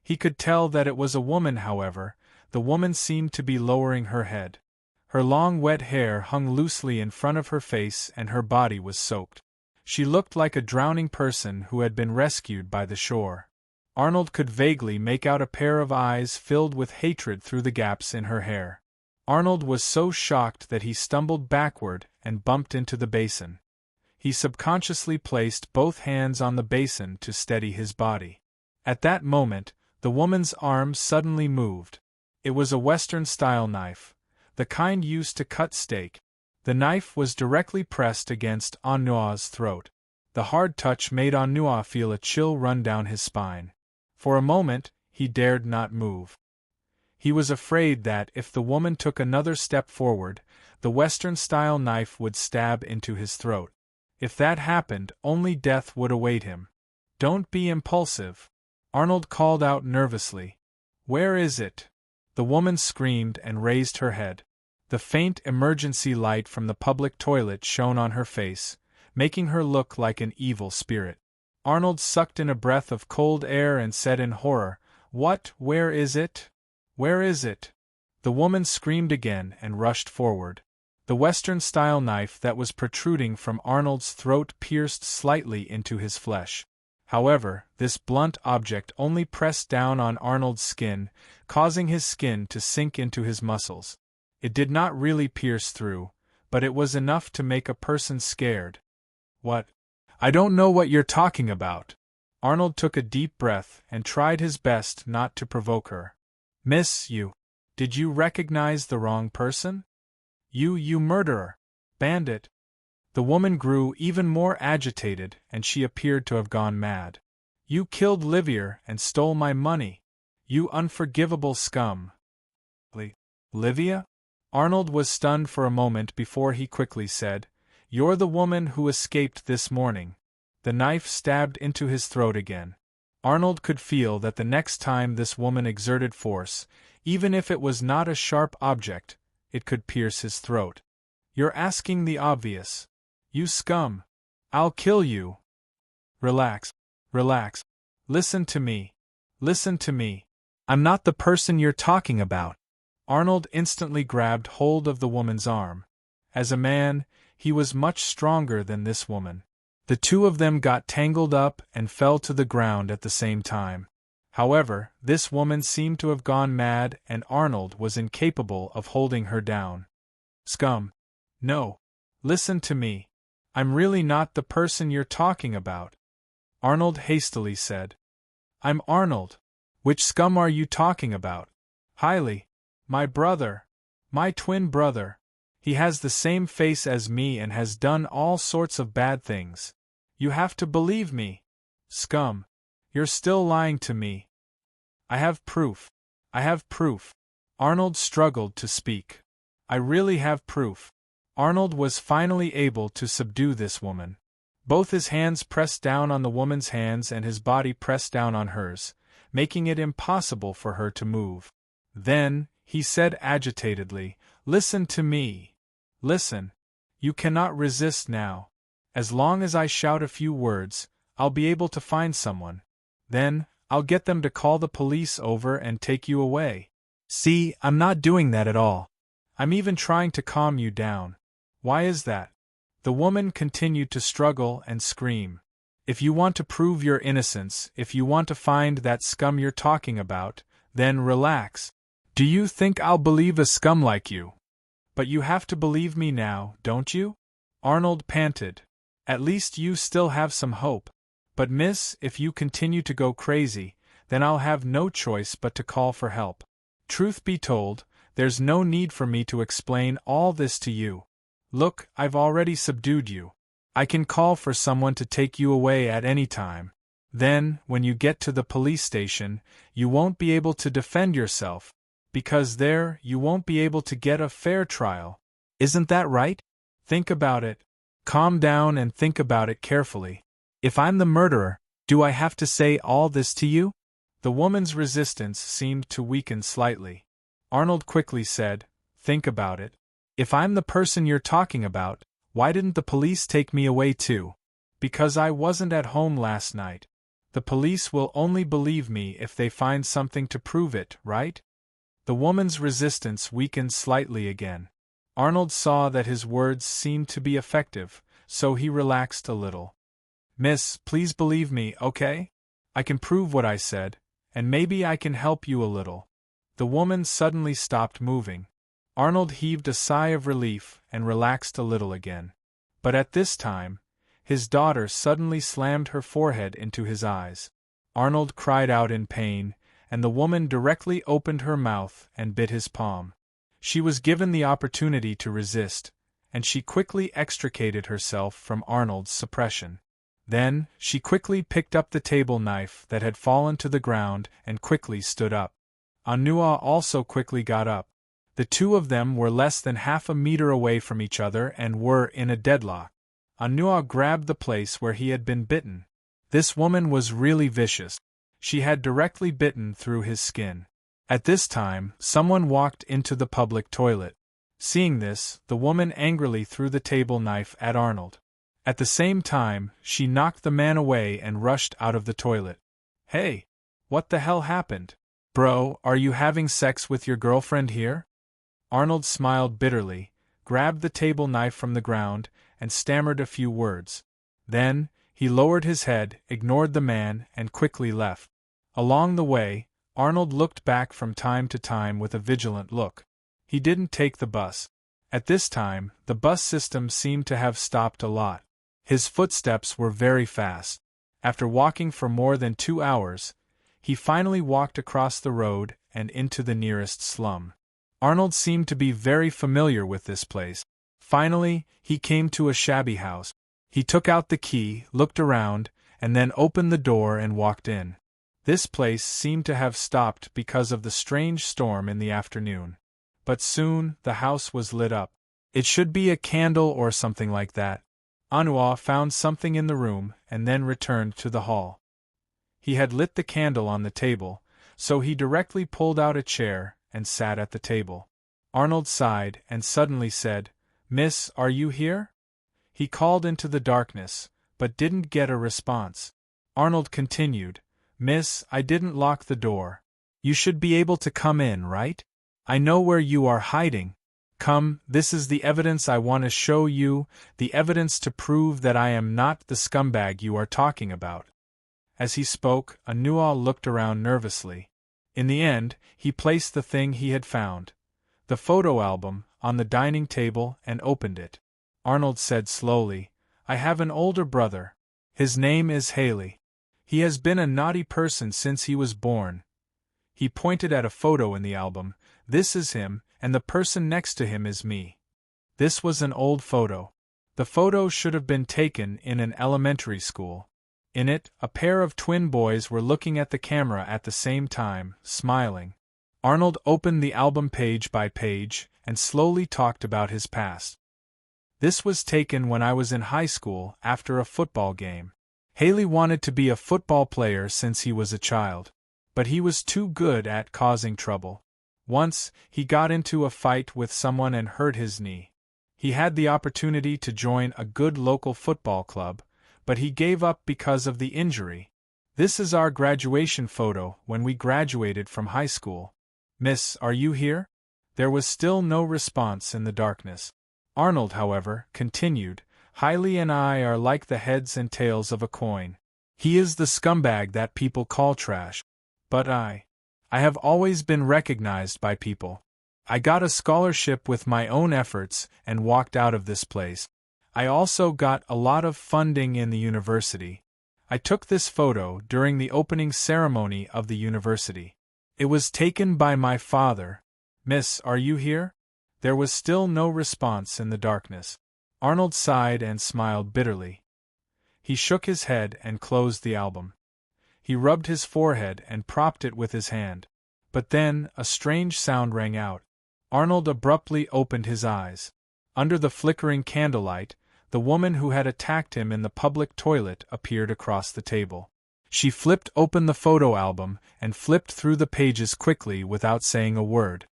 He could tell that it was a woman, however. The woman seemed to be lowering her head. Her long wet hair hung loosely in front of her face and her body was soaked. She looked like a drowning person who had been rescued by the shore. Arnold could vaguely make out a pair of eyes filled with hatred through the gaps in her hair. Arnold was so shocked that he stumbled backward and bumped into the basin. He subconsciously placed both hands on the basin to steady his body. At that moment, the woman's arm suddenly moved. It was a Western-style knife, the kind used to cut steak. The knife was directly pressed against Arnold's throat. The hard touch made Arnold feel a chill run down his spine. For a moment, he dared not move. He was afraid that, if the woman took another step forward, the Western-style knife would stab into his throat. If that happened, only death would await him. "Don't be impulsive," Arnold called out nervously. "Where is it?" The woman screamed and raised her head. The faint emergency light from the public toilet shone on her face, making her look like an evil spirit. Arnold sucked in a breath of cold air and said in horror, "What? Where is it? Where is it?" The woman screamed again and rushed forward. The Western-style knife that was protruding from Arnold's throat pierced slightly into his flesh. However, this blunt object only pressed down on Arnold's skin, causing his skin to sink into his muscles. It did not really pierce through, but it was enough to make a person scared. "What? I don't know what you're talking about." Arnold took a deep breath and tried his best not to provoke her. "Miss, did you recognize the wrong person? You murderer! Bandit!" The woman grew even more agitated and she appeared to have gone mad. "You killed Livier and stole my money. You unforgivable scum." "Livia?" Arnold was stunned for a moment before he quickly said, "You're the woman who escaped this morning." The knife stabbed into his throat again. Arnold could feel that the next time this woman exerted force, even if it was not a sharp object, it could pierce his throat. "You're asking the obvious. You scum! I'll kill you!" "Relax. Relax. Listen to me. Listen to me. I'm not the person you're talking about." Arnold instantly grabbed hold of the woman's arm. As a man, he was much stronger than this woman. The two of them got tangled up and fell to the ground at the same time. However, this woman seemed to have gone mad and Arnold was incapable of holding her down. Scum. No. Listen to me. I'm really not the person you're talking about, Arnold hastily said. I'm Arnold. Which scum are you talking about? Hailey. My brother. My twin brother. He has the same face as me and has done all sorts of bad things. You have to believe me. Scum. You're still lying to me. I have proof. I have proof. Arnold struggled to speak. I really have proof. Arnold was finally able to subdue this woman. Both his hands pressed down on the woman's hands and his body pressed down on hers, making it impossible for her to move. Then, he said agitatedly, Listen to me. Listen. You cannot resist now. As long as I shout a few words, I'll be able to find someone. Then, I'll get them to call the police over and take you away. See, I'm not doing that at all. I'm even trying to calm you down. Why is that? The woman continued to struggle and scream. If you want to prove your innocence, if you want to find that scum you're talking about, then relax. Do you think I'll believe a scum like you? But you have to believe me now, don't you? Arnold panted. At least you still have some hope. But miss, if you continue to go crazy, then I'll have no choice but to call for help. Truth be told, there's no need for me to explain all this to you. Look, I've already subdued you. I can call for someone to take you away at any time. Then, when you get to the police station, you won't be able to defend yourself, because there you won't be able to get a fair trial. Isn't that right? Think about it. Calm down and think about it carefully. If I'm the murderer, do I have to say all this to you? The woman's resistance seemed to weaken slightly. Arnold quickly said, Think about it. If I'm the person you're talking about, why didn't the police take me away too? Because I wasn't at home last night. The police will only believe me if they find something to prove it, right? The woman's resistance weakened slightly again. Arnold saw that his words seemed to be effective, so he relaxed a little. Miss, please believe me, okay? I can prove what I said, and maybe I can help you a little. The woman suddenly stopped moving. Arnold heaved a sigh of relief and relaxed a little again. But at this time, his daughter suddenly slammed her forehead into his eyes. Arnold cried out in pain, and the woman directly opened her mouth and bit his palm. She was given the opportunity to resist, and she quickly extricated herself from Arnold's suppression. Then, she quickly picked up the table knife that had fallen to the ground and quickly stood up. Anua also quickly got up. The two of them were less than half a meter away from each other and were in a deadlock. Anua grabbed the place where he had been bitten. This woman was really vicious. She had directly bitten through his skin. At this time, someone walked into the public toilet. Seeing this, the woman angrily threw the table knife at Arnold. At the same time, she knocked the man away and rushed out of the toilet. Hey! What the hell happened? Bro, are you having sex with your girlfriend here? Arnold smiled bitterly, grabbed the table knife from the ground, and stammered a few words. Then, he lowered his head, ignored the man, and quickly left. Along the way, Arnold looked back from time to time with a vigilant look. He didn't take the bus. At this time, the bus system seemed to have stopped a lot. His footsteps were very fast. After walking for more than 2 hours, he finally walked across the road and into the nearest slum. Arnold seemed to be very familiar with this place. Finally, he came to a shabby house. He took out the key, looked around, and then opened the door and walked in. This place seemed to have stopped because of the strange storm in the afternoon. But soon, the house was lit up. It should be a candle or something like that. Anua found something in the room and then returned to the hall. He had lit the candle on the table, so he directly pulled out a chair and sat at the table. Arnold sighed and suddenly said, Miss, are you here? He called into the darkness, but didn't get a response. Arnold continued, Miss, I didn't lock the door. You should be able to come in, right? I know where you are hiding. Come, this is the evidence I want to show you, the evidence to prove that I am not the scumbag you are talking about." As he spoke, Anual looked around nervously. In the end, he placed the thing he had found, the photo album, on the dining table and opened it. Arnold said slowly, "I have an older brother. His name is Haley. He has been a naughty person since he was born." He pointed at a photo in the album. "This is him, and the person next to him is me." This was an old photo. The photo should have been taken in an elementary school. In it, a pair of twin boys were looking at the camera at the same time, smiling. Arnold opened the album page by page and slowly talked about his past. "This was taken when I was in high school after a football game. Haley wanted to be a football player since he was a child. But he was too good at causing trouble. Once, he got into a fight with someone and hurt his knee. He had the opportunity to join a good local football club, but he gave up because of the injury. This is our graduation photo when we graduated from high school. Miss, are you here?" There was still no response in the darkness. Arnold, however, continued, "Haley and I are like the heads and tails of a coin. He is the scumbag that people call trash. But I have always been recognized by people. I got a scholarship with my own efforts and walked out of this place. I also got a lot of funding in the university. I took this photo during the opening ceremony of the university. It was taken by my father. Miss, are you here?" There was still no response in the darkness. Arnold sighed and smiled bitterly. He shook his head and closed the album. He rubbed his forehead and propped it with his hand. But then, a strange sound rang out. Arnold abruptly opened his eyes. Under the flickering candlelight, the woman who had attacked him in the public toilet appeared across the table. She flipped open the photo album and flipped through the pages quickly without saying a word.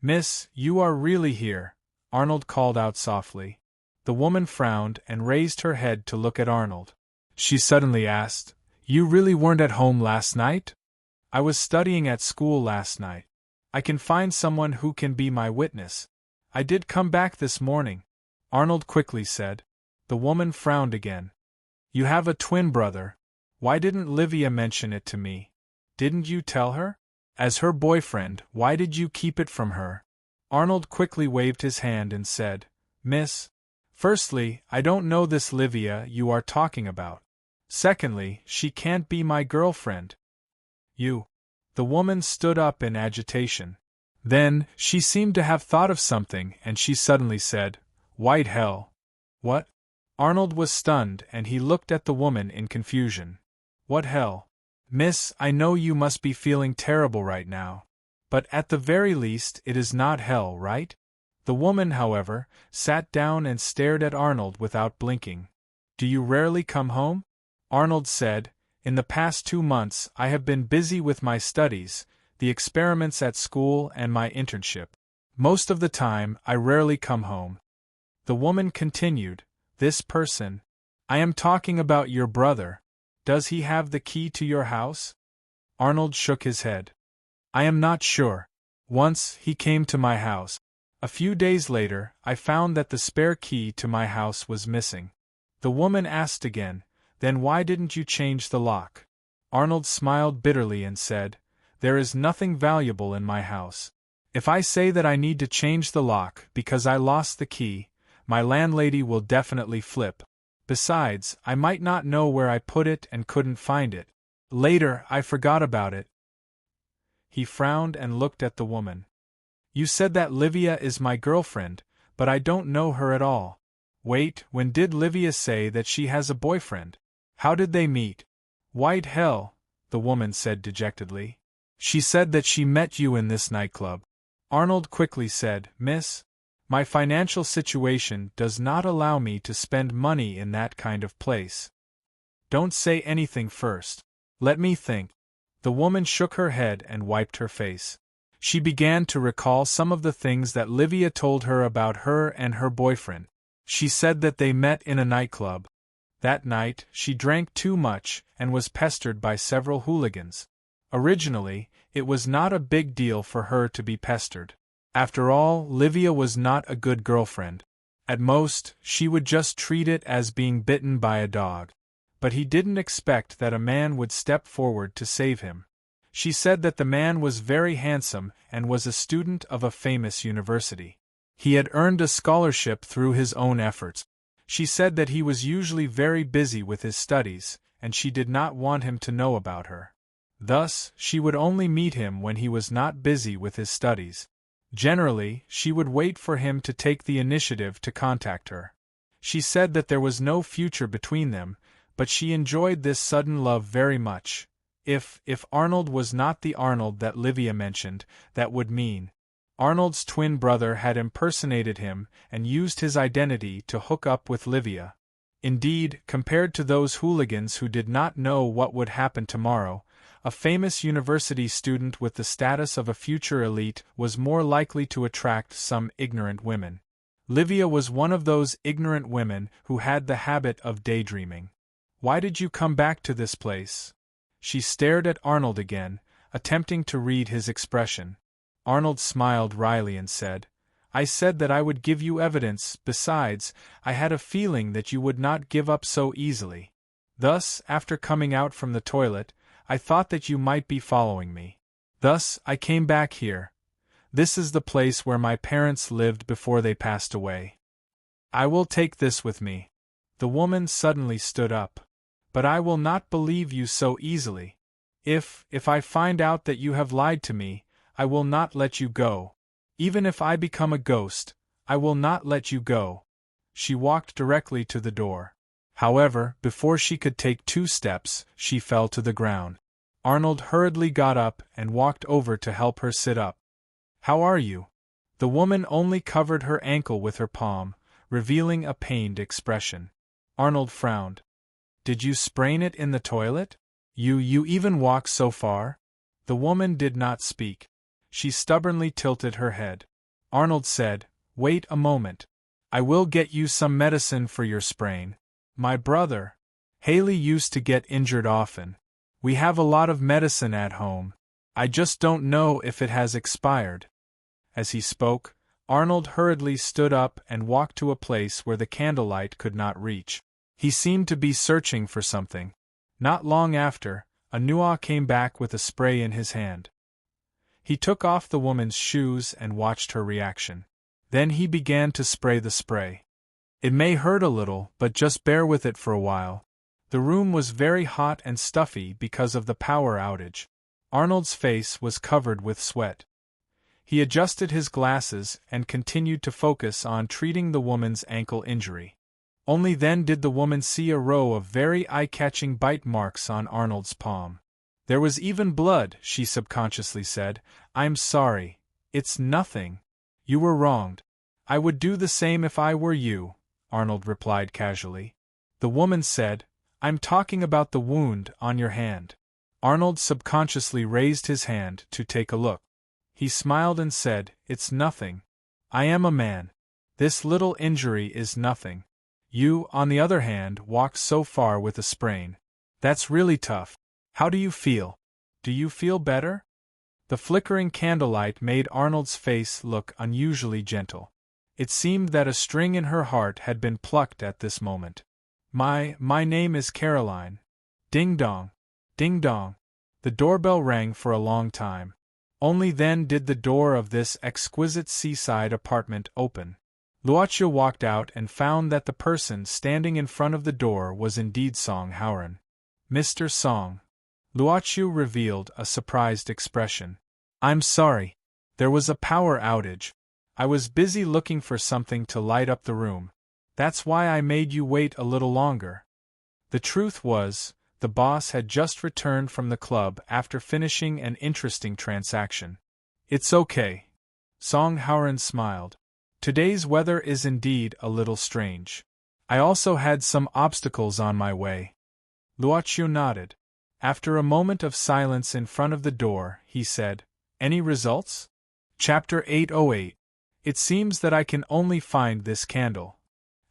"Miss, you are really here," Arnold called out softly. The woman frowned and raised her head to look at Arnold. She suddenly asked, "You really weren't at home last night?" "I was studying at school last night. I can find someone who can be my witness. I did come back this morning," Arnold quickly said. The woman frowned again. "You have a twin brother. Why didn't Livia mention it to me? Didn't you tell her? As her boyfriend, why did you keep it from her?" Arnold quickly waved his hand and said, "Miss, firstly, I don't know this Livia you are talking about. Secondly, she can't be my girlfriend." "You." The woman stood up in agitation. Then, she seemed to have thought of something and she suddenly said, "White hell." "What?" Arnold was stunned and he looked at the woman in confusion. "What hell?" "Miss, I know you must be feeling terrible right now. But at the very least it is not hell, right?" The woman, however, sat down and stared at Arnold without blinking. "Do you rarely come home?" Arnold said, "In the past 2 months I have been busy with my studies, the experiments at school and my internship. Most of the time I rarely come home." The woman continued, "This person. I am talking about your brother. Does he have the key to your house?" Arnold shook his head. "I am not sure. Once, he came to my house. A few days later, I found that the spare key to my house was missing." The woman asked again, "Then why didn't you change the lock?" Arnold smiled bitterly and said, "There is nothing valuable in my house. If I say that I need to change the lock because I lost the key, my landlady will definitely flip. Besides, I might not know where I put it and couldn't find it. Later, I forgot about it." He frowned and looked at the woman. "You said that Livia is my girlfriend, but I don't know her at all. Wait, when did Livia say that she has a boyfriend? How did they meet?" "White hell," the woman said dejectedly. "She said that she met you in this nightclub." Arnold quickly said, "Miss, my financial situation does not allow me to spend money in that kind of place. Don't say anything first. Let me think." The woman shook her head and wiped her face. She began to recall some of the things that Livia told her about her and her boyfriend. She said that they met in a nightclub. That night, she drank too much and was pestered by several hooligans. Originally, it was not a big deal for her to be pestered. After all, Livia was not a good girlfriend. At most, she would just treat it as being bitten by a dog. But he didn't expect that a man would step forward to save him. She said that the man was very handsome and was a student of a famous university. He had earned a scholarship through his own efforts. She said that he was usually very busy with his studies, and she did not want him to know about her. Thus, she would only meet him when he was not busy with his studies. Generally, she would wait for him to take the initiative to contact her. She said that there was no future between them, but she enjoyed this sudden love very much. If Arnold was not the Arnold that Livia mentioned, that would mean Arnold's twin brother had impersonated him and used his identity to hook up with Livia. Indeed, compared to those hooligans who did not know what would happen tomorrow, a famous university student with the status of a future elite was more likely to attract some ignorant women. Livia was one of those ignorant women who had the habit of daydreaming. "Why did you come back to this place?" She stared at Arnold again, attempting to read his expression. Arnold smiled wryly and said, "I said that I would give you evidence. Besides, I had a feeling that you would not give up so easily. Thus, after coming out from the toilet, I thought that you might be following me. Thus, I came back here. This is the place where my parents lived before they passed away. I will take this with me." The woman suddenly stood up. "But I will not believe you so easily. If I find out that you have lied to me, I will not let you go. Even if I become a ghost, I will not let you go." She walked directly to the door. However, before she could take 2 steps, she fell to the ground. Arnold hurriedly got up and walked over to help her sit up. "How are you?" The woman only covered her ankle with her palm, revealing a pained expression. Arnold frowned. "Did you sprain it in the toilet? You even walk so far?" The woman did not speak. She stubbornly tilted her head. Arnold said, "Wait a moment. I will get you some medicine for your sprain. My brother, Haley, used to get injured often. We have a lot of medicine at home. I just don't know if it has expired." As he spoke, Arnold hurriedly stood up and walked to a place where the candlelight could not reach. He seemed to be searching for something. Not long after, Anua came back with a spray in his hand. He took off the woman's shoes and watched her reaction. Then he began to spray the spray. "It may hurt a little, but just bear with it for a while." The room was very hot and stuffy because of the power outage. Arnold's face was covered with sweat. He adjusted his glasses and continued to focus on treating the woman's ankle injury. Only then did the woman see a row of very eye-catching bite marks on Arnold's palm. There was even blood, she subconsciously said. "I'm sorry. It's nothing. You were wronged. I would do the same if I were you," Arnold replied casually. The woman said, "I'm talking about the wound on your hand." Arnold subconsciously raised his hand to take a look. He smiled and said, "It's nothing. I am a man. This little injury is nothing. You, on the other hand, walked so far with a sprain. That's really tough. How do you feel? Do you feel better?" The flickering candlelight made Arnold's face look unusually gentle. It seemed that a string in her heart had been plucked at this moment. My name is Caroline." Ding dong. Ding dong. The doorbell rang for a long time. Only then did the door of this exquisite seaside apartment open. Luocha walked out and found that the person standing in front of the door was indeed Song Howren. "Mr. Song." Luocha revealed a surprised expression. "I'm sorry. There was a power outage. I was busy looking for something to light up the room. That's why I made you wait a little longer." The truth was, the boss had just returned from the club after finishing an interesting transaction. "It's okay." Song Howren smiled. "Today's weather is indeed a little strange. I also had some obstacles on my way." Luocha nodded. After a moment of silence in front of the door, he said, "Any results?" Chapter 808. It seems that I can only find this candle.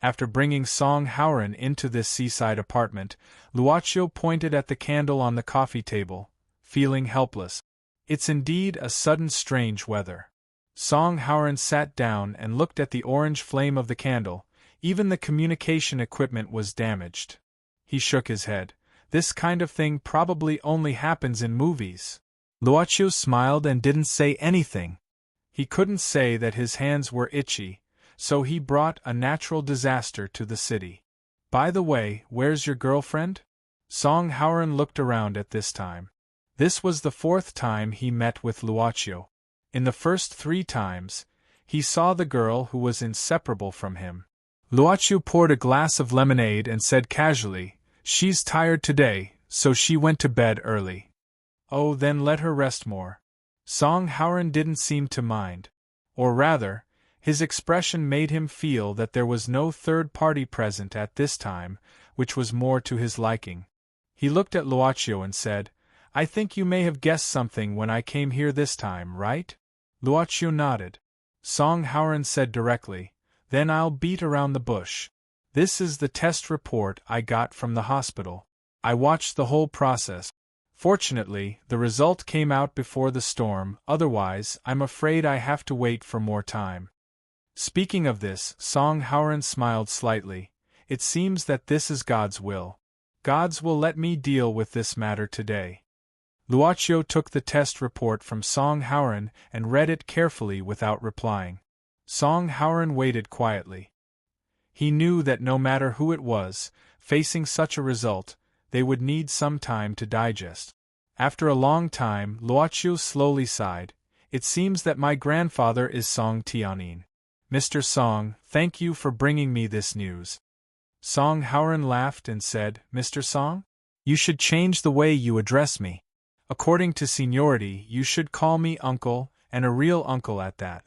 After bringing Song Howren into this seaside apartment, Luocha pointed at the candle on the coffee table, feeling helpless. "It's indeed a sudden strange weather. Song Howren sat down and looked at the orange flame of the candle. Even the communication equipment was damaged. He shook his head. This kind of thing probably only happens in movies. Luoqiu smiled and didn't say anything. He couldn't say that his hands were itchy, so he brought a natural disaster to the city. By the way, where's your girlfriend? Song Howren looked around at this time. This was the 4th time he met with Luoqiu. In the first 3 times, he saw the girl who was inseparable from him. Luoqiu poured a glass of lemonade and said casually, "She's tired today, so she went to bed early." "Oh, then let her rest more." Song Howren didn't seem to mind. Or rather, his expression made him feel that there was no third party present at this time, which was more to his liking. He looked at Luoqiu and said, "I think you may have guessed something when I came here this time, right?" Luoqiu nodded. Song Howren said directly, "Then I'll beat around the bush. This is the test report I got from the hospital. I watched the whole process. Fortunately, the result came out before the storm, otherwise I'm afraid I have to wait for more time." Speaking of this, Song Howren smiled slightly. "It seems that this is God's will. God's will let me deal with this matter today." Luoqiu took the test report from Song Howren and read it carefully without replying. Song Howren waited quietly. He knew that no matter who it was, facing such a result, they would need some time to digest. After a long time, Luoqiu slowly sighed. "It seems that my grandfather is Song Tianyin. Mr. Song, thank you for bringing me this news." Song Howren laughed and said, "Mr. Song? You should change the way you address me. According to seniority, you should call me uncle, and a real uncle at that."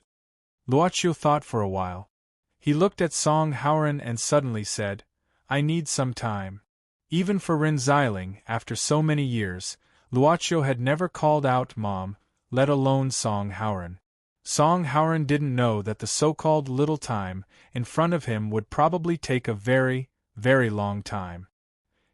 Luoqiu thought for a while. He looked at Song Howren and suddenly said, "I need some time." Even for Rin Xiling, after so many years, Luoqiu had never called out Mom, let alone Song Howren. Song Howren didn't know that the so-called little time in front of him would probably take a very, very long time.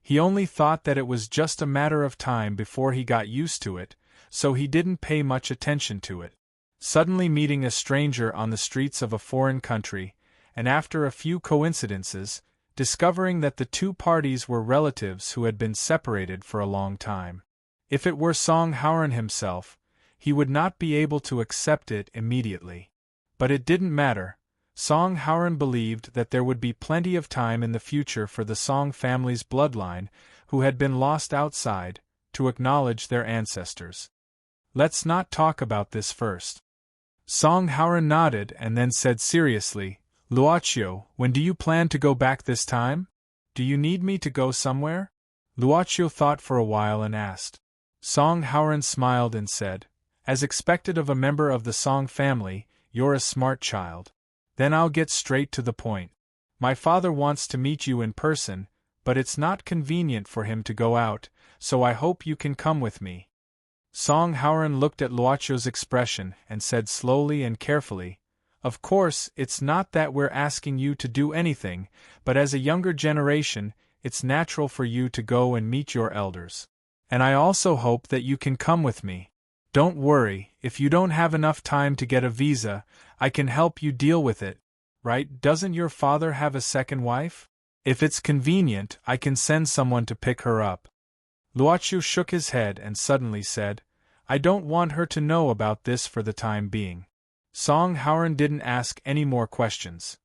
He only thought that it was just a matter of time before he got used to it, so he didn't pay much attention to it. Suddenly meeting a stranger on the streets of a foreign country, and after a few coincidences, discovering that the 2 parties were relatives who had been separated for a long time. If it were Song Howren himself, he would not be able to accept it immediately. But it didn't matter. Song Howren believed that there would be plenty of time in the future for the Song family's bloodline, who had been lost outside, to acknowledge their ancestors. "Let's not talk about this first." Song Howren nodded and then said seriously, "Luoqiu, when do you plan to go back this time? Do you need me to go somewhere?" Luoqiu thought for a while and asked. Song Howren smiled and said, "As expected of a member of the Song family, you're a smart child. Then I'll get straight to the point. My father wants to meet you in person, but it's not convenient for him to go out, so I hope you can come with me." Song Howren looked at Luoqiu's expression and said slowly and carefully, "Of course, it's not that we're asking you to do anything, but as a younger generation, it's natural for you to go and meet your elders. And I also hope that you can come with me. Don't worry, if you don't have enough time to get a visa, I can help you deal with it. Right? Doesn't your father have a second wife? If it's convenient, I can send someone to pick her up." Luoqiu shook his head and suddenly said, "I don't want her to know about this for the time being." Song Howren didn't ask any more questions.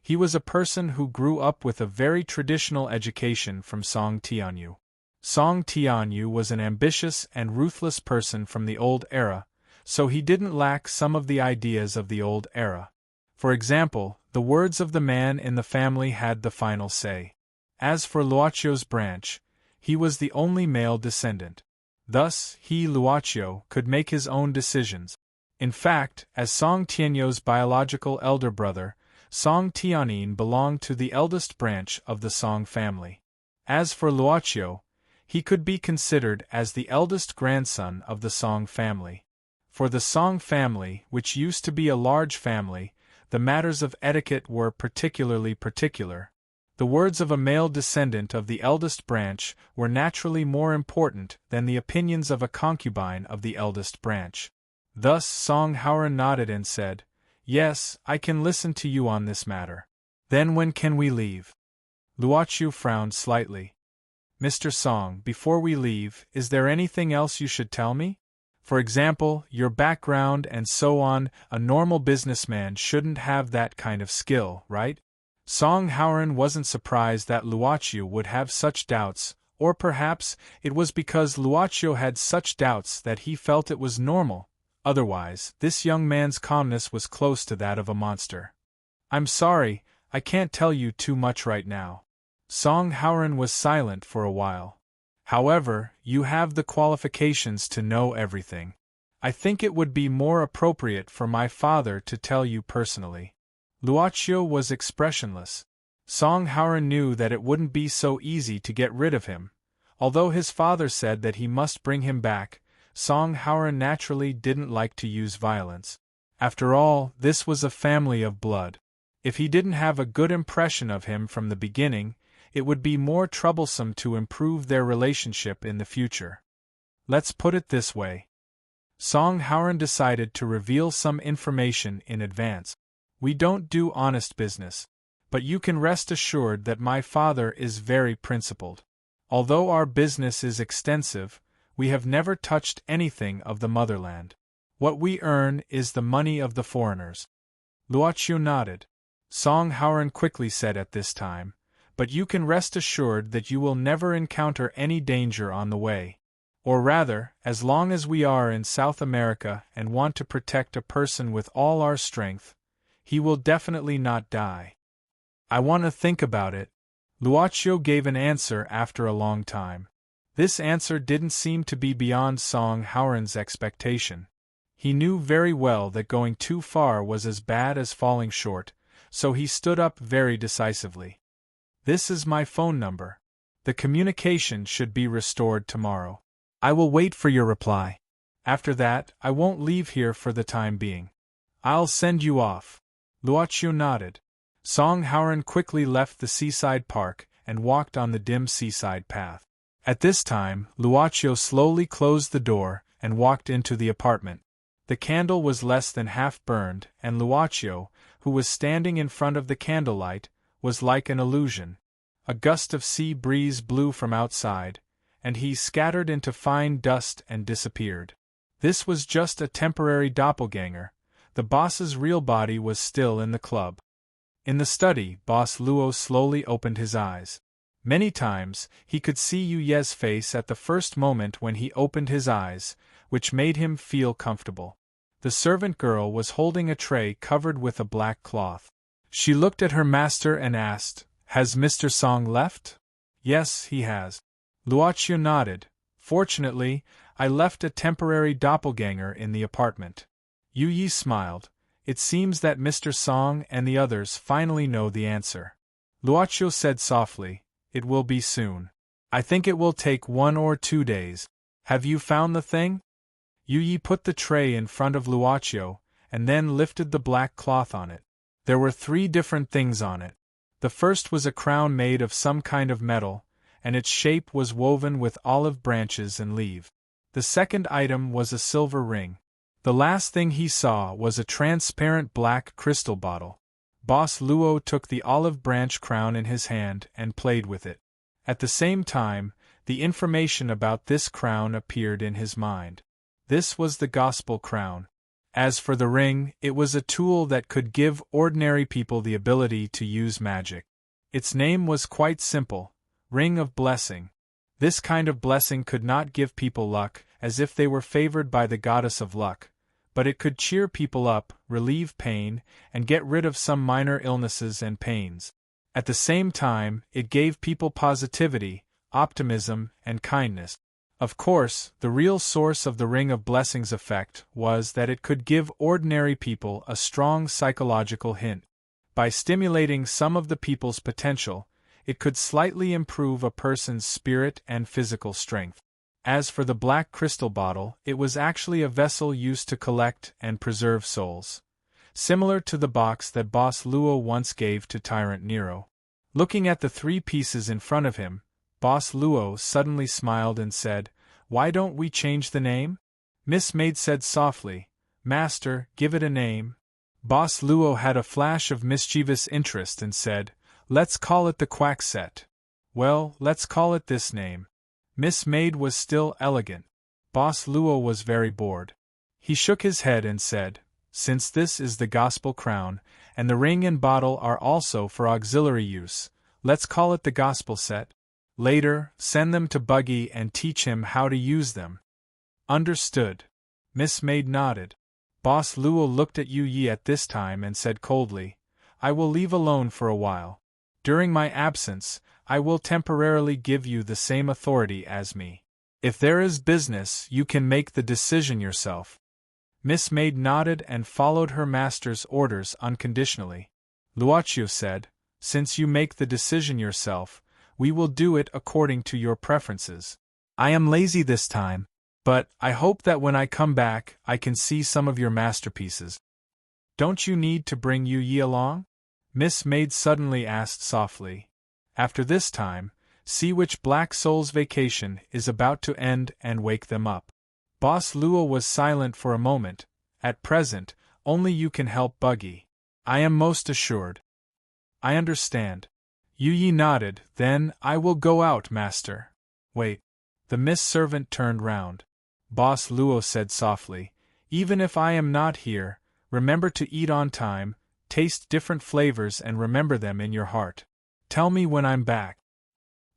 He was a person who grew up with a very traditional education from Song Tianyu. Song Tianyu was an ambitious and ruthless person from the old era, so he didn't lack some of the ideas of the old era. For example, the words of the man in the family had the final say. As for Luoqiu's branch, he was the only male descendant. Thus, he, Luoqiu, could make his own decisions. In fact, as Song Tianyu's biological elder brother, Song Tianyin belonged to the eldest branch of the Song family. As for Luoqiu, he could be considered as the eldest grandson of the Song family. For the Song family, which used to be a large family, the matters of etiquette were particularly particular. The words of a male descendant of the eldest branch were naturally more important than the opinions of a concubine of the eldest branch. Thus Song Howren nodded and said, "Yes, I can listen to you on this matter. Then when can we leave?" Luochu frowned slightly. "Mr. Song, before we leave, is there anything else you should tell me? For example, your background and so on. A normal businessman shouldn't have that kind of skill, right?" Song Howren wasn't surprised that Luochu would have such doubts, or perhaps it was because Luochu had such doubts that he felt it was normal. Otherwise, this young man's calmness was close to that of a monster. "I'm sorry, I can't tell you too much right now." Song Howren was silent for a while. "However, you have the qualifications to know everything. I think it would be more appropriate for my father to tell you personally." Luochu was expressionless. Song Howren knew that it wouldn't be so easy to get rid of him. Although his father said that he must bring him back, Song Howren naturally didn't like to use violence. After all, this was a family of blood. If he didn't have a good impression of him from the beginning, it would be more troublesome to improve their relationship in the future. Let's put it this way. Song Howren decided to reveal some information in advance. "We don't do honest business. But you can rest assured that my father is very principled. Although our business is extensive, we have never touched anything of the motherland. What we earn is the money of the foreigners." Luochu nodded. Song Howren quickly said at this time, "But you can rest assured that you will never encounter any danger on the way. Or rather, as long as we are in South America and want to protect a person with all our strength, he will definitely not die." "I want to think about it." Luochu gave an answer after a long time. This answer didn't seem to be beyond Song Howren's expectation. He knew very well that going too far was as bad as falling short, so he stood up very decisively. "This is my phone number. The communication should be restored tomorrow. I will wait for your reply. After that, I won't leave here for the time being. I'll send you off." Luochu nodded. Song Howren quickly left the seaside park and walked on the dim seaside path. At this time, Luochu slowly closed the door and walked into the apartment. The candle was less than half burned, and Luochu, who was standing in front of the candlelight, was like an illusion. A gust of sea breeze blew from outside, and he scattered into fine dust and disappeared. This was just a temporary doppelganger. The boss's real body was still in the club. In the study, Boss Luo slowly opened his eyes. Many times, he could see Yu Ye's face at the first moment when he opened his eyes, which made him feel comfortable. The servant girl was holding a tray covered with a black cloth. She looked at her master and asked, "Has Mr. Song left?" "Yes, he has." Luochu nodded. "Fortunately, I left a temporary doppelganger in the apartment." Yu Yi smiled. "It seems that Mr. Song and the others finally know the answer." Luochu said softly, "It will be soon. I think it will take 1 or 2 days. Have you found the thing?" Yu Yi put the tray in front of Luochu, and then lifted the black cloth on it. There were 3 different things on it. The first was a crown made of some kind of metal, and its shape was woven with olive branches and leaves. The second item was a silver ring. The last thing he saw was a transparent black crystal bottle. Boss Luo took the olive branch crown in his hand and played with it. At the same time, the information about this crown appeared in his mind. This was the gospel crown. As for the ring, it was a tool that could give ordinary people the ability to use magic. Its name was quite simple: Ring of Blessing. This kind of blessing could not give people luck, as if they were favored by the goddess of luck, but it could cheer people up, relieve pain, and get rid of some minor illnesses and pains. At the same time, it gave people positivity, optimism, and kindness. Of course, the real source of the Ring of Blessing's effect was that it could give ordinary people a strong psychological hint. By stimulating some of the people's potential, it could slightly improve a person's spirit and physical strength. As for the black crystal bottle, it was actually a vessel used to collect and preserve souls, similar to the box that Boss Luo once gave to Tyrant Nero. Looking at the 3 pieces in front of him, Boss Luo suddenly smiled and said, "Why don't we change the name?" Miss Maid said softly, Master, give it a name. Boss Luo had a flash of mischievous interest and said, let's call it the quack set. Well, let's call it this name. Miss Maid was still elegant. Boss Luo was very bored. He shook his head and said, since this is the gospel crown, and the ring and bottle are also for auxiliary use, let's call it the gospel set. Later, send them to Buggy and teach him how to use them. Understood. Miss Maid nodded. Boss Luo looked at Yu Yi at this time and said coldly, I will leave alone for a while. During my absence, I will temporarily give you the same authority as me. If there is business, you can make the decision yourself. Miss Maid nodded and followed her master's orders unconditionally. Luoqiu said, since you make the decision yourself, we will do it according to your preferences. I am lazy this time, but I hope that when I come back, I can see some of your masterpieces. Don't you need to bring Yu Yi along? Miss Maid suddenly asked softly. After this time, see which black soul's vacation is about to end and wake them up. Boss Luo was silent for a moment. At present, only you can help Buggy. I am most assured. I understand. Yu Yi nodded. Then I will go out, master. Wait. The Miss Servant turned round. Boss Luo said softly, even if I am not here, remember to eat on time, taste different flavors and remember them in your heart. Tell me when I'm back.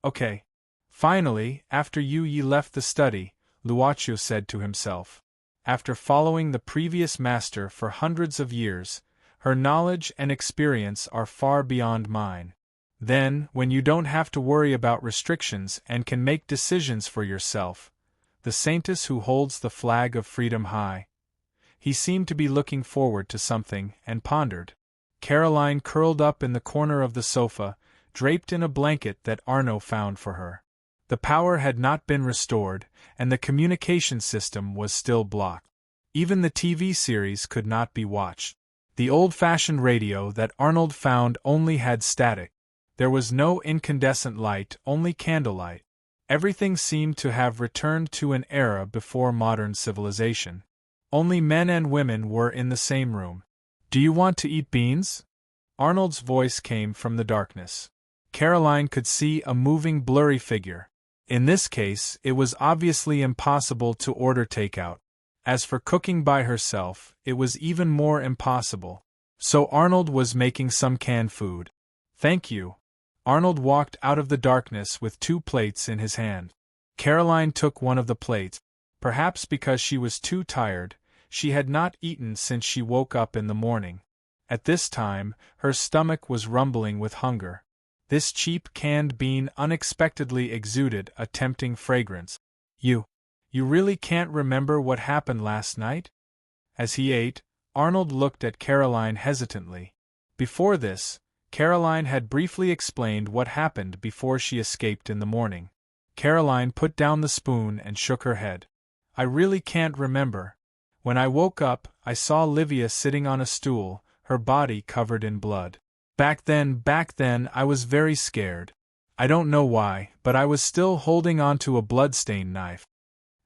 Okay. Finally, after Yu Yi left the study, Luoqiu said to himself. After following the previous master for hundreds of years, her knowledge and experience are far beyond mine. Then, when you don't have to worry about restrictions and can make decisions for yourself, the saintess who holds the flag of freedom high. He seemed to be looking forward to something and pondered. Caroline curled up in the corner of the sofa, draped in a blanket that Arno found for her. The power had not been restored, and the communication system was still blocked. Even the TV series could not be watched. The old-fashioned radio that Arnold found only had static. There was no incandescent light, only candlelight. Everything seemed to have returned to an era before modern civilization. Only men and women were in the same room. Do you want to eat beans? Arnold's voice came from the darkness. Caroline could see a moving blurry figure. In this case, it was obviously impossible to order takeout. As for cooking by herself, it was even more impossible. So Arnold was making some canned food. Thank you. Arnold walked out of the darkness with 2 plates in his hand. Caroline took one of the plates. Perhaps because she was too tired, she had not eaten since she woke up in the morning. At this time, her stomach was rumbling with hunger. This cheap canned bean unexpectedly exuded a tempting fragrance. You really can't remember what happened last night? As he ate, Arnold looked at Caroline hesitantly. Before this, Caroline had briefly explained what happened before she escaped in the morning. Caroline put down the spoon and shook her head. I really can't remember. When I woke up, I saw Livia sitting on a stool, her body covered in blood. Back then, I was very scared. I don't know why, but I was still holding onto a blood-stained knife.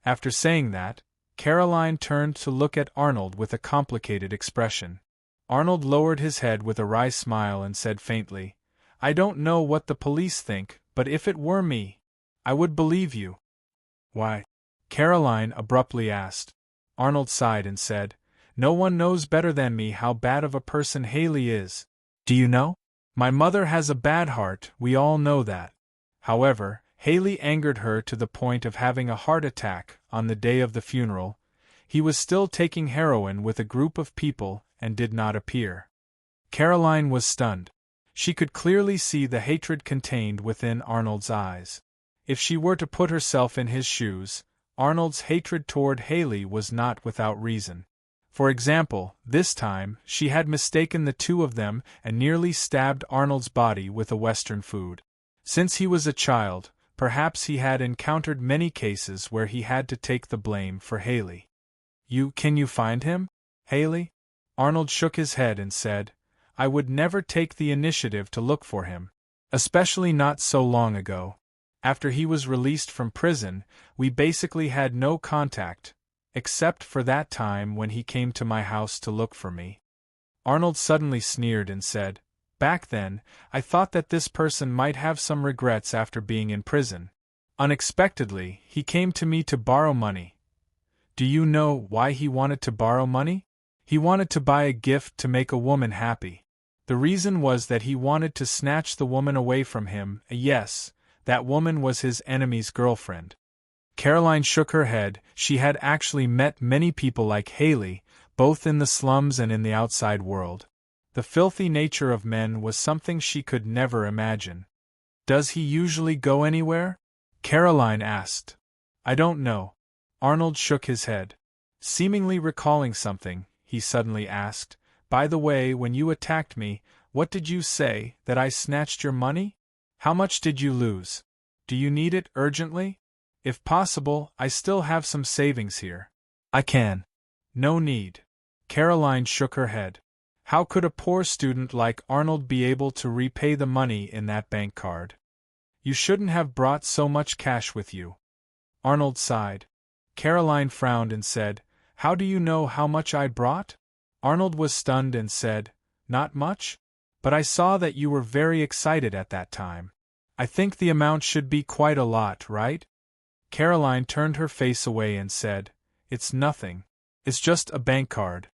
After saying that, Caroline turned to look at Arnold with a complicated expression. Arnold lowered his head with a wry smile and said faintly, I don't know what the police think, but if it were me, I would believe you. Why? Caroline abruptly asked. Arnold sighed and said, No one knows better than me how bad of a person Haley is. Do you know? My mother has a bad heart, we all know that. However, Haley angered her to the point of having a heart attack on the day of the funeral. He was still taking heroin with a group of people and did not appear. Caroline was stunned. She could clearly see the hatred contained within Arnold's eyes. If she were to put herself in his shoes, Arnold's hatred toward Haley was not without reason. For example, this time, she had mistaken the 2 of them and nearly stabbed Arnold's body with a Western food. Since he was a child, perhaps he had encountered many cases where he had to take the blame for Haley. Can you find him, Haley? Arnold shook his head and said, I would never take the initiative to look for him. Especially not so long ago. After he was released from prison, we basically had no contact. except for that time when he came to my house to look for me." Arnold suddenly sneered and said, "Back then, I thought that this person might have some regrets after being in prison. Unexpectedly, he came to me to borrow money. Do you know why he wanted to borrow money? He wanted to buy a gift to make a woman happy. The reason was that he wanted to snatch the woman away from him. Yes, that woman was his enemy's girlfriend." Caroline shook her head. She had actually met many people like Haley, both in the slums and in the outside world. The filthy nature of men was something she could never imagine. "Does he usually go anywhere?" Caroline asked. "I don't know." Arnold shook his head. Seemingly recalling something, he suddenly asked, "By the way, when you attacked me, what did you say, that I snatched your money? How much did you lose? Do you need it urgently? If possible, I still have some savings here. I can." "No need." Caroline shook her head. How could a poor student like Arnold be able to repay the money in that bank card? "You shouldn't have brought so much cash with you." Arnold sighed. Caroline frowned and said, "How do you know how much I brought?" Arnold was stunned and said, "Not much? But I saw that you were very excited at that time. I think the amount should be quite a lot, right?" Caroline turned her face away and said, "It's nothing. It's just a bank card."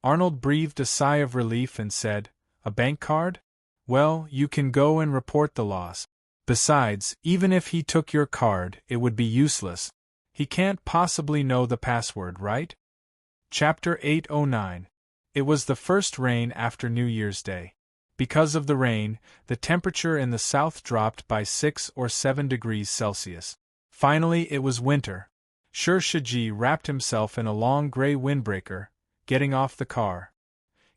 Arnold breathed a sigh of relief and said, "A bank card? Well, you can go and report the loss. Besides, even if he took your card, it would be useless. He can't possibly know the password, right?" Chapter 809. It was the first rain after New Year's Day. Because of the rain, the temperature in the south dropped by 6 or 7 degrees Celsius. Finally, it was winter. Shiji wrapped himself in a long gray windbreaker, getting off the car.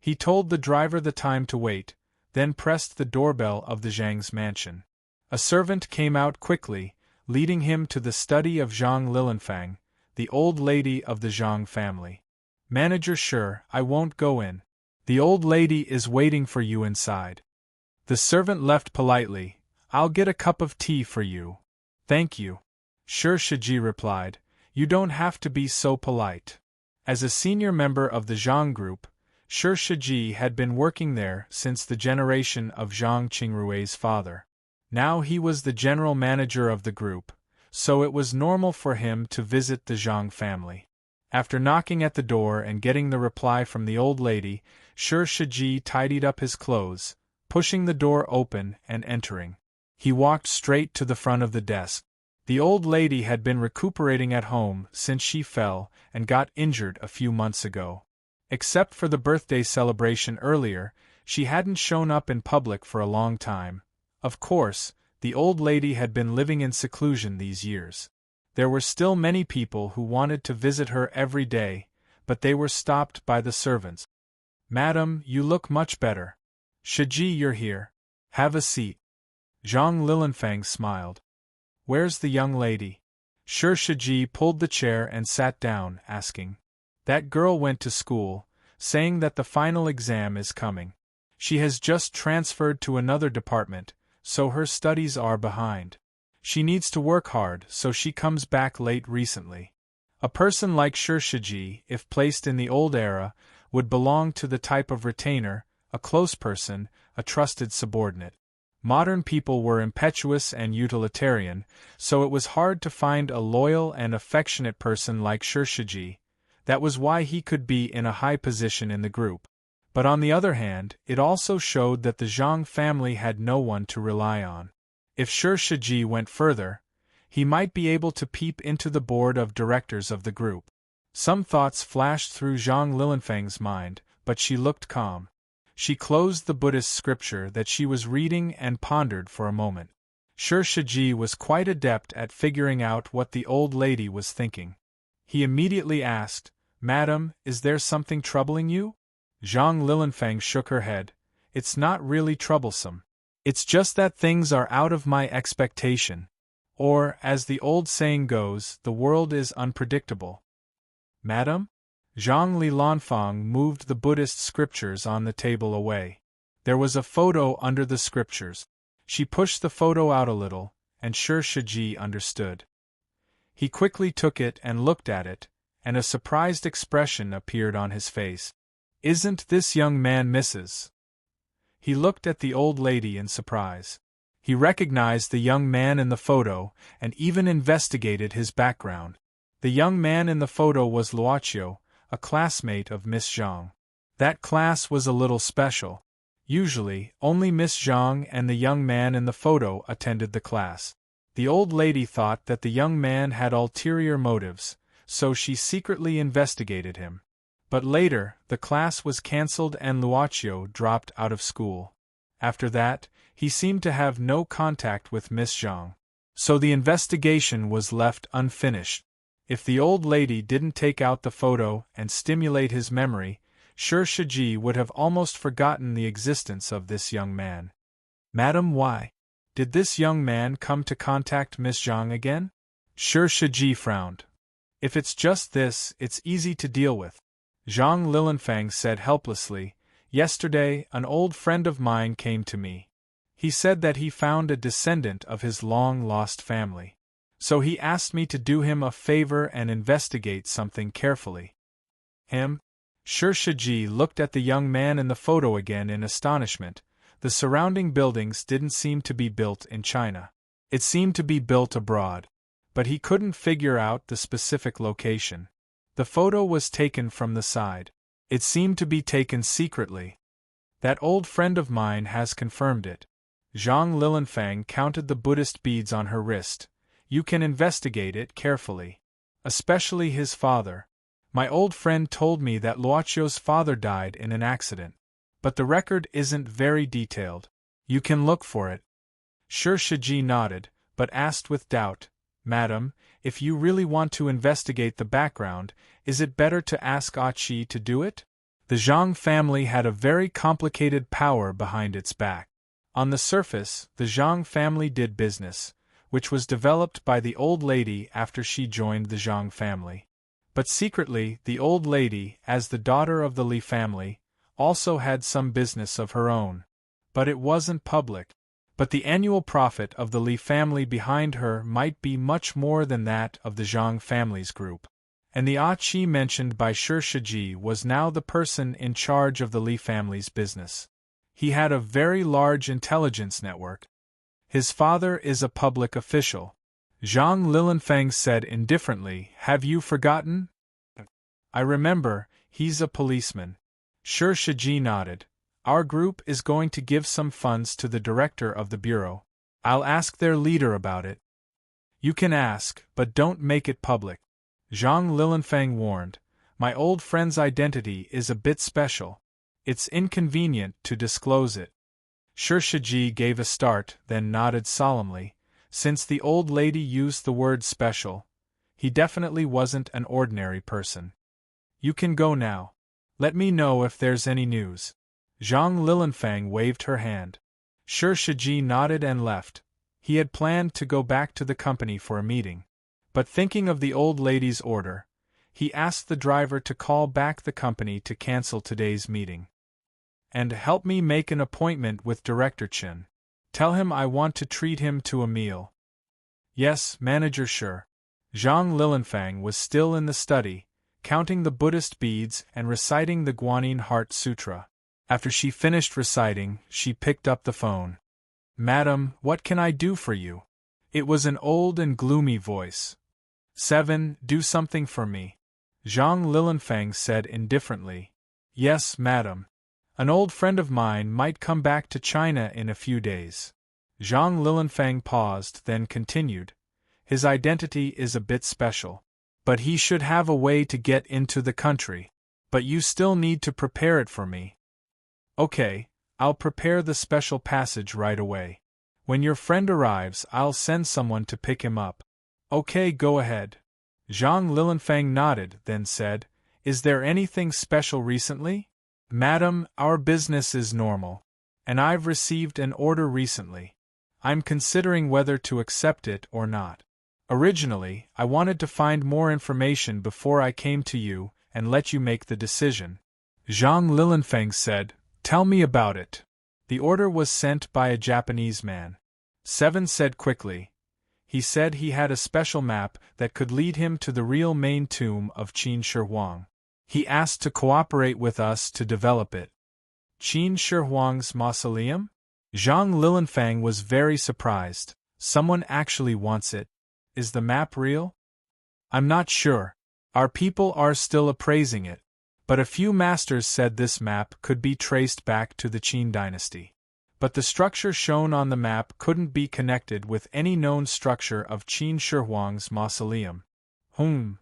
He told the driver the time to wait, then pressed the doorbell of the Zhang's mansion. A servant came out quickly, leading him to the study of Zhang Lilanfang, the old lady of the Zhang family. "Manager Shi, I won't go in. The old lady is waiting for you inside." The servant left politely. "I'll get a cup of tea for you." "Thank you." Shiji replied, "You don't have to be so polite." As a senior member of the Zhang group, Shiji had been working there since the generation of Zhang Qingrui's father. Now he was the general manager of the group, so it was normal for him to visit the Zhang family. After knocking at the door and getting the reply from the old lady, Shiji tidied up his clothes, pushing the door open and entering. He walked straight to the front of the desk. The old lady had been recuperating at home since she fell and got injured a few months ago. Except for the birthday celebration earlier, she hadn't shown up in public for a long time. Of course, the old lady had been living in seclusion these years. There were still many people who wanted to visit her every day, but they were stopped by the servants. "Madam, you look much better. Shiji, you're here. Have a seat." Zhang Lilanfang smiled. "Where's the young lady?" Shiji pulled the chair and sat down, asking. "That girl went to school, saying that the final exam is coming. She has just transferred to another department, so her studies are behind. She needs to work hard, so she comes back late recently." A person like Shiji, if placed in the old era, would belong to the type of retainer, a close person, a trusted subordinate. Modern people were impetuous and utilitarian, so it was hard to find a loyal and affectionate person like Shiji. That was why he could be in a high position in the group. But on the other hand, it also showed that the Zhang family had no one to rely on. If Shiji went further, he might be able to peep into the board of directors of the group. Some thoughts flashed through Zhang Lilanfang's mind, but she looked calm. She closed the Buddhist scripture that she was reading and pondered for a moment. Shiji was quite adept at figuring out what the old lady was thinking. He immediately asked, "Madam, is there something troubling you?" Zhang Lilanfang shook her head. "It's not really troublesome. It's just that things are out of my expectation. Or, as the old saying goes, the world is unpredictable." "Madam?" Zhang Lilanfang moved the Buddhist scriptures on the table away. There was a photo under the scriptures. She pushed the photo out a little, and Shiji understood. He quickly took it and looked at it, and a surprised expression appeared on his face. "Isn't this young man Mrs.?" He looked at the old lady in surprise. He recognized the young man in the photo, and even investigated his background. The young man in the photo was Luochio, a classmate of Miss Zhang. That class was a little special. Usually, only Miss Zhang and the young man in the photo attended the class. The old lady thought that the young man had ulterior motives, so she secretly investigated him. But later, the class was cancelled and Luochio dropped out of school. After that, he seemed to have no contact with Miss Zhang. So the investigation was left unfinished. If the old lady didn't take out the photo and stimulate his memory, Shi Shiji would have almost forgotten the existence of this young man. "Madam, why did this young man come to contact Miss Zhang again?" Shi Shiji frowned. "If it's just this, it's easy to deal with," Zhang Lilanfang said helplessly. "Yesterday, an old friend of mine came to me. He said that he found a descendant of his long-lost family. So he asked me to do him a favor and investigate something carefully." "Him?" Shi Shiji looked at the young man in the photo again in astonishment. The surrounding buildings didn't seem to be built in China. It seemed to be built abroad. But he couldn't figure out the specific location. The photo was taken from the side. It seemed to be taken secretly. "That old friend of mine has confirmed it." Zhang Lilanfang counted the Buddhist beads on her wrist. "You can investigate it carefully. Especially his father. My old friend told me that Luochio's father died in an accident. But the record isn't very detailed. You can look for it." Shi Shiji nodded, but asked with doubt, "Madam, if you really want to investigate the background, is it better to ask Achi to do it?" The Zhang family had a very complicated power behind its back. On the surface, the Zhang family did business, which was developed by the old lady after she joined the Zhang family. But secretly, the old lady, as the daughter of the Li family, also had some business of her own. But it wasn't public. But the annual profit of the Li family behind her might be much more than that of the Zhang family's group. And the Achi mentioned by Shi Shiji was now the person in charge of the Li family's business. He had a very large intelligence network. "His father is a public official," Zhang Lilanfang said indifferently. "Have you forgotten?" "I remember, he's a policeman." Shi Shiji nodded. "Our group is going to give some funds to the director of the bureau. I'll ask their leader about it." "You can ask, but don't make it public," Zhang Lilanfang warned. "My old friend's identity is a bit special. It's inconvenient to disclose it." Shi Shiji gave a start, then nodded solemnly. Since the old lady used the word special, he definitely wasn't an ordinary person. "You can go now. Let me know if there's any news." Zhang Lilanfang waved her hand. Shi Shiji nodded and left. He had planned to go back to the company for a meeting. But thinking of the old lady's order, he asked the driver to call back the company to cancel today's meeting. "And help me make an appointment with Director Chen. Tell him I want to treat him to a meal." "Yes, Manager Shi." Zhang Lilanfang was still in the study, counting the Buddhist beads and reciting the Guanyin Heart Sutra. After she finished reciting, she picked up the phone. "Madam, what can I do for you?" It was an old and gloomy voice. "7, do something for me," Zhang Lilanfang said indifferently. "Yes, madam. An old friend of mine might come back to China in a few days." Zhang Lilanfang paused, then continued. "His identity is a bit special. But he should have a way to get into the country. But you still need to prepare it for me." "Okay, I'll prepare the special passage right away. When your friend arrives, I'll send someone to pick him up." "Okay, go ahead." Zhang Lilanfang nodded, then said, "Is there anything special recently?" "Madam, our business is normal. And I've received an order recently. I'm considering whether to accept it or not. Originally, I wanted to find more information before I came to you and let you make the decision." Zhang Lilanfang said, "Tell me about it." The order was sent by a Japanese man. 7 said quickly. He said he had a special map that could lead him to the real main tomb of Qin Shi Huang. He asked to cooperate with us to develop it. Qin Shi Huang's mausoleum? Zhang Lilanfang was very surprised. Someone actually wants it. Is the map real? I'm not sure. Our people are still appraising it. But a few masters said this map could be traced back to the Qin dynasty. But the structure shown on the map couldn't be connected with any known structure of Qin Shi Huang's mausoleum. Zhang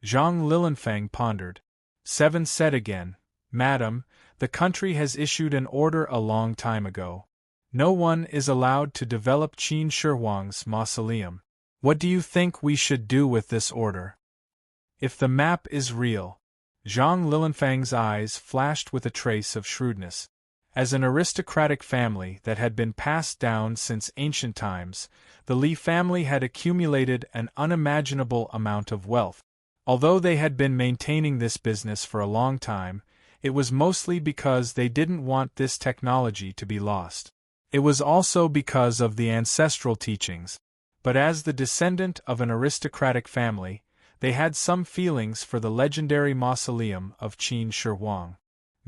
Lilanfang pondered. 7 said again, Madam, the country has issued an order a long time ago. No one is allowed to develop Qin Shi Huang's mausoleum. What do you think we should do with this order? If the map is real. Zhang Lilanfang's eyes flashed with a trace of shrewdness. As an aristocratic family that had been passed down since ancient times, the Li family had accumulated an unimaginable amount of wealth. Although they had been maintaining this business for a long time, it was mostly because they didn't want this technology to be lost. It was also because of the ancestral teachings. But as the descendant of an aristocratic family, they had some feelings for the legendary mausoleum of Qin Shi Huang.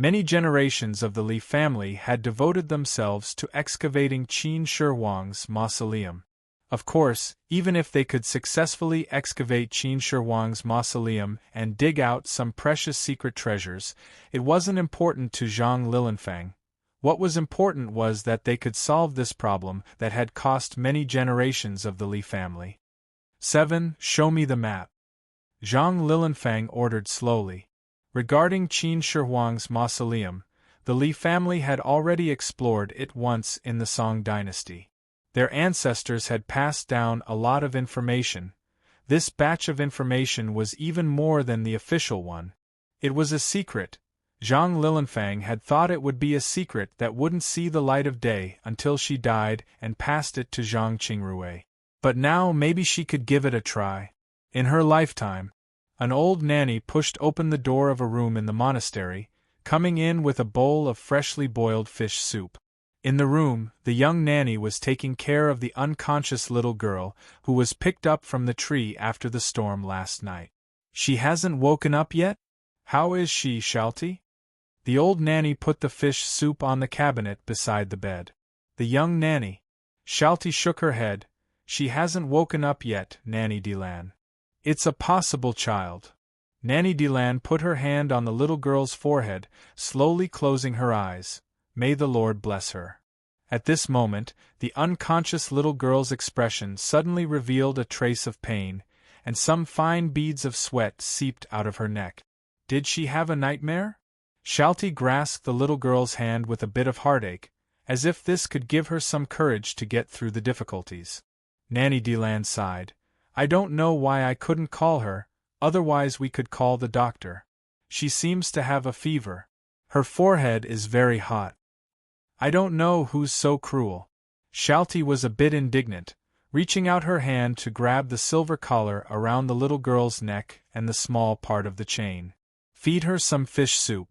Many generations of the Li family had devoted themselves to excavating Qin Shi Huang's mausoleum. Of course, even if they could successfully excavate Qin Shi Huang's mausoleum and dig out some precious secret treasures, it wasn't important to Zhang Lilanfang. What was important was that they could solve this problem that had cost many generations of the Li family. 7. Show me the map. Zhang Lilanfang ordered slowly. Regarding Qin Shi Huang's mausoleum, the Li family had already explored it once in the Song dynasty. Their ancestors had passed down a lot of information. This batch of information was even more than the official one. It was a secret. Zhang Lilanfang had thought it would be a secret that wouldn't see the light of day until she died and passed it to Zhang Qingrui. But now maybe she could give it a try. In her lifetime, an old nanny pushed open the door of a room in the monastery, coming in with a bowl of freshly boiled fish soup. In the room, the young nanny was taking care of the unconscious little girl who was picked up from the tree after the storm last night. She hasn't woken up yet? How is she, Shalti? The old nanny put the fish soup on the cabinet beside the bed. The young nanny. Shalti shook her head. She hasn't woken up yet, Nanny Delan. It's a possible child. Nanny Delan put her hand on the little girl's forehead, slowly closing her eyes. May the Lord bless her. At this moment, the unconscious little girl's expression suddenly revealed a trace of pain, and some fine beads of sweat seeped out of her neck. Did she have a nightmare? Shalti grasped the little girl's hand with a bit of heartache, as if this could give her some courage to get through the difficulties. Nanny Delan sighed. I don't know why I couldn't call her, otherwise we could call the doctor. She seems to have a fever. Her forehead is very hot. I don't know who's so cruel. Shalti was a bit indignant, reaching out her hand to grab the silver collar around the little girl's neck and the small part of the chain. Feed her some fish soup.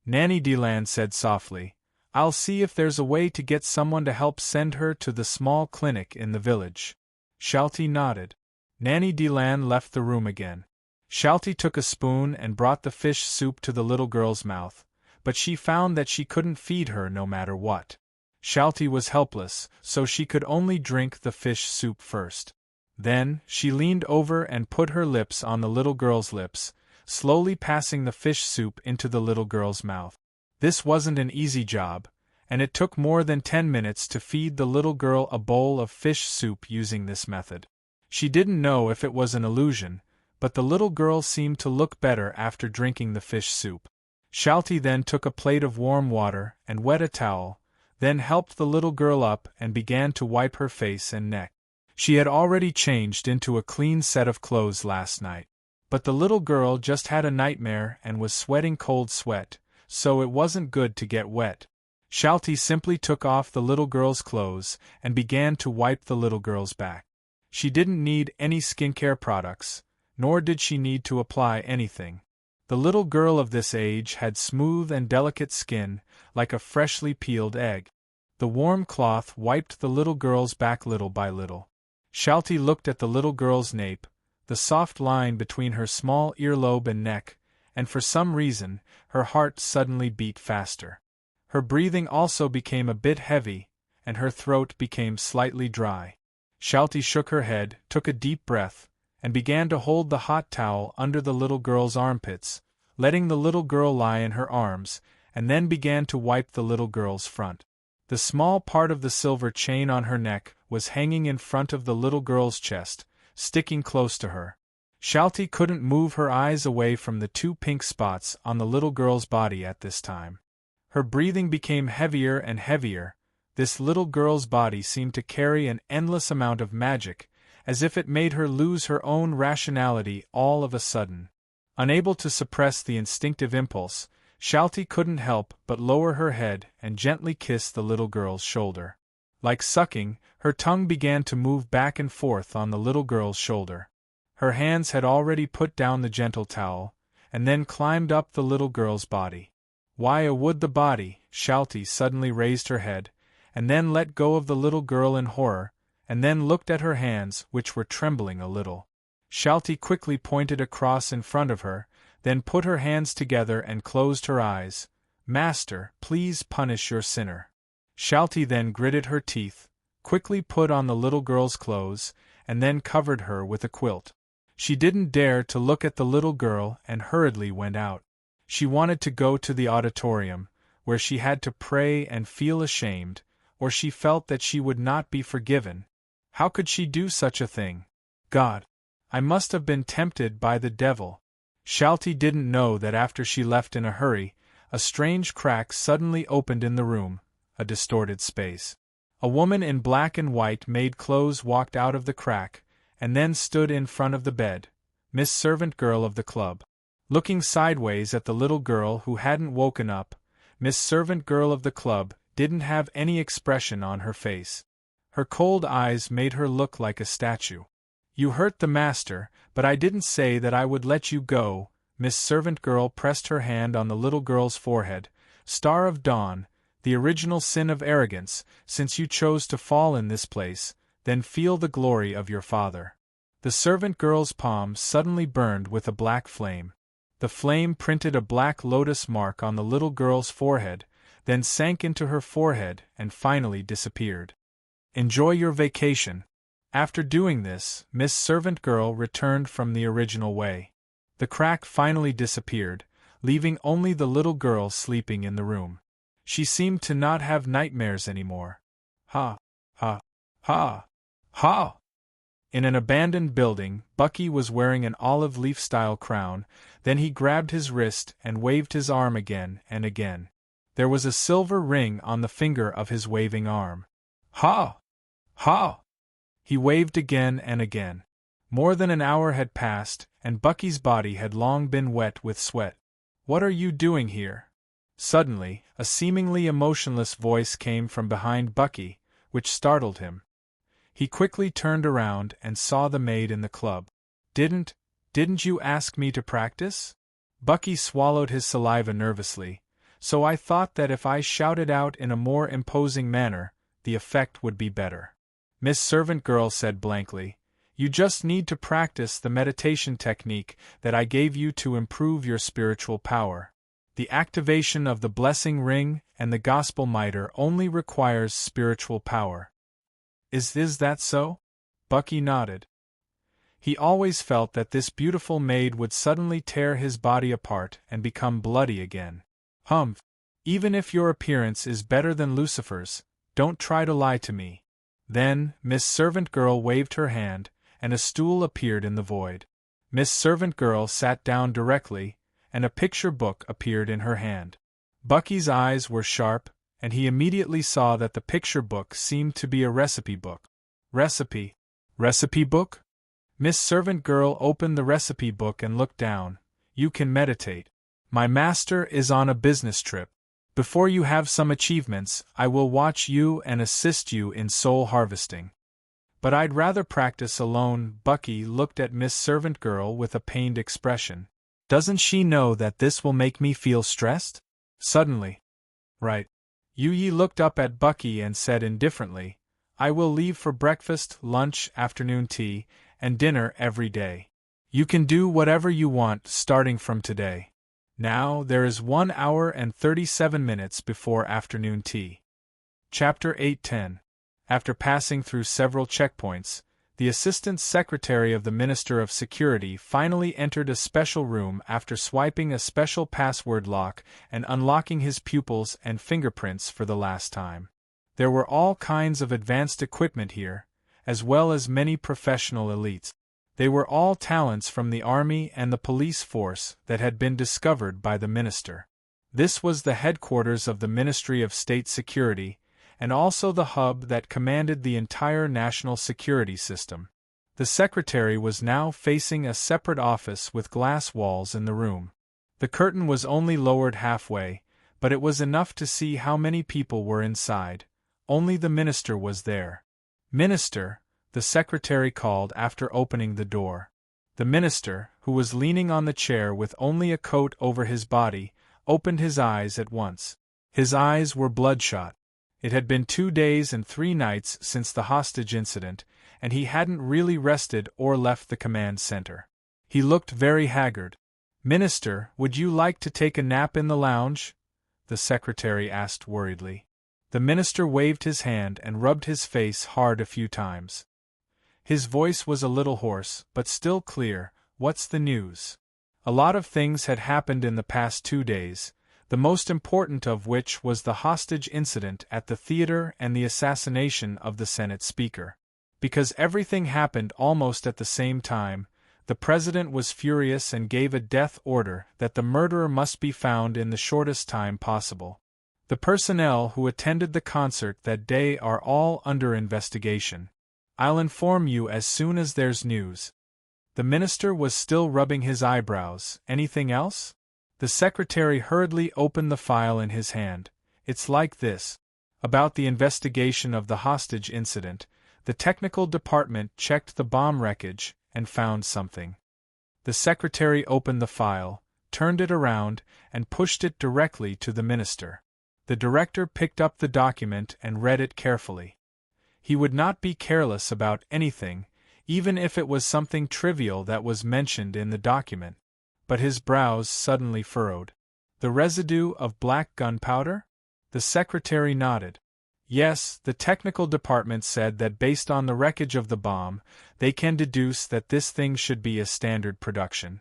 Nanny Delan said softly. I'll see if there's a way to get someone to help send her to the small clinic in the village. Shalti nodded. Nanny Delan left the room again. Shalti took a spoon and brought the fish soup to the little girl's mouth, but she found that she couldn't feed her no matter what. Shalti was helpless, so she could only drink the fish soup first. Then, she leaned over and put her lips on the little girl's lips, slowly passing the fish soup into the little girl's mouth. This wasn't an easy job, and it took more than 10 minutes to feed the little girl a bowl of fish soup using this method. She didn't know if it was an illusion, but the little girl seemed to look better after drinking the fish soup. Shalti then took a plate of warm water and wet a towel, then helped the little girl up and began to wipe her face and neck. She had already changed into a clean set of clothes last night. But the little girl just had a nightmare and was sweating cold sweat, so it wasn't good to get wet. Shalti simply took off the little girl's clothes and began to wipe the little girl's back. She didn't need any skincare products, nor did she need to apply anything. The little girl of this age had smooth and delicate skin, like a freshly peeled egg. The warm cloth wiped the little girl's back little by little. Shalty looked at the little girl's nape, the soft line between her small earlobe and neck, and for some reason, her heart suddenly beat faster. Her breathing also became a bit heavy, and her throat became slightly dry. Shalty shook her head, took a deep breath, and began to hold the hot towel under the little girl's armpits, letting the little girl lie in her arms, and then began to wipe the little girl's front. The small part of the silver chain on her neck was hanging in front of the little girl's chest, sticking close to her. Shalty couldn't move her eyes away from the 2 pink spots on the little girl's body at this time. Her breathing became heavier and heavier. This little girl's body seemed to carry an endless amount of magic, as if it made her lose her own rationality all of a sudden. Unable to suppress the instinctive impulse, Shalty couldn't help but lower her head and gently kiss the little girl's shoulder. Like sucking, her tongue began to move back and forth on the little girl's shoulder. Her hands had already put down the gentle towel, and then climbed up the little girl's body. Why would the body? Shalty suddenly raised her head, and then let go of the little girl in horror, and then looked at her hands, which were trembling a little. Shalty quickly pointed across in front of her, then put her hands together and closed her eyes. "Master, please punish your sinner." Shalty then gritted her teeth, quickly put on the little girl's clothes, and then covered her with a quilt. She didn't dare to look at the little girl and hurriedly went out. She wanted to go to the auditorium, where she had to pray and feel ashamed, or she felt that she would not be forgiven. How could she do such a thing? God! I must have been tempted by the devil. Shalty didn't know that after she left in a hurry, a strange crack suddenly opened in the room, a distorted space. A woman in black and white maid clothes walked out of the crack, and then stood in front of the bed, Miss Servant Girl of the club. Looking sideways at the little girl who hadn't woken up, Miss Servant Girl of the club didn't have any expression on her face. Her cold eyes made her look like a statue. "You hurt the master, but I didn't say that I would let you go." Miss Servant Girl pressed her hand on the little girl's forehead. "Star of Dawn, the original sin of arrogance, since you chose to fall in this place, then feel the glory of your father." The servant girl's palm suddenly burned with a black flame. The flame printed a black lotus mark on the little girl's forehead, then sank into her forehead and finally disappeared. "Enjoy your vacation." After doing this, Miss Servant Girl returned from the original way. The crack finally disappeared, leaving only the little girl sleeping in the room. She seemed to not have nightmares anymore. Ha! Ha! Ha! Ha! In an abandoned building, Bucky was wearing an olive leaf-style crown, then he grabbed his wrist and waved his arm again and again. There was a silver ring on the finger of his waving arm. Ha! Ha! He waved again and again. More than an hour had passed, and Bucky's body had long been wet with sweat. "What are you doing here?" Suddenly, a seemingly emotionless voice came from behind Bucky, which startled him. He quickly turned around and saw the maid in the club. Didn't you ask me to practice?" Bucky swallowed his saliva nervously. "So I thought that if I shouted out in a more imposing manner, the effect would be better." Miss Servant Girl said blankly, "You just need to practice the meditation technique that I gave you to improve your spiritual power. The activation of the blessing ring and the gospel mitre only requires spiritual power." Is that so?" Bucky nodded. He always felt that this beautiful maid would suddenly tear his body apart and become bloody again. "Humph! Even if your appearance is better than Lucifer's, don't try to lie to me." Then, Miss Servant Girl waved her hand, and a stool appeared in the void. Miss Servant Girl sat down directly, and a picture book appeared in her hand. Bucky's eyes were sharp, and he immediately saw that the picture book seemed to be a recipe book. Recipe book? Miss Servant Girl opened the recipe book and looked down. "You can meditate. My master is on a business trip. Before you have some achievements, I will watch you and assist you in soul harvesting." "But I'd rather practice alone." Bucky looked at Miss Servant Girl with a pained expression. "Doesn't she know that this will make me feel stressed?" Suddenly. "Right." Yu Yi looked up at Bucky and said indifferently, I will leave for breakfast, lunch, afternoon tea, and dinner every day. You can do whatever you want starting from today. Now there is 1 hour and 37 minutes before afternoon tea. Chapter 8:10. After passing through several checkpoints, the Assistant Secretary of the Minister of Security finally entered a special room after swiping a special password lock and unlocking his pupils and fingerprints for the last time. There were all kinds of advanced equipment here, as well as many professional elites. They were all talents from the army and the police force that had been discovered by the minister. This was the headquarters of the Ministry of State Security, and also the hub that commanded the entire national security system. The secretary was now facing a separate office with glass walls in the room. The curtain was only lowered halfway, but it was enough to see how many people were inside. Only the minister was there. "Minister," the secretary called after opening the door. The minister, who was leaning on the chair with only a coat over his body, opened his eyes at once. His eyes were bloodshot. It had been 2 days and 3 nights since the hostage incident, and he hadn't really rested or left the command center. He looked very haggard. "Minister, would you like to take a nap in the lounge?" the secretary asked worriedly. The minister waved his hand and rubbed his face hard a few times. His voice was a little hoarse, but still clear. "What's the news?" A lot of things had happened in the past 2 days, the most important of which was the hostage incident at the theater and the assassination of the Senate Speaker. Because everything happened almost at the same time, the president was furious and gave a death order that the murderer must be found in the shortest time possible. The personnel who attended the concert that day are all under investigation. I'll inform you as soon as there's news. The minister was still rubbing his eyebrows. "Anything else?" The secretary hurriedly opened the file in his hand. "It's like this. About the investigation of the hostage incident, the technical department checked the bomb wreckage and found something." The secretary opened the file, turned it around, and pushed it directly to the minister. The director picked up the document and read it carefully. He would not be careless about anything, even if it was something trivial that was mentioned in the document. But his brows suddenly furrowed. "The residue of black gunpowder?" The secretary nodded. "Yes, the technical department said that based on the wreckage of the bomb, they can deduce that this thing should be a standard production.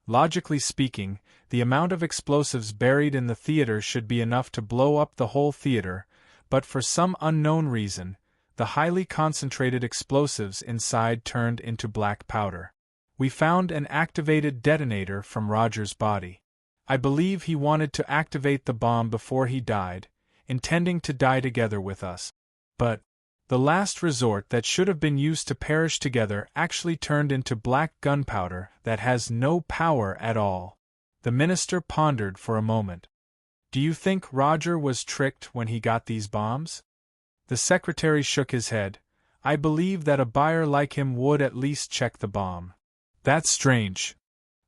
Logically speaking, the amount of explosives buried in the theater should be enough to blow up the whole theater, but for some unknown reason, the highly concentrated explosives inside turned into black powder. We found an activated detonator from Roger's body. I believe he wanted to activate the bomb before he died, intending to die together with us. But the last resort that should have been used to perish together actually turned into black gunpowder that has no power at all." The minister pondered for a moment. "Do you think Roger was tricked when he got these bombs?" The secretary shook his head. "I believe that a buyer like him would at least check the bomb." "That's strange."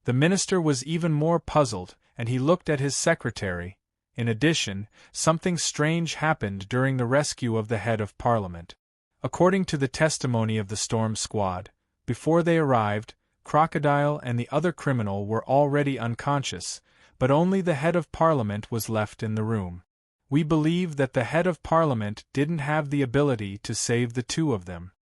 The minister was even more puzzled, and he looked at his secretary. In addition, something strange happened during the rescue of the head of Parliament. According to the testimony of the storm squad, before they arrived, Crocodile and the other criminal were already unconscious, but only the head of Parliament was left in the room. We believe that the head of Parliament didn't have the ability to save the two of them.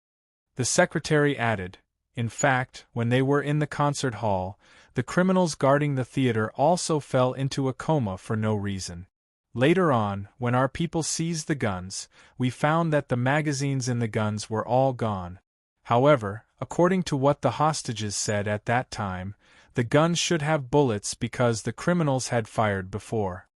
The secretary added, "In fact, when they were in the concert hall, the criminals guarding the theater also fell into a coma for no reason. Later on, when our people seized the guns, we found that the magazines in the guns were all gone. However, according to what the hostages said at that time, the guns should have bullets because the criminals had fired before."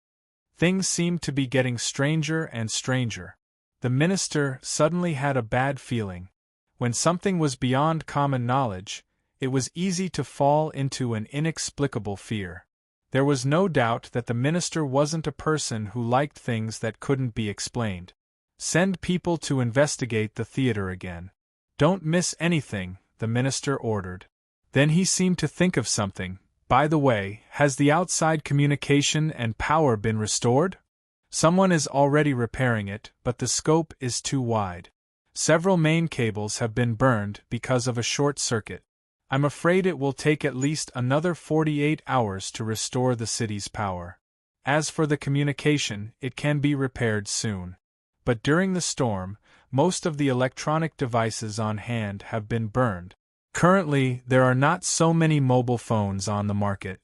Things seemed to be getting stranger and stranger. The minister suddenly had a bad feeling. When something was beyond common knowledge, it was easy to fall into an inexplicable fear. There was no doubt that the minister wasn't a person who liked things that couldn't be explained. "Send people to investigate the theater again. Don't miss anything," the minister ordered. Then he seemed to think of something. "By the way, has the outside communication and power been restored? Someone is already repairing it, but the scope is too wide. Several main cables have been burned because of a short circuit. I'm afraid it will take at least another 48 hours to restore the city's power. As for the communication, it can be repaired soon. But during the storm, most of the electronic devices on hand have been burned. Currently, there are not so many mobile phones on the market.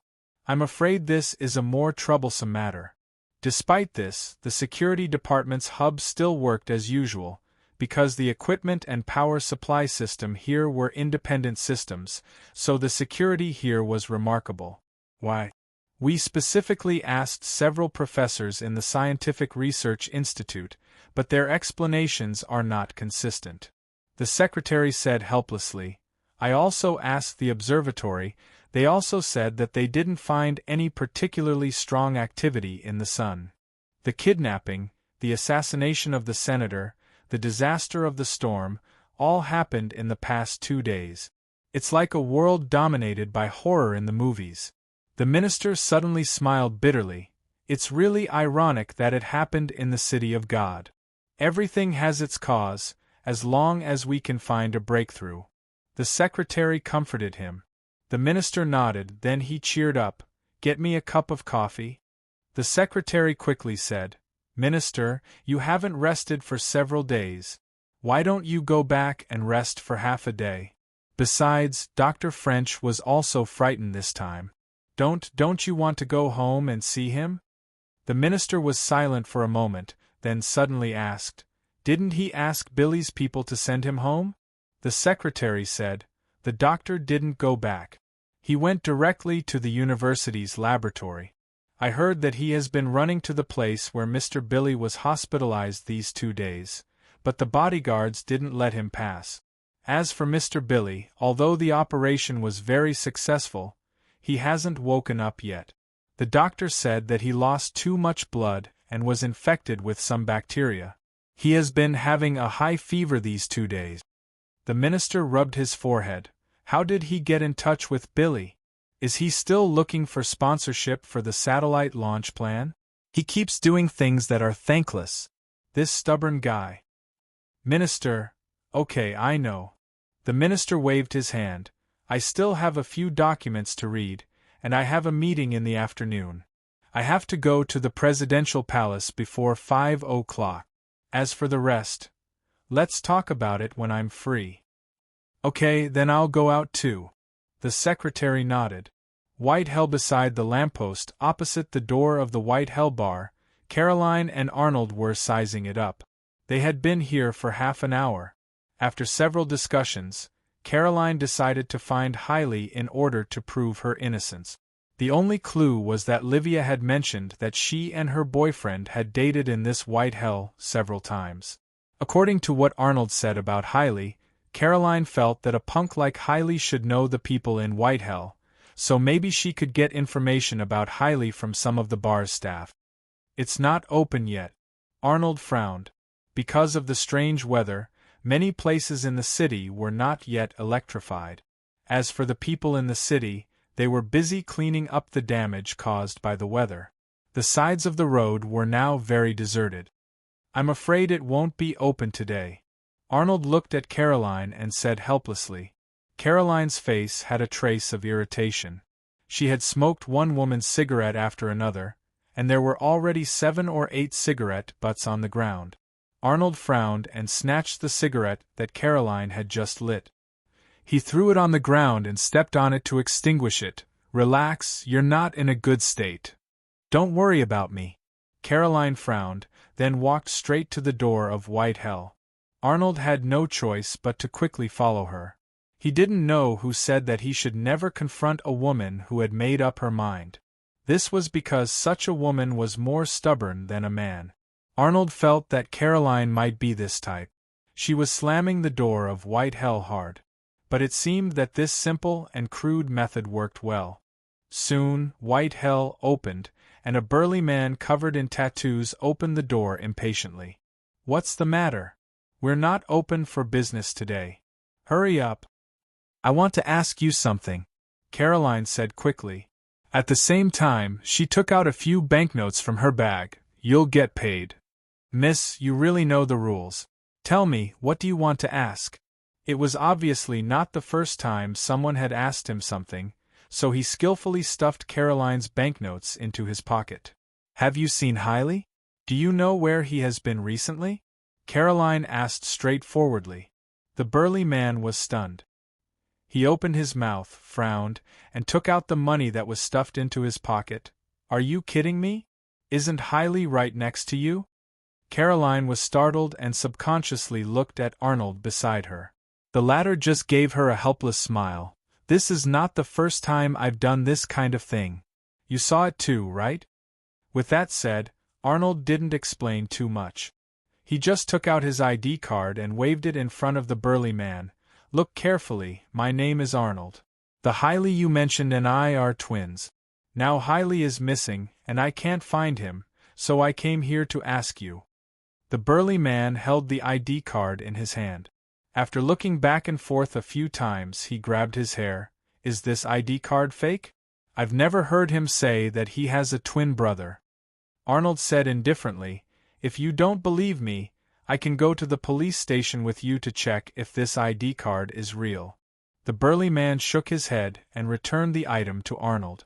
I'm afraid this is a more troublesome matter. Despite this, the security department's hub still worked as usual, because the equipment and power supply system here were independent systems, so the security here was remarkable. Why? We specifically asked several professors in the Scientific Research Institute, but their explanations are not consistent. The secretary said helplessly. I also asked the observatory. They also said that they didn't find any particularly strong activity in the sun. The kidnapping, the assassination of the senator, the disaster of the storm, all happened in the past 2 days. It's like a world dominated by horror in the movies. The minister suddenly smiled bitterly. It's really ironic that it happened in the city of God. Everything has its cause, as long as we can find a breakthrough. The secretary comforted him. The minister nodded, then he cheered up. Get me a cup of coffee? The secretary quickly said, Minister, you haven't rested for several days. Why don't you go back and rest for half a day? Besides, Dr. French was also frightened this time. Don't you want to go home and see him? The minister was silent for a moment, then suddenly asked, Didn't he ask Billy's people to send him home? The secretary said, The doctor didn't go back. He went directly to the university's laboratory. I heard that he has been running to the place where Mr. Billy was hospitalized these 2 days, but the bodyguards didn't let him pass. As for Mr. Billy, although the operation was very successful, he hasn't woken up yet. The doctor said that he lost too much blood and was infected with some bacteria. He has been having a high fever these 2 days. The minister rubbed his forehead. How did he get in touch with Billy? Is he still looking for sponsorship for the satellite launch plan? He keeps doing things that are thankless. This stubborn guy. Minister, okay, I know. The minister waved his hand. I still have a few documents to read, and I have a meeting in the afternoon. I have to go to the presidential palace before 5 o'clock. As for the rest, let's talk about it when I'm free. Okay, then I'll go out too. The secretary nodded. White Hell beside the lamppost opposite the door of the White Hell bar, Caroline and Arnold were sizing it up. They had been here for half an hour. After several discussions, Caroline decided to find Hailey in order to prove her innocence. The only clue was that Livia had mentioned that she and her boyfriend had dated in this White Hell several times. According to what Arnold said about Hailey, Caroline felt that a punk like Hailey should know the people in White Hell, so maybe she could get information about Hailey from some of the bar's staff. It's not open yet. Arnold frowned. Because of the strange weather, many places in the city were not yet electrified. As for the people in the city, they were busy cleaning up the damage caused by the weather. The sides of the road were now very deserted. I'm afraid it won't be open today. Arnold looked at Caroline and said helplessly. Caroline's face had a trace of irritation. She had smoked one woman's cigarette after another, and there were already 7 or 8 cigarette butts on the ground. Arnold frowned and snatched the cigarette that Caroline had just lit. He threw it on the ground and stepped on it to extinguish it. Relax, you're not in a good state. Don't worry about me. Caroline frowned, then walked straight to the door of White Hell. Arnold had no choice but to quickly follow her. He didn't know who said that he should never confront a woman who had made up her mind. This was because such a woman was more stubborn than a man. Arnold felt that Caroline might be this type. She was slamming the door of White Hell hard. But it seemed that this simple and crude method worked well. Soon, White Hell opened, and a burly man covered in tattoos opened the door impatiently. What's the matter? We're not open for business today. Hurry up. I want to ask you something, Caroline said quickly. At the same time, she took out a few banknotes from her bag. You'll get paid. Miss, you really know the rules. Tell me, what do you want to ask? It was obviously not the first time someone had asked him something, so he skillfully stuffed Caroline's banknotes into his pocket. Have you seen Hailey? Do you know where he has been recently? Caroline asked straightforwardly. The burly man was stunned. He opened his mouth, frowned, and took out the money that was stuffed into his pocket. Are you kidding me? Isn't Hailey right next to you? Caroline was startled and subconsciously looked at Arnold beside her. The latter just gave her a helpless smile. This is not the first time I've done this kind of thing. You saw it too, right? With that said, Arnold didn't explain too much. He just took out his ID card and waved it in front of the burly man. Look carefully, my name is Arnold. The Hailey you mentioned and I are twins. Now Hailey is missing, and I can't find him, so I came here to ask you. The burly man held the ID card in his hand. After looking back and forth a few times, he grabbed his hair. Is this ID card fake? I've never heard him say that he has a twin brother. Arnold said indifferently, if you don't believe me, I can go to the police station with you to check if this ID card is real. The burly man shook his head and returned the item to Arnold.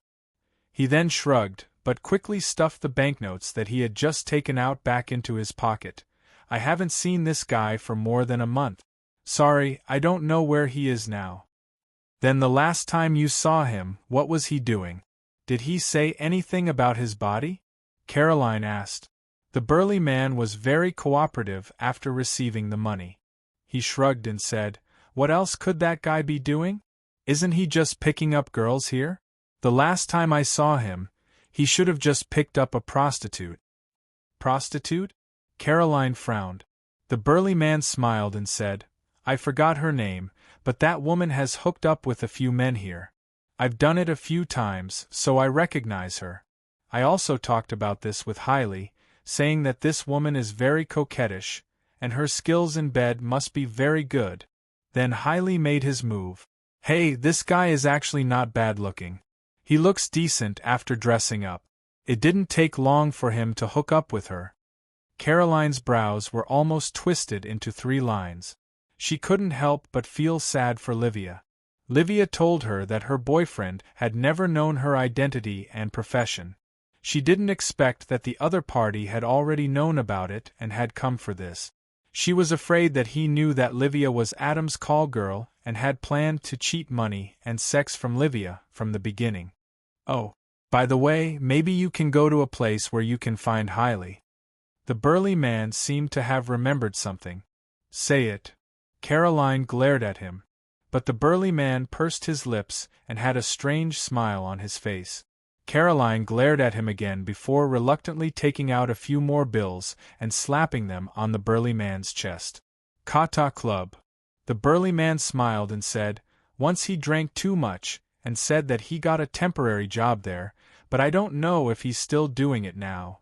He then shrugged, but quickly stuffed the banknotes that he had just taken out back into his pocket. I haven't seen this guy for more than a month. Sorry, I don't know where he is now. Then the last time you saw him, what was he doing? Did he say anything about his body? Caroline asked. The burly man was very cooperative after receiving the money. He shrugged and said, what else could that guy be doing? Isn't he just picking up girls here? The last time I saw him, he should have just picked up a prostitute. Prostitute? Caroline frowned. The burly man smiled and said, I forgot her name, but that woman has hooked up with a few men here. I've done it a few times, so I recognize her. I also talked about this with Hailey, saying that this woman is very coquettish, and her skills in bed must be very good. Then Hailey made his move. Hey, this guy is actually not bad looking. He looks decent after dressing up. It didn't take long for him to hook up with her. Caroline's brows were almost twisted into 3 lines. She couldn't help but feel sad for Livia. Livia told her that her boyfriend had never known her identity and profession. She didn't expect that the other party had already known about it and had come for this. She was afraid that he knew that Livia was Adam's call girl and had planned to cheat money and sex from Livia from the beginning. Oh, by the way, maybe you can go to a place where you can find Hailey. The burly man seemed to have remembered something. Say it. Caroline glared at him. But the burly man pursed his lips and had a strange smile on his face. Caroline glared at him again before reluctantly taking out a few more bills and slapping them on the burly man's chest. Kata Club. The burly man smiled and said, once he drank too much, and said that he got a temporary job there, but I don't know if he's still doing it now.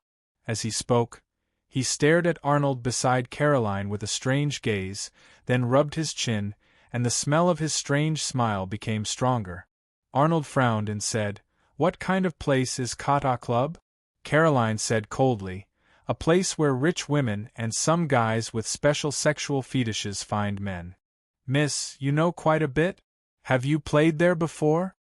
As he spoke, he stared at Arnold beside Caroline with a strange gaze, then rubbed his chin, and the smell of his strange smile became stronger. Arnold frowned and said, what kind of place is Kata Club? Caroline said coldly, a place where rich women and some guys with special sexual fetishes find men. Miss, you know quite a bit? Have you played there before?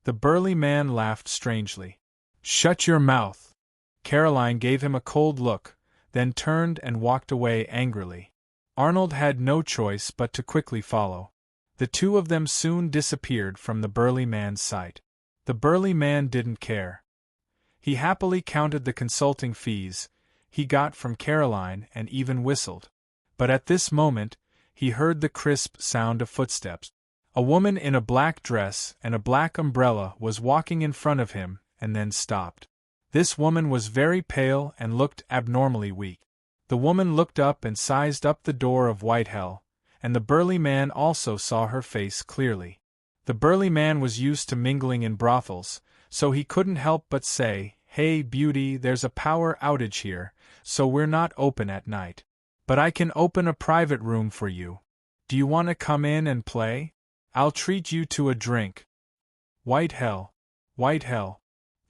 The burly man laughed strangely. Shut your mouth. Caroline gave him a cold look, then turned and walked away angrily. Arnold had no choice but to quickly follow. The two of them soon disappeared from the burly man's sight. The burly man didn't care. He happily counted the consulting fees he got from Caroline and even whistled. But at this moment, he heard the crisp sound of footsteps. A woman in a black dress and a black umbrella was walking in front of him and then stopped. This woman was very pale and looked abnormally weak. The woman looked up and sized up the door of White Hell, and the burly man also saw her face clearly. The burly man was used to mingling in brothels, so he couldn't help but say, hey beauty, there's a power outage here, so we're not open at night. But I can open a private room for you. Do you want to come in and play? I'll treat you to a drink. White Hell. White Hell.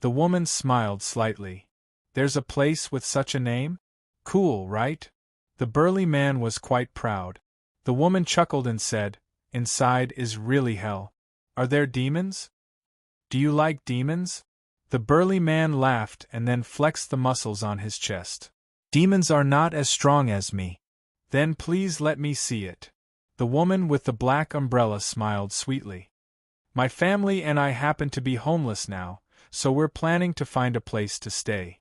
The woman smiled slightly. There's a place with such a name? Cool, right? The burly man was quite proud. The woman chuckled and said, "Inside is really hell. Are there demons? Do you like demons?" The burly man laughed and then flexed the muscles on his chest. "Demons are not as strong as me." "Then please let me see it." The woman with the black umbrella smiled sweetly. "My family and I happen to be homeless now, so we're planning to find a place to stay."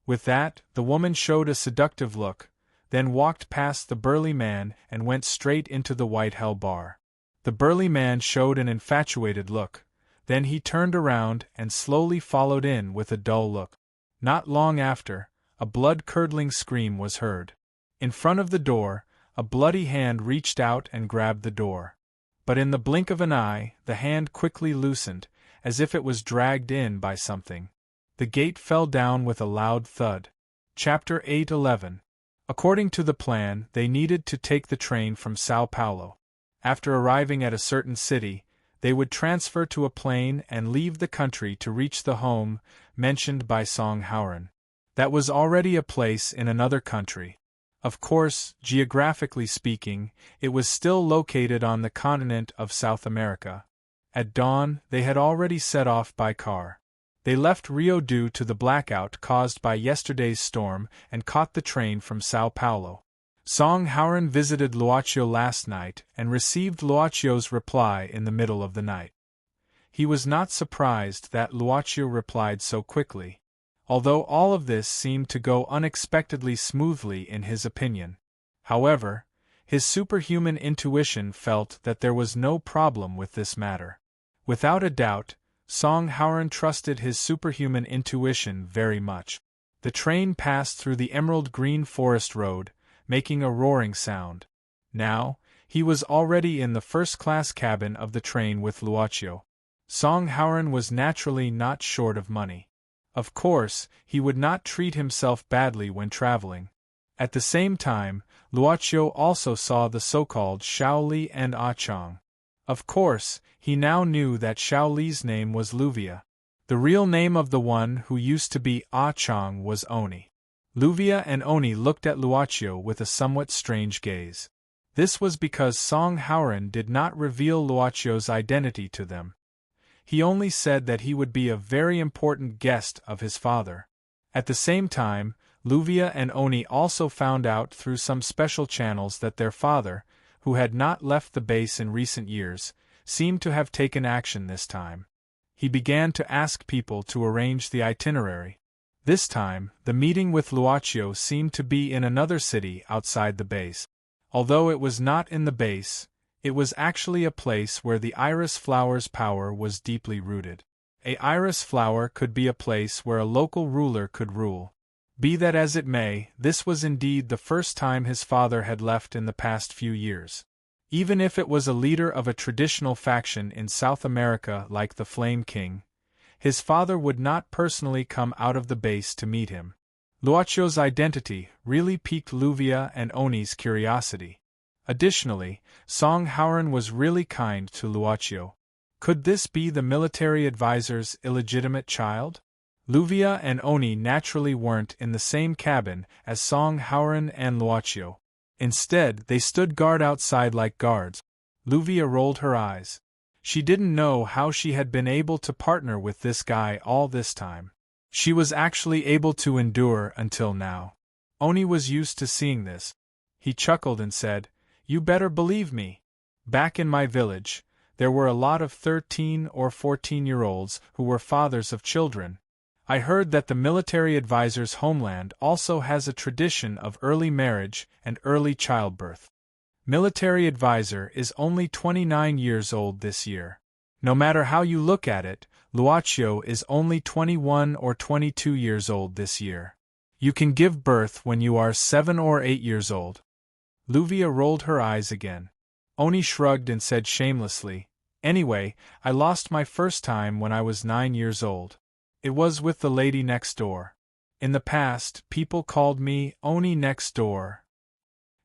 With that, the woman showed a seductive look, then walked past the burly man and went straight into the White Hell Bar. The burly man showed an infatuated look, then he turned around and slowly followed in with a dull look. Not long after, a blood-curdling scream was heard. In front of the door, a bloody hand reached out and grabbed the door. But in the blink of an eye, the hand quickly loosened, as if it was dragged in by something. The gate fell down with a loud thud. Chapter 8:11. According to the plan, they needed to take the train from Sao Paulo. After arriving at a certain city, they would transfer to a plane and leave the country to reach the home mentioned by Song Hauran. That was already a place in another country. Of course, geographically speaking, it was still located on the continent of South America. At dawn, they had already set off by car. They left Rio due to the blackout caused by yesterday's storm and caught the train from Sao Paulo. Song Hauran visited Luocio last night and received Luocio's reply in the middle of the night. He was not surprised that Luocio replied so quickly, although all of this seemed to go unexpectedly smoothly in his opinion. However, his superhuman intuition felt that there was no problem with this matter. Without a doubt, Song Hauran trusted his superhuman intuition very much. The train passed through the emerald green forest road, making a roaring sound. Now, he was already in the first-class cabin of the train with Luocio. Song Hauran was naturally not short of money. Of course, he would not treat himself badly when traveling. At the same time, Luocio also saw the so-called Xiao Li and Ah Chong. Of course, he now knew that Xiao Li's name was Luvia. The real name of the one who used to be Ah Chong was Oni. Luvia and Oni looked at Luocio with a somewhat strange gaze. This was because Song Hauran did not reveal Luocio's identity to them. He only said that he would be a very important guest of his father. At the same time, Luvia and Oni also found out through some special channels that their father, who had not left the base in recent years, seemed to have taken action this time. He began to ask people to arrange the itinerary. This time, the meeting with Luocio seemed to be in another city outside the base. Although it was not in the base, it was actually a place where the iris flower's power was deeply rooted. A iris flower could be a place where a local ruler could rule. Be that as it may, this was indeed the first time his father had left in the past few years. Even if it was a leader of a traditional faction in South America like the Flame King, his father would not personally come out of the base to meet him. Luocio's identity really piqued Luvia and Oni's curiosity. Additionally, Song Hauran was really kind to Luocio. Could this be the military advisor's illegitimate child? Luvia and Oni naturally weren't in the same cabin as Song Hauran and Luocio. Instead, they stood guard outside like guards. Luvia rolled her eyes. She didn't know how she had been able to partner with this guy all this time. She was actually able to endure until now. Oni was used to seeing this. He chuckled and said, "You better believe me. Back in my village, there were a lot of 13 or 14-year-olds who were fathers of children. I heard that the military advisor's homeland also has a tradition of early marriage and early childbirth. Military advisor is only 29 years old this year. No matter how you look at it, Luocio is only 21 or 22 years old this year. You can give birth when you are 7 or 8 years old." Luvia rolled her eyes again. Oni shrugged and said shamelessly, "Anyway, I lost my first time when I was 9 years old. It was with the lady next door. In the past, people called me Oni next door.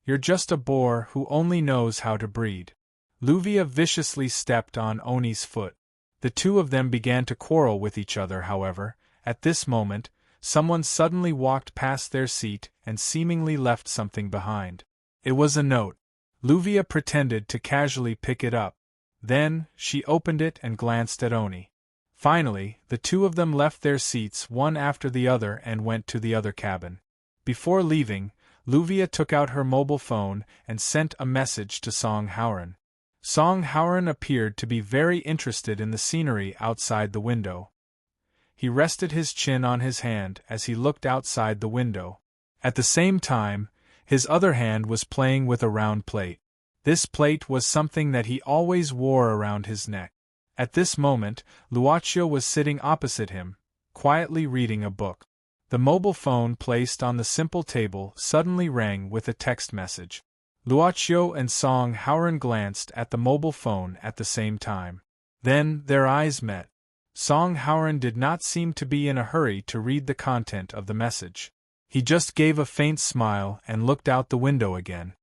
You're just a boar who only knows how to breed." Luvia viciously stepped on Oni's foot. The two of them began to quarrel with each other, however. At this moment, someone suddenly walked past their seat and seemingly left something behind. It was a note. Luvia pretended to casually pick it up. Then, she opened it and glanced at Oni. Finally, the two of them left their seats one after the other and went to the other cabin. Before leaving, Luvia took out her mobile phone and sent a message to Song Hauran. Song Hauran appeared to be very interested in the scenery outside the window. He rested his chin on his hand as he looked outside the window. At the same time, his other hand was playing with a round plate. This plate was something that he always wore around his neck. At this moment, Luocio was sitting opposite him, quietly reading a book. The mobile phone placed on the simple table suddenly rang with a text message. Luocio and Song Hauran glanced at the mobile phone at the same time. Then, their eyes met. Song Hauran did not seem to be in a hurry to read the content of the message. He just gave a faint smile and looked out the window again.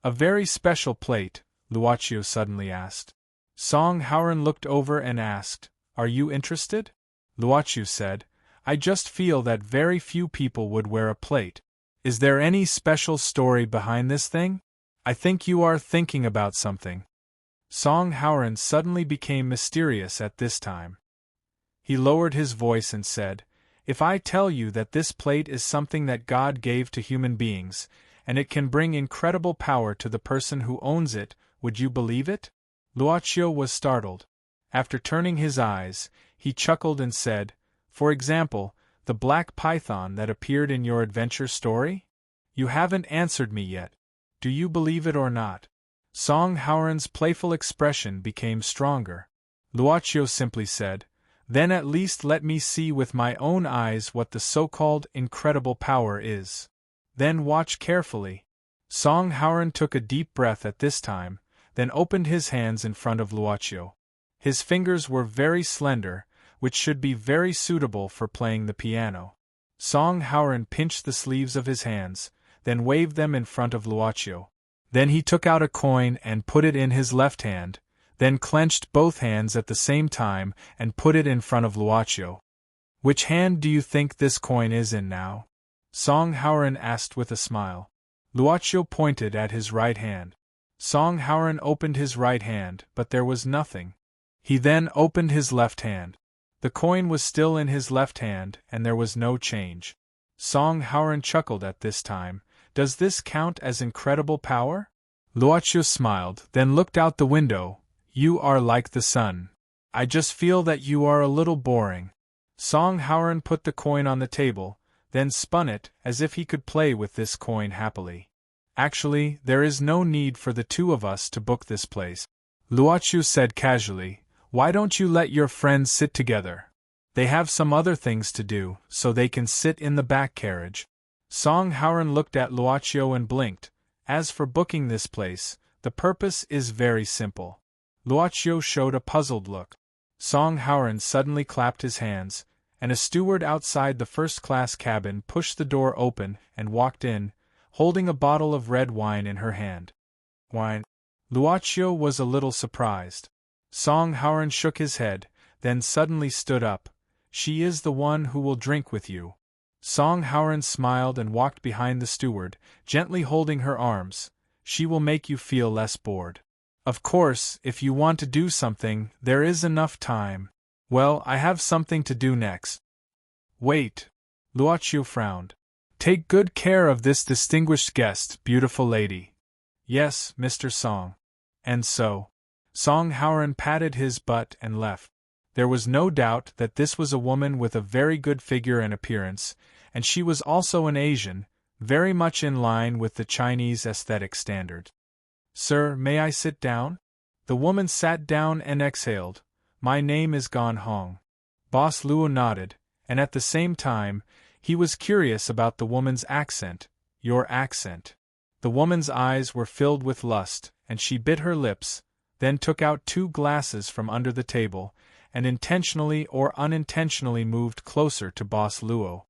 "A very special plate?" Luocio suddenly asked. Song Hauran looked over and asked, "Are you interested?" Luocio said, "I just feel that very few people would wear a plate. Is there any special story behind this thing? I think you are thinking about something." Song Hauran suddenly became mysterious at this time. He lowered his voice and said, "If I tell you that this plate is something that God gave to human beings, and it can bring incredible power to the person who owns it, would you believe it?" Luocio was startled. After turning his eyes, he chuckled and said, "For example, the black python that appeared in your adventure story? You haven't answered me yet. Do you believe it or not?" Song Hauran's playful expression became stronger. Luocio simply said, "Then at least let me see with my own eyes what the so-called incredible power is. Then watch carefully." Song Hauran took a deep breath at this time, then opened his hands in front of Luocio. His fingers were very slender, which should be very suitable for playing the piano. Song Hauran pinched the sleeves of his hands, then waved them in front of Luocio. Then he took out a coin and put it in his left hand, then clenched both hands at the same time and put it in front of Luocio. "Which hand do you think this coin is in now?" Song Hauran asked with a smile. Luocio pointed at his right hand. Song Hauran opened his right hand, but there was nothing. He then opened his left hand. The coin was still in his left hand, and there was no change. Song Hauran chuckled at this time. "Does this count as incredible power?" Luocio smiled, then looked out the window. "You are like the sun. I just feel that you are a little boring." Song Hauran put the coin on the table, then spun it as if he could play with this coin happily. "Actually, there is no need for the two of us to book this place," Luocio said casually. "Why don't you let your friends sit together? They have some other things to do, so they can sit in the back carriage." Song Hauran looked at Luocio and blinked. "As for booking this place, the purpose is very simple." Luocio showed a puzzled look. Song Hauran suddenly clapped his hands, and a steward outside the first-class cabin pushed the door open and walked in, holding a bottle of red wine in her hand. "Wine?" Luocio was a little surprised. Song Hauran shook his head, then suddenly stood up. "She is the one who will drink with you." Song Hauran smiled and walked behind the steward, gently holding her arms. "She will make you feel less bored. Of course, if you want to do something, there is enough time." "Well, I have something to do next." "Wait." Luocio frowned. "Take good care of this distinguished guest, beautiful lady." "Yes, Mr. Song." And so, Song Hauran patted his butt and left. There was no doubt that this was a woman with a very good figure and appearance, and she was also an Asian, very much in line with the Chinese aesthetic standard. "Sir, may I sit down?" The woman sat down and exhaled. "My name is Gan Hong." Boss Luo nodded, and at the same time, he was curious about the woman's accent. "Your accent." The woman's eyes were filled with lust, and she bit her lips, then took out 2 glasses from under the table, and intentionally or unintentionally moved closer to Boss Luo.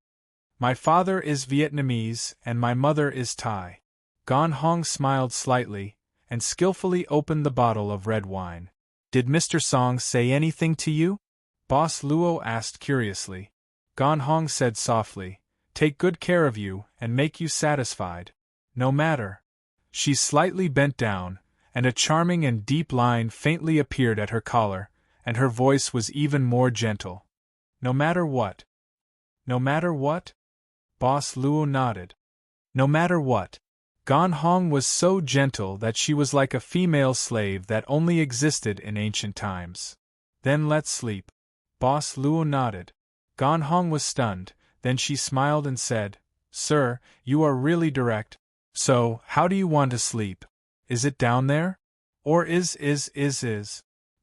"My father is Vietnamese, and my mother is Thai." Gan Hong smiled slightly, and skillfully opened the bottle of red wine. "Did Mr. Song say anything to you?" Boss Luo asked curiously. Gan Hong said softly, take good care of you and make you satisfied. No matter. She slightly bent down, and a charming and deep line faintly appeared at her collar, and her voice was even more gentle. No matter what. No matter what? Boss Luo nodded. No matter what. Gan Hong was so gentle that she was like a female slave that only existed in ancient times. Then let's sleep. Boss Luo nodded. Gan Hong was stunned, then she smiled and said, Sir, you are really direct. So, how do you want to sleep? Is it down there? Or is?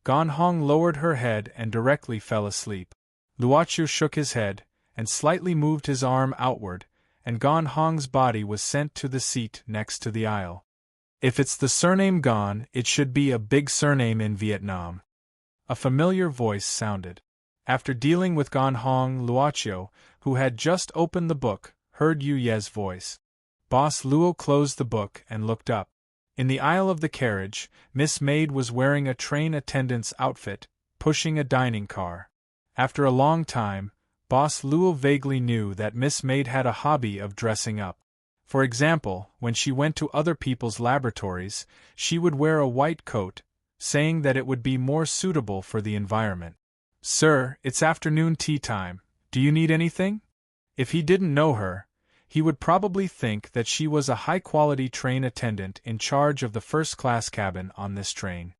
Gan Hong lowered her head and directly fell asleep. Luoqiu shook his head, and slightly moved his arm outward, and Gan Hong's body was sent to the seat next to the aisle. If it's the surname Gan, it should be a big surname in Vietnam. A familiar voice sounded. After dealing with Gan Hong, Luoqiu, who had just opened the book, heard Yu Ye's voice. Boss Luo closed the book and looked up. In the aisle of the carriage, Miss Maid was wearing a train attendant's outfit, pushing a dining car. After a long time, Boss Luo vaguely knew that Miss Maid had a hobby of dressing up. For example, when she went to other people's laboratories, she would wear a white coat, saying that it would be more suitable for the environment. Sir, it's afternoon tea time. Do you need anything? If he didn't know her, he would probably think that she was a high-quality train attendant in charge of the first-class cabin on this train.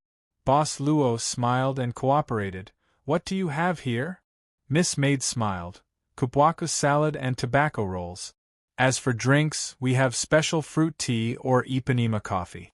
Boss Luo smiled and cooperated. What do you have here? Miss Maid smiled. Kupwaku salad and tobacco rolls. As for drinks, we have special fruit tea or Ipanema coffee.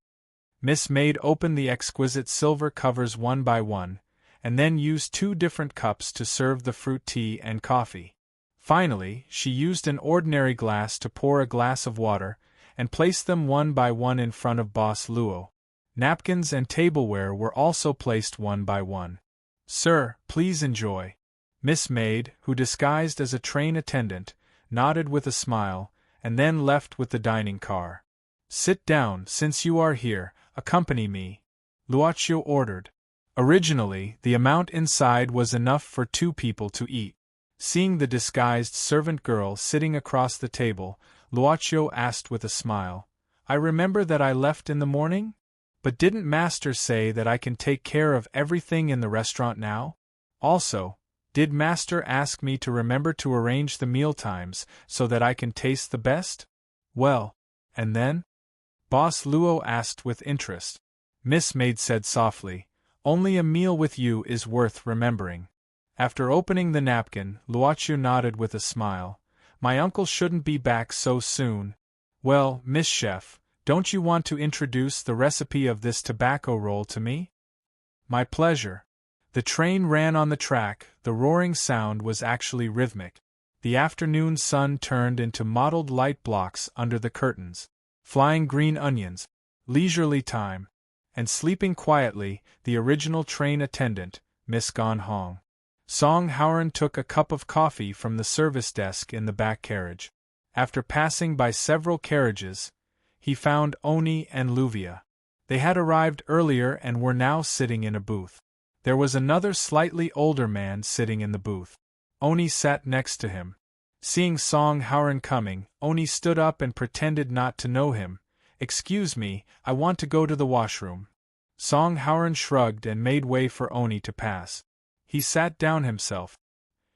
Miss Maid opened the exquisite silver covers one by one, and then used 2 different cups to serve the fruit tea and coffee. Finally, she used an ordinary glass to pour a glass of water, and placed them one by one in front of Boss Luo. Napkins and tableware were also placed one by one. Sir, please enjoy. Miss Maid, who disguised as a train attendant, nodded with a smile, and then left with the dining car. Sit down, since you are here, accompany me. Luoqiu ordered. Originally, the amount inside was enough for 2 people to eat. Seeing the disguised servant girl sitting across the table, Luoqiu asked with a smile, I remember that I left in the morning? But didn't Master say that I can take care of everything in the restaurant now? Also, did Master ask me to remember to arrange the mealtimes so that I can taste the best? Well, and then? Boss Luo asked with interest. Miss Maid said softly, only a meal with you is worth remembering. After opening the napkin, Luoqiu nodded with a smile. My uncle shouldn't be back so soon. Well, Miss Chef, don't you want to introduce the recipe of this tobacco roll to me? My pleasure. The train ran on the track, the roaring sound was actually rhythmic. The afternoon sun turned into mottled light blocks under the curtains. Flying green onions. Leisurely time. And sleeping quietly, the original train attendant, Miss Gan Hong. Song Howren took a cup of coffee from the service desk in the back carriage. After passing by several carriages, he found Oni and Luvia. They had arrived earlier and were now sitting in a booth. There was another slightly older man sitting in the booth. Oni sat next to him. Seeing Song Howren coming, Oni stood up and pretended not to know him. Excuse me, I want to go to the washroom. Song Howren shrugged and made way for Oni to pass. He sat down himself.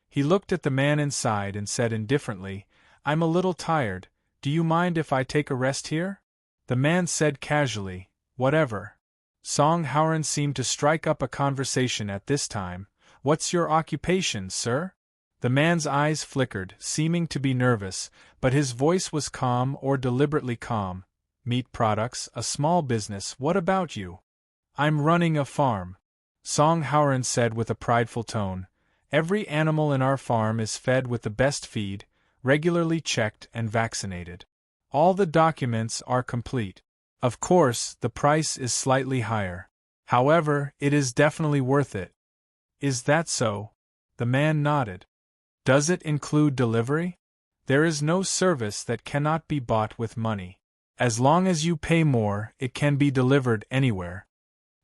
He looked at the man inside and said indifferently, I'm a little tired, do you mind if I take a rest here? The man said casually, whatever. Song Howren seemed to strike up a conversation at this time. What's your occupation, sir? The man's eyes flickered, seeming to be nervous, but his voice was calm or deliberately calm. Meat products, a small business, what about you? I'm running a farm. Song Howren said with a prideful tone, every animal in our farm is fed with the best feed, regularly checked and vaccinated. All the documents are complete. Of course, the price is slightly higher. However, it is definitely worth it. Is that so? The man nodded. Does it include delivery? There is no service that cannot be bought with money. As long as you pay more, it can be delivered anywhere.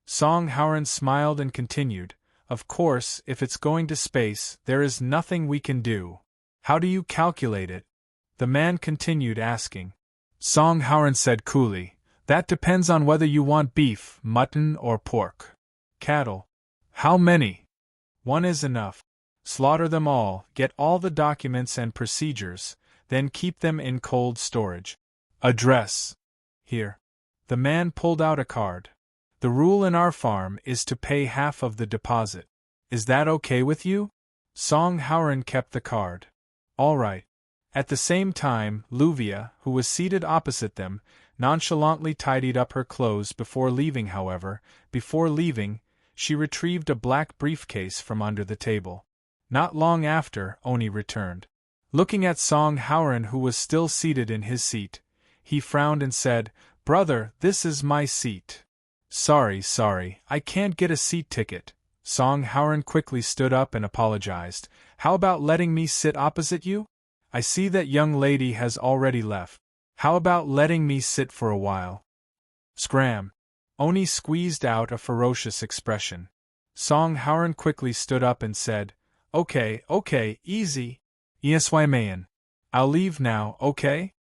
Song Howren smiled and continued, of course, if it's going to space, there is nothing we can do. How do you calculate it? The man continued asking. Song Howren said coolly, That depends on whether you want beef, mutton, or pork. Cattle. How many? One is enough. Slaughter them all, get all the documents and procedures, then keep them in cold storage. Address. Here. The man pulled out a card. The rule in our farm is to pay half of the deposit. Is that okay with you? Song Howren kept the card. All right. At the same time, Luvia, who was seated opposite them, nonchalantly tidied up her clothes before leaving. However, before leaving, she retrieved a black briefcase from under the table. Not long after, Oni returned. Looking at Song Howren, who was still seated in his seat, he frowned and said, Brother, this is my seat. Sorry, I can't get a seat ticket. Song Howren quickly stood up and apologized. How about letting me sit opposite you? I see that young lady has already left. How about letting me sit for a while? Scram. Oni squeezed out a ferocious expression. Song Howren quickly stood up and said, Okay, easy. Iaswaimayan. I'll leave now, okay?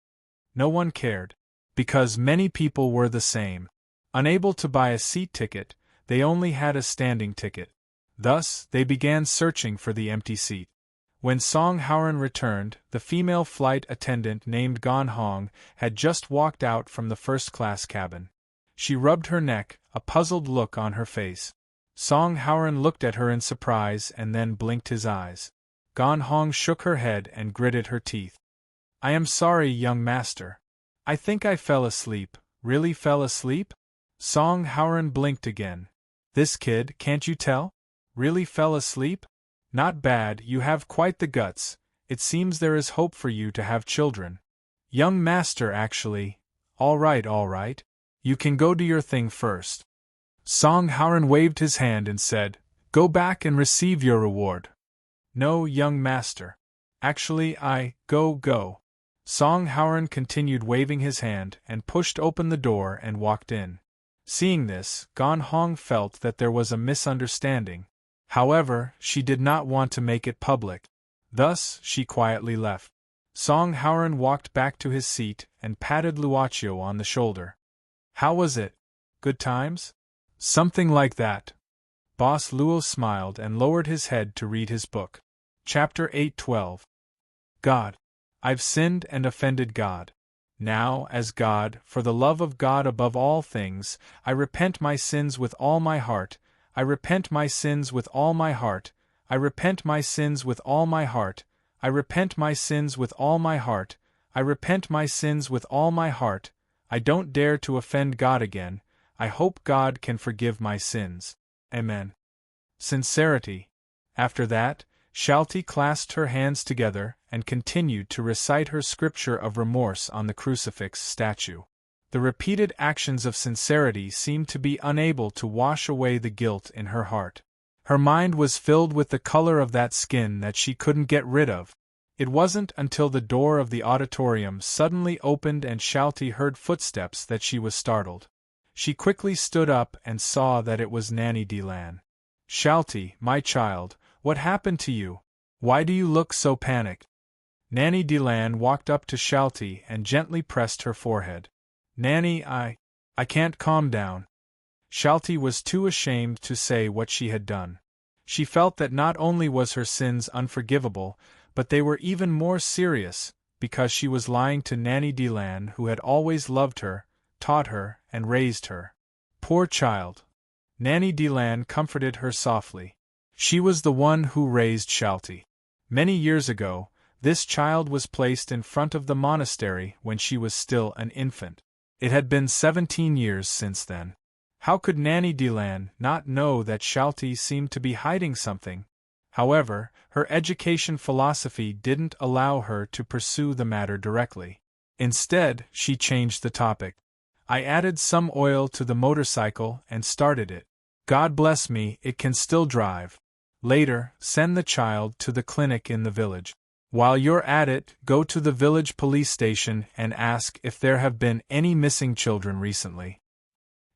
No one cared. Because many people were the same. Unable to buy a seat ticket, they only had a standing ticket. Thus, they began searching for the empty seat. When Song Howren returned, the female flight attendant named Gon Hong had just walked out from the first-class cabin. She rubbed her neck, a puzzled look on her face. Song Howren looked at her in surprise and then blinked his eyes. Gon Hong shook her head and gritted her teeth. I am sorry, young master. I think I fell asleep. Really fell asleep? Song Howren blinked again. This kid, can't you tell? Really fell asleep? Not bad, you have quite the guts. It seems there is hope for you to have children. Young master, actually. All right. You can go do your thing first. Song Howren waved his hand and said, Go back and receive your reward. No, young master. Actually, go. Song Howren continued waving his hand and pushed open the door and walked in. Seeing this, Gon Hong felt that there was a misunderstanding. However, she did not want to make it public. Thus, she quietly left. Song Howren walked back to his seat and patted Luochio on the shoulder. How was it? Good times? Something like that. Boss Luo smiled and lowered his head to read his book. Chapter 8:12. God. I've sinned and offended God. Now, as God, for the love of God above all things, I repent my sins with all my heart. I repent my sins with all my heart. I repent my sins with all my heart. I repent my sins with all my heart. I repent my sins with all my heart. I don't dare to offend God again. I hope God can forgive my sins. Amen. Sincerity. After that, Shalti clasped her hands together and continued to recite her scripture of remorse on the crucifix statue. The repeated actions of sincerity seemed to be unable to wash away the guilt in her heart. Her mind was filled with the color of that skin that she couldn't get rid of. It wasn't until the door of the auditorium suddenly opened and Shalti heard footsteps that she was startled. She quickly stood up and saw that it was Nanny Delan. Shalti, my child, what happened to you? Why do you look so panicked? Nanny Delan walked up to Shalti and gently pressed her forehead. Nanny, I can't calm down. Shalti was too ashamed to say what she had done. She felt that not only was her sins unforgivable, but they were even more serious, because she was lying to Nanny Delan, who had always loved her, taught her, and raised her. Poor child. Nanny Delan comforted her softly. She was the one who raised Shalti. Many years ago, this child was placed in front of the monastery when she was still an infant. It had been 17 years since then. How could Nanny Delan not know that Shalti seemed to be hiding something? However, her education philosophy didn't allow her to pursue the matter directly. Instead, she changed the topic. I added some oil to the motorcycle and started it. God bless me, it can still drive. Later, send the child to the clinic in the village. While you're at it, go to the village police station and ask if there have been any missing children recently.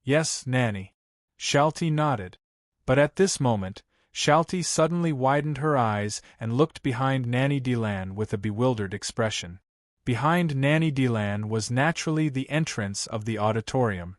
Yes, Nanny. Shalti nodded. But at this moment, Shalty suddenly widened her eyes and looked behind Nanny Delan with a bewildered expression. Behind Nanny Delan was naturally the entrance of the auditorium.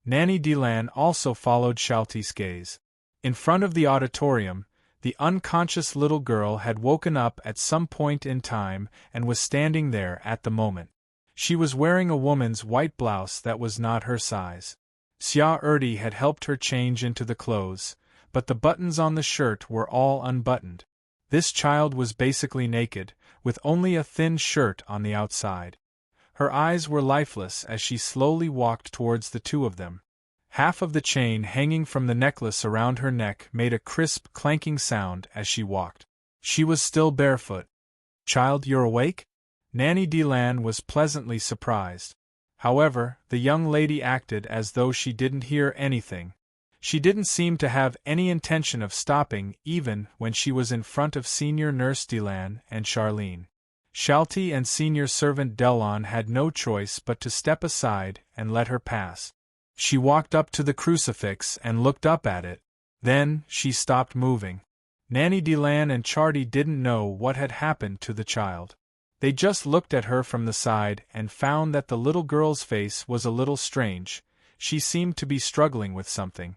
Nanny Delan also followed Shalty's gaze. In front of the auditorium, the unconscious little girl had woken up at some point in time and was standing there at the moment. She was wearing a woman's white blouse that was not her size. Xia Erdi had helped her change into the clothes, but the buttons on the shirt were all unbuttoned. This child was basically naked, with only a thin shirt on the outside. Her eyes were lifeless as she slowly walked towards the two of them. Half of the chain hanging from the necklace around her neck made a crisp, clanking sound as she walked. She was still barefoot. "Child, you're awake?" Nanny Delan was pleasantly surprised. However, the young lady acted as though she didn't hear anything. She didn't seem to have any intention of stopping even when she was in front of Senior Nurse Delan and Charlene. Shalty and Senior Servant Delon had no choice but to step aside and let her pass. She walked up to the crucifix and looked up at it. Then, she stopped moving. Nanny Delan and Charty didn't know what had happened to the child. They just looked at her from the side and found that the little girl's face was a little strange. She seemed to be struggling with something.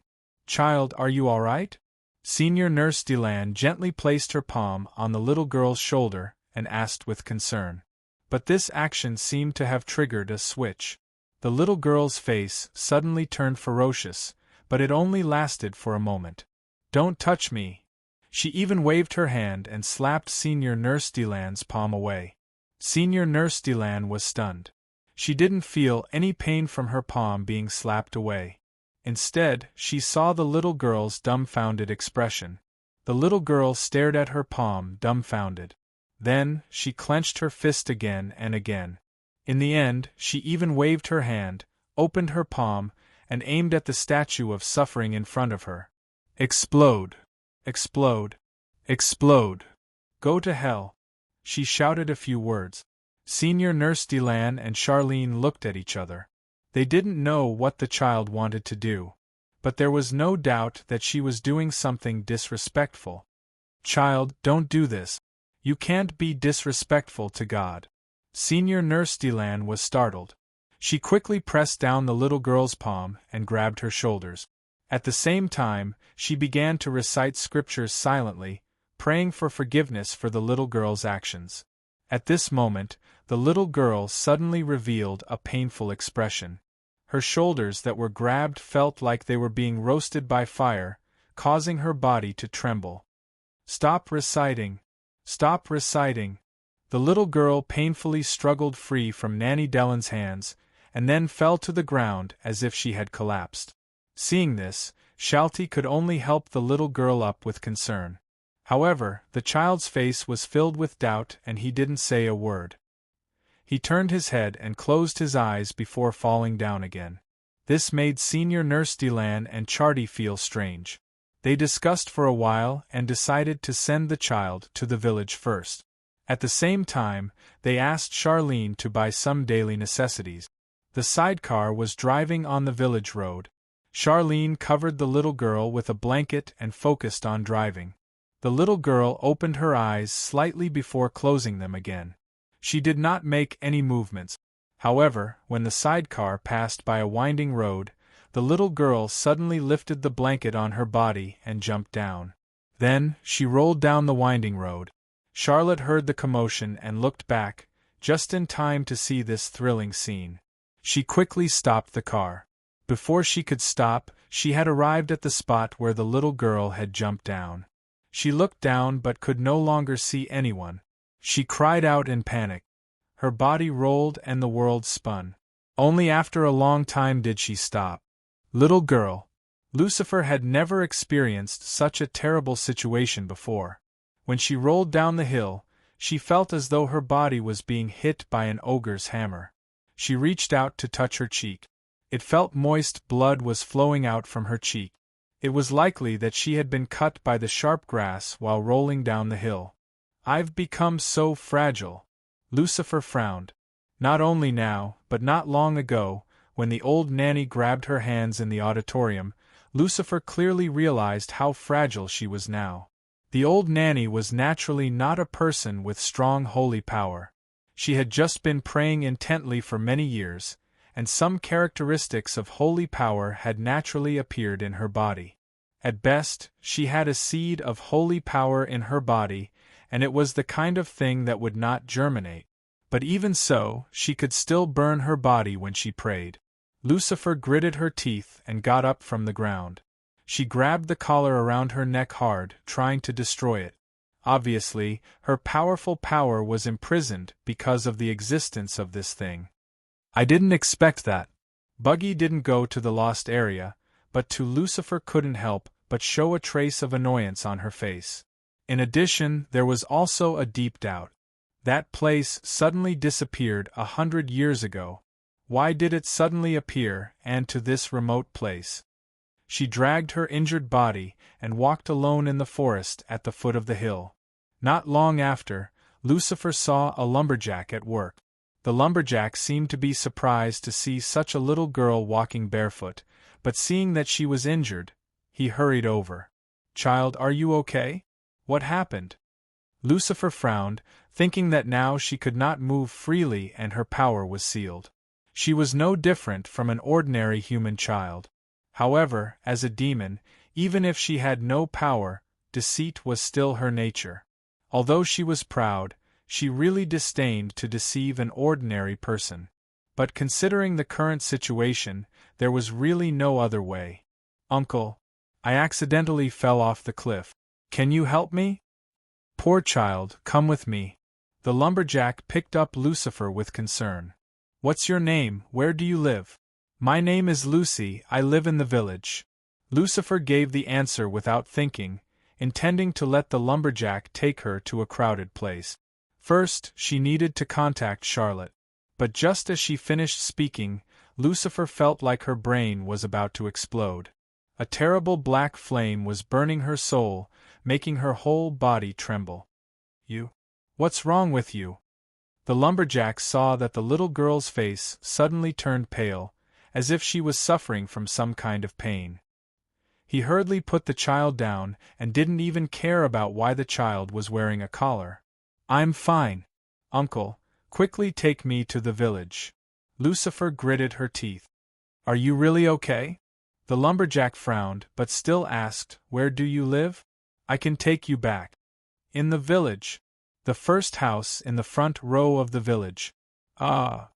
"Child, are you all right?" Senior Nurse Delan gently placed her palm on the little girl's shoulder and asked with concern. But this action seemed to have triggered a switch. The little girl's face suddenly turned ferocious, but it only lasted for a moment. "Don't touch me!" She even waved her hand and slapped Senior Nurse Delan's palm away. Senior Nurse Delan was stunned. She didn't feel any pain from her palm being slapped away. Instead, she saw the little girl's dumbfounded expression. The little girl stared at her palm, dumbfounded. Then, she clenched her fist again and again. In the end, she even waved her hand, opened her palm, and aimed at the statue of suffering in front of her. "Explode! Explode! Explode! Go to hell!" She shouted a few words. Senior Nurse Delan and Charlene looked at each other. They didn't know what the child wanted to do. But there was no doubt that she was doing something disrespectful. "Child, don't do this. You can't be disrespectful to God." Senior Nurse Delan was startled. She quickly pressed down the little girl's palm and grabbed her shoulders. At the same time, she began to recite scriptures silently, praying for forgiveness for the little girl's actions. At this moment, the little girl suddenly revealed a painful expression. Her shoulders that were grabbed felt like they were being roasted by fire, causing her body to tremble. "Stop reciting! Stop reciting!" The little girl painfully struggled free from Nanny Delan's hands, and then fell to the ground as if she had collapsed. Seeing this, Shalty could only help the little girl up with concern. However, the child's face was filled with doubt and he didn't say a word. He turned his head and closed his eyes before falling down again. This made Senior Nurse Delan and Charty feel strange. They discussed for a while and decided to send the child to the village first. At the same time, they asked Charlene to buy some daily necessities. The sidecar was driving on the village road. Charlene covered the little girl with a blanket and focused on driving. The little girl opened her eyes slightly before closing them again. She did not make any movements. However, when the sidecar passed by a winding road, the little girl suddenly lifted the blanket on her body and jumped down. Then, she rolled down the winding road. Charlotte heard the commotion and looked back, just in time to see this thrilling scene. She quickly stopped the car. Before she could stop, she had arrived at the spot where the little girl had jumped down. She looked down but could no longer see anyone. She cried out in panic. Her body rolled and the world spun. Only after a long time did she stop. Little girl. Lucifer had never experienced such a terrible situation before. When she rolled down the hill, she felt as though her body was being hit by an ogre's hammer. She reached out to touch her cheek. It felt moist, blood was flowing out from her cheek. It was likely that she had been cut by the sharp grass while rolling down the hill. "I've become so fragile." Lucifer frowned. Not only now, but not long ago, when the old nanny grabbed her hands in the auditorium, Lucifer clearly realized how fragile she was now. The old nanny was naturally not a person with strong holy power. She had just been praying intently for many years, and some characteristics of holy power had naturally appeared in her body. At best, she had a seed of holy power in her body, and it was the kind of thing that would not germinate. But even so, she could still burn her body when she prayed. Lucifer gritted her teeth and got up from the ground. She grabbed the collar around her neck hard, trying to destroy it. Obviously, her powerful power was imprisoned because of the existence of this thing. I didn't expect that. Buggy didn't go to the lost area, but Lucifer couldn't help but show a trace of annoyance on her face. In addition, there was also a deep doubt. That place suddenly disappeared 100 years ago. Why did it suddenly appear, and to this remote place? She dragged her injured body and walked alone in the forest at the foot of the hill. Not long after, Lucifer saw a lumberjack at work. The lumberjack seemed to be surprised to see such a little girl walking barefoot, but seeing that she was injured, he hurried over. "Child, are you okay? What happened?" Lucifer frowned, thinking that now she could not move freely and her power was sealed. She was no different from an ordinary human child. However, as a demon, even if she had no power, deceit was still her nature. Although she was proud, she really disdained to deceive an ordinary person. But considering the current situation, there was really no other way. "Uncle, I accidentally fell off the cliff. Can you help me?" "Poor child, come with me." The lumberjack picked up Lucifer with concern. "What's your name? Where do you live?" "My name is Lucy, I live in the village." Lucifer gave the answer without thinking, intending to let the lumberjack take her to a crowded place. First, she needed to contact Charlotte. But just as she finished speaking, Lucifer felt like her brain was about to explode. A terrible black flame was burning her soul, making her whole body tremble. What's wrong with you?" The lumberjack saw that the little girl's face suddenly turned pale, as if she was suffering from some kind of pain. He hurriedly put the child down and didn't even care about why the child was wearing a collar. "I'm fine. Uncle, quickly take me to the village." Lucifer gritted her teeth. "Are you really okay?" The lumberjack frowned but still asked, "Where do you live?" "I can take you back." "In the village. The first house in the front row of the village." "Ah."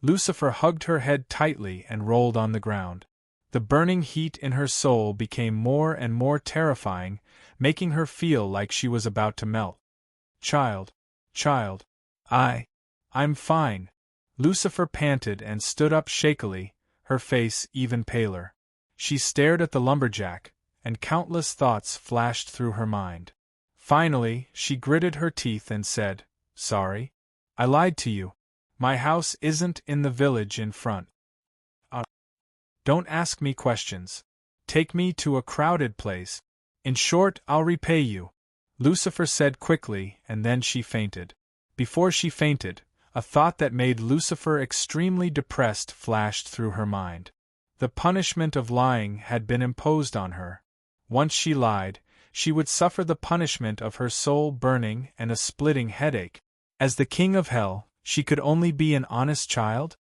Lucifer hugged her head tightly and rolled on the ground. The burning heat in her soul became more and more terrifying, making her feel like she was about to melt. Child, I'm fine." Lucifer panted and stood up shakily, her face even paler. She stared at the lumberjack, and countless thoughts flashed through her mind. Finally, she gritted her teeth and said, "Sorry. I lied to you. My house isn't in the village in front." "Don't ask me questions. Take me to a crowded place. In short, I'll repay you," Lucifer said quickly, and then she fainted. Before she fainted, a thought that made Lucifer extremely depressed flashed through her mind. The punishment of lying had been imposed on her. Once she lied, she would suffer the punishment of her soul burning and a splitting headache. As the king of hell, she could only be an honest child?